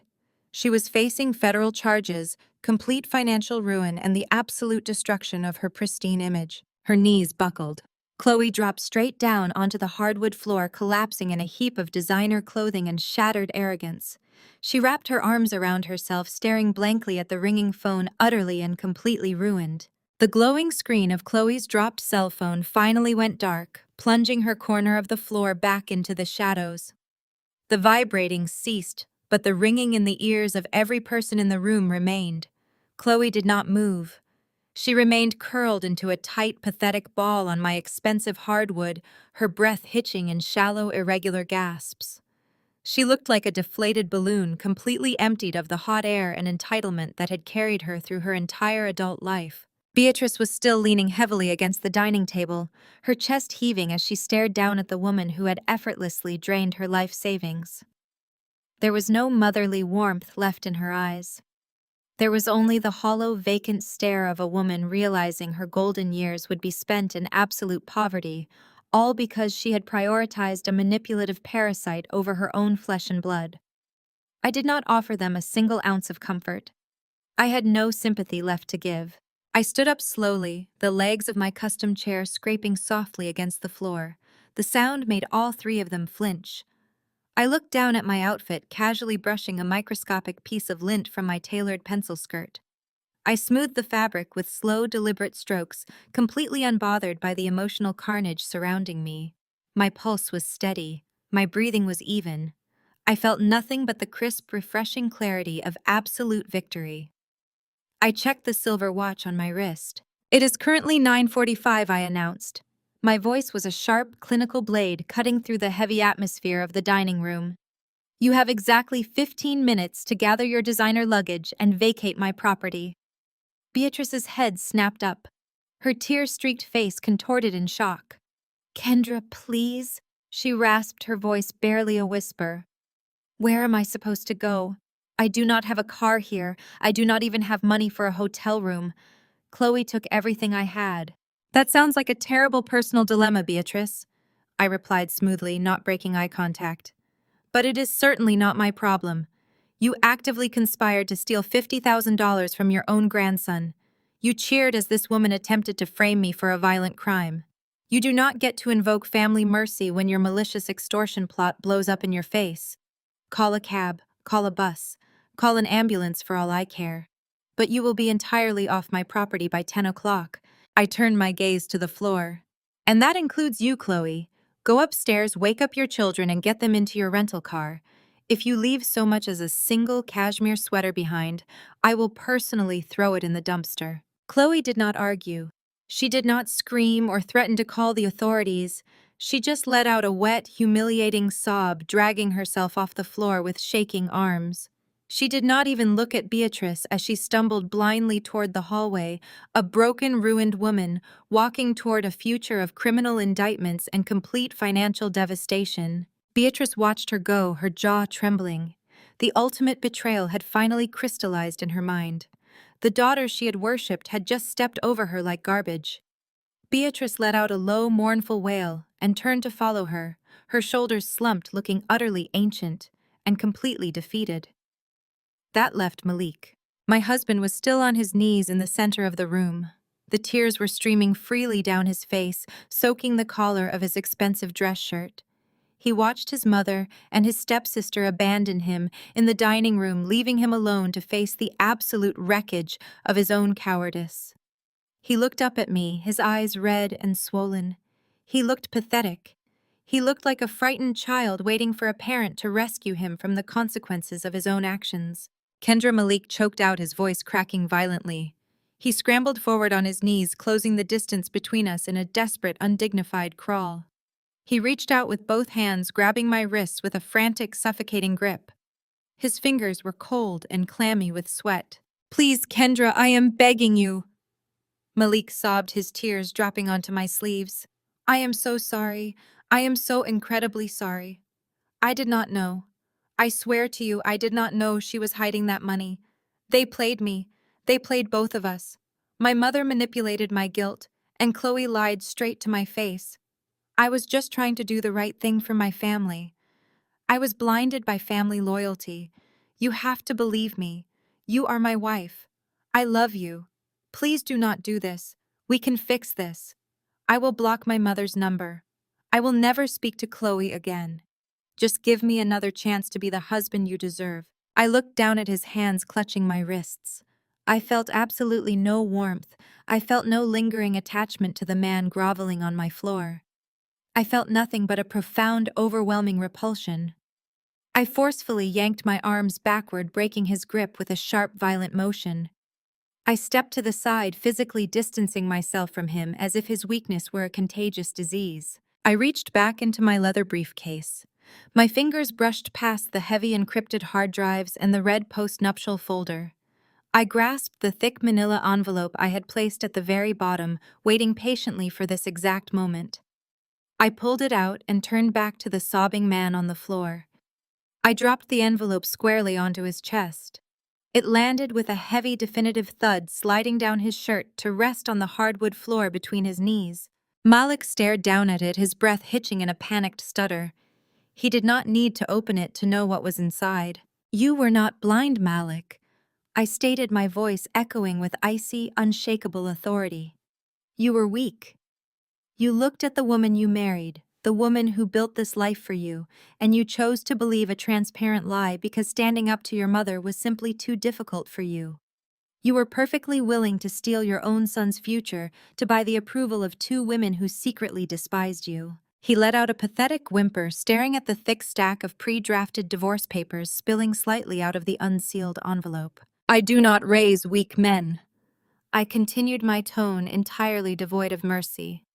She was facing federal charges, complete financial ruin, and the absolute destruction of her pristine image. Her knees buckled. Chloe dropped straight down onto the hardwood floor, collapsing in a heap of designer clothing and shattered arrogance. She wrapped her arms around herself, staring blankly at the ringing phone, utterly and completely ruined. The glowing screen of Chloe's dropped cell phone finally went dark, plunging her corner of the floor back into the shadows. The vibrating ceased, but the ringing in the ears of every person in the room remained. Chloe did not move. She remained curled into a tight, pathetic ball on my expensive hardwood, her breath hitching in shallow, irregular gasps. She looked like a deflated balloon, completely emptied of the hot air and entitlement that had carried her through her entire adult life. Beatrice was still leaning heavily against the dining table, her chest heaving as she stared down at the woman who had effortlessly drained her life savings. There was no motherly warmth left in her eyes. There was only the hollow, vacant stare of a woman realizing her golden years would be spent in absolute poverty, all because she had prioritized a manipulative parasite over her own flesh and blood. I did not offer them a single ounce of comfort. I had no sympathy left to give. I stood up slowly, the legs of my custom chair scraping softly against the floor. The sound made all three of them flinch. I looked down at my outfit, casually brushing a microscopic piece of lint from my tailored pencil skirt. I smoothed the fabric with slow, deliberate strokes, completely unbothered by the emotional carnage surrounding me. My pulse was steady, my breathing was even. I felt nothing but the crisp, refreshing clarity of absolute victory. I checked the silver watch on my wrist. "It is currently 9:45, I announced. My voice was a sharp, clinical blade cutting through the heavy atmosphere of the dining room. "You have exactly 15 minutes to gather your designer luggage and vacate my property." Beatrice's head snapped up. Her tear-streaked face contorted in shock. "Kendra, please," she rasped, her voice barely a whisper. "Where am I supposed to go? I do not have a car here. I do not even have money for a hotel room. Chloe took everything I had." "That sounds like a terrible personal dilemma, Beatrice," I replied smoothly, not breaking eye contact. "But it is certainly not my problem. You actively conspired to steal $50,000 from your own grandson. You cheered as this woman attempted to frame me for a violent crime. You do not get to invoke family mercy when your malicious extortion plot blows up in your face. Call a cab, call a bus, call an ambulance for all I care. But you will be entirely off my property by 10 o'clock. I turned my gaze to the floor. "And that includes you, Chloe. Go upstairs, wake up your children, and get them into your rental car. If you leave so much as a single cashmere sweater behind, I will personally throw it in the dumpster." Chloe did not argue. She did not scream or threaten to call the authorities. She just let out a wet, humiliating sob, dragging herself off the floor with shaking arms. She did not even look at Beatrice as she stumbled blindly toward the hallway, a broken, ruined woman, walking toward a future of criminal indictments and complete financial devastation. Beatrice watched her go, her jaw trembling. The ultimate betrayal had finally crystallized in her mind. The daughter she had worshipped had just stepped over her like garbage. Beatrice let out a low, mournful wail and turned to follow her, her shoulders slumped, looking utterly ancient and completely defeated. That left Malik. My husband was still on his knees in the center of the room. The tears were streaming freely down his face, soaking the collar of his expensive dress shirt. He watched his mother and his stepsister abandon him in the dining room, leaving him alone to face the absolute wreckage of his own cowardice. He looked up at me, his eyes red and swollen. He looked pathetic. He looked like a frightened child waiting for a parent to rescue him from the consequences of his own actions. Kendra Malik choked out, his voice cracking violently. He scrambled forward on his knees, closing the distance between us in a desperate, undignified crawl. He reached out with both hands, grabbing my wrists with a frantic, suffocating grip. His fingers were cold and clammy with sweat. "Please, Kendra, I am begging you." Malik sobbed, his tears dropping onto my sleeves. "I am so sorry. I am so incredibly sorry. I did not know. I swear to you, I did not know she was hiding that money. They played me. They played both of us. My mother manipulated my guilt, and Chloe lied straight to my face. I was just trying to do the right thing for my family. I was blinded by family loyalty. You have to believe me. You are my wife. I love you. Please do not do this. We can fix this. I will block my mother's number. I will never speak to Chloe again. Just give me another chance to be the husband you deserve. I looked down at his hands clutching my wrists. I felt absolutely no warmth. I felt no lingering attachment to the man groveling on my floor. I felt nothing but a profound, overwhelming repulsion. I forcefully yanked my arms backward, breaking his grip with a sharp, violent motion. I stepped to the side, physically distancing myself from him as if his weakness were a contagious disease. I reached back into my leather briefcase. My fingers brushed past the heavy encrypted hard drives and the red post-nuptial folder. I grasped the thick manila envelope I had placed at the very bottom, waiting patiently for this exact moment. I pulled it out and turned back to the sobbing man on the floor. I dropped the envelope squarely onto his chest. It landed with a heavy, definitive thud, sliding down his shirt to rest on the hardwood floor between his knees. Malik stared down at it, his breath hitching in a panicked stutter. He did not need to open it to know what was inside. "You were not blind, Malik," I stated, my voice echoing with icy, unshakable authority. "You were weak. You looked at the woman you married, the woman who built this life for you, and you chose to believe a transparent lie because standing up to your mother was simply too difficult for you. You were perfectly willing to steal your own son's future to buy the approval of two women who secretly despised you." He let out a pathetic whimper, staring at the thick stack of pre-drafted divorce papers spilling slightly out of the unsealed envelope. "I do not raise weak men." I continued, my tone entirely devoid of mercy.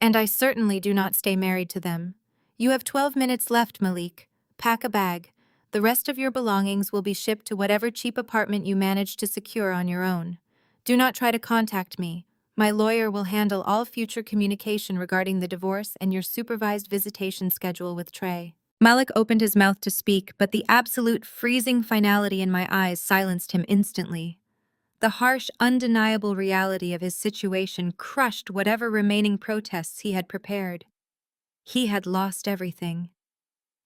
"And I certainly do not stay married to them. You have 12 minutes left, Malik. Pack a bag. The rest of your belongings will be shipped to whatever cheap apartment you manage to secure on your own. Do not try to contact me. My lawyer will handle all future communication regarding the divorce and your supervised visitation schedule with Trey." Malik opened his mouth to speak, but the absolute freezing finality in my eyes silenced him instantly. The harsh, undeniable reality of his situation crushed whatever remaining protests he had prepared. He had lost everything.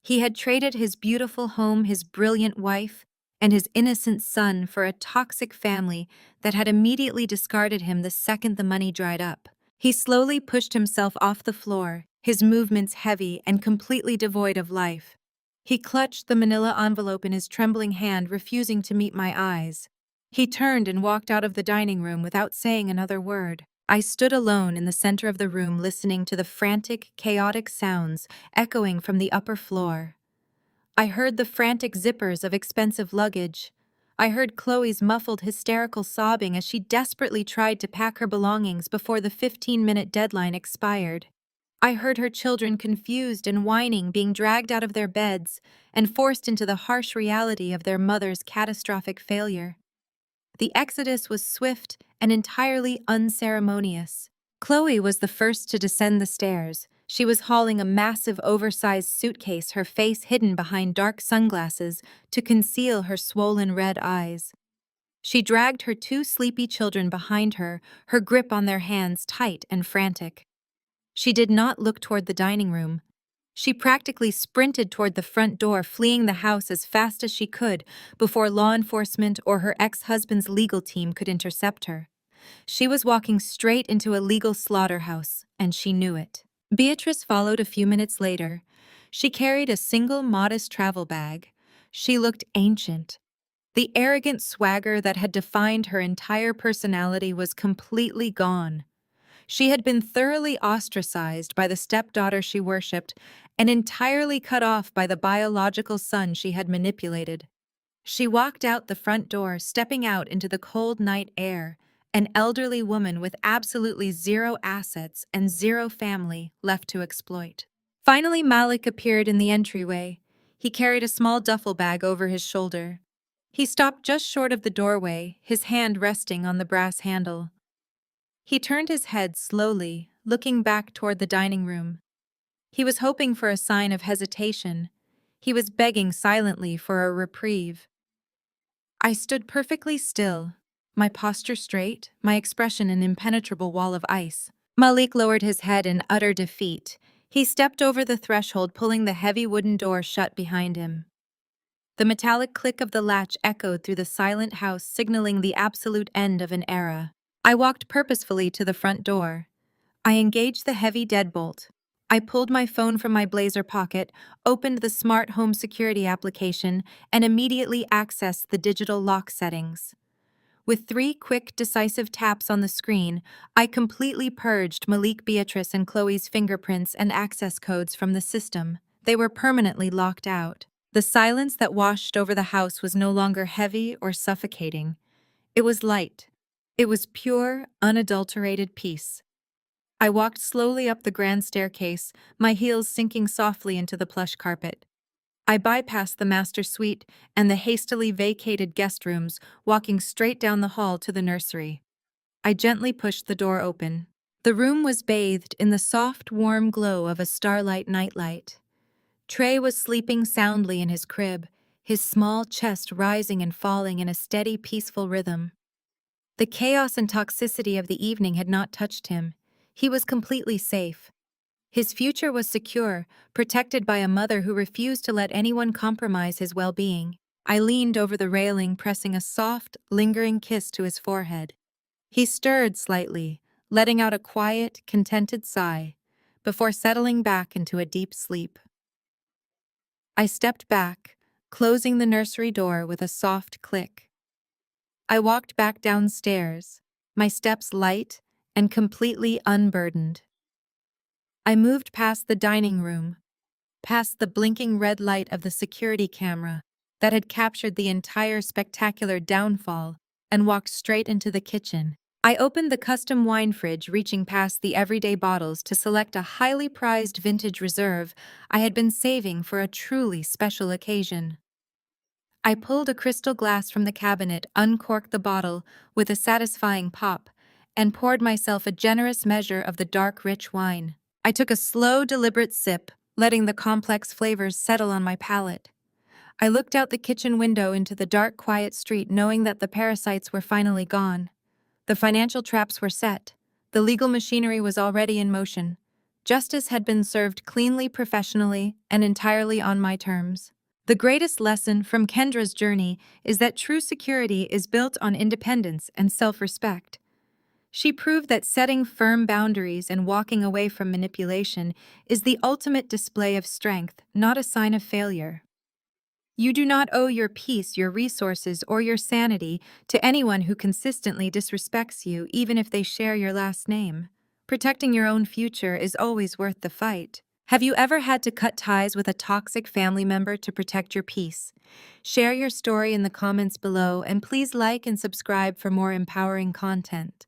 He had traded his beautiful home, his brilliant wife, and his innocent son for a toxic family that had immediately discarded him the second the money dried up. He slowly pushed himself off the floor, his movements heavy and completely devoid of life. He clutched the manila envelope in his trembling hand, refusing to meet my eyes. He turned and walked out of the dining room without saying another word. I stood alone in the center of the room, listening to the frantic, chaotic sounds echoing from the upper floor. I heard the frantic zippers of expensive luggage. I heard Chloe's muffled, hysterical sobbing as she desperately tried to pack her belongings before the 15-minute deadline expired. I heard her children, confused and whining, being dragged out of their beds and forced into the harsh reality of their mother's catastrophic failure. The exodus was swift and entirely unceremonious. Chloe was the first to descend the stairs. She was hauling a massive, oversized suitcase, her face hidden behind dark sunglasses to conceal her swollen red eyes. She dragged her two sleepy children behind her, her grip on their hands tight and frantic. She did not look toward the dining room. She practically sprinted toward the front door, fleeing the house as fast as she could before law enforcement or her ex-husband's legal team could intercept her. She was walking straight into a legal slaughterhouse, and she knew it. Beatrice followed a few minutes later. She carried a single modest travel bag. She looked ancient. The arrogant swagger that had defined her entire personality was completely gone. She had been thoroughly ostracized by the stepdaughter she worshipped and entirely cut off by the biological son she had manipulated. She walked out the front door, stepping out into the cold night air, an elderly woman with absolutely zero assets and zero family left to exploit. Finally, Malik appeared in the entryway. He carried a small duffel bag over his shoulder. He stopped just short of the doorway, his hand resting on the brass handle. He turned his head slowly, looking back toward the dining room. He was hoping for a sign of hesitation. He was begging silently for a reprieve. I stood perfectly still, my posture straight, my expression an impenetrable wall of ice. Malik lowered his head in utter defeat. He stepped over the threshold, pulling the heavy wooden door shut behind him. The metallic click of the latch echoed through the silent house, signaling the absolute end of an era. I walked purposefully to the front door. I engaged the heavy deadbolt. I pulled my phone from my blazer pocket, opened the smart home security application, and immediately accessed the digital lock settings. With 3 quick, decisive taps on the screen, I completely purged Malik, Beatrice, and Chloe's fingerprints and access codes from the system. They were permanently locked out. The silence that washed over the house was no longer heavy or suffocating. It was light. It was pure, unadulterated peace. I walked slowly up the grand staircase, my heels sinking softly into the plush carpet. I bypassed the master suite and the hastily vacated guest rooms, walking straight down the hall to the nursery. I gently pushed the door open. The room was bathed in the soft, warm glow of a starlight nightlight. Trey was sleeping soundly in his crib, his small chest rising and falling in a steady, peaceful rhythm. The chaos and toxicity of the evening had not touched him. He was completely safe. His future was secure, protected by a mother who refused to let anyone compromise his well-being. I leaned over the railing, pressing a soft, lingering kiss to his forehead. He stirred slightly, letting out a quiet, contented sigh, before settling back into a deep sleep. I stepped back, closing the nursery door with a soft click. I walked back downstairs, my steps light and completely unburdened. I moved past the dining room, past the blinking red light of the security camera that had captured the entire spectacular downfall, and walked straight into the kitchen. I opened the custom wine fridge, reaching past the everyday bottles to select a highly prized vintage reserve I had been saving for a truly special occasion. I pulled a crystal glass from the cabinet, uncorked the bottle with a satisfying pop, and poured myself a generous measure of the dark, rich wine. I took a slow, deliberate sip, letting the complex flavors settle on my palate. I looked out the kitchen window into the dark, quiet street, knowing that the parasites were finally gone. The financial traps were set. The legal machinery was already in motion. Justice had been served cleanly, professionally, and entirely on my terms. The greatest lesson from Kendra's journey is that true security is built on independence and self-respect. She proved that setting firm boundaries and walking away from manipulation is the ultimate display of strength, not a sign of failure. You do not owe your peace, your resources, or your sanity to anyone who consistently disrespects you, even if they share your last name. Protecting your own future is always worth the fight. Have you ever had to cut ties with a toxic family member to protect your peace? Share your story in the comments below, and please like and subscribe for more empowering content.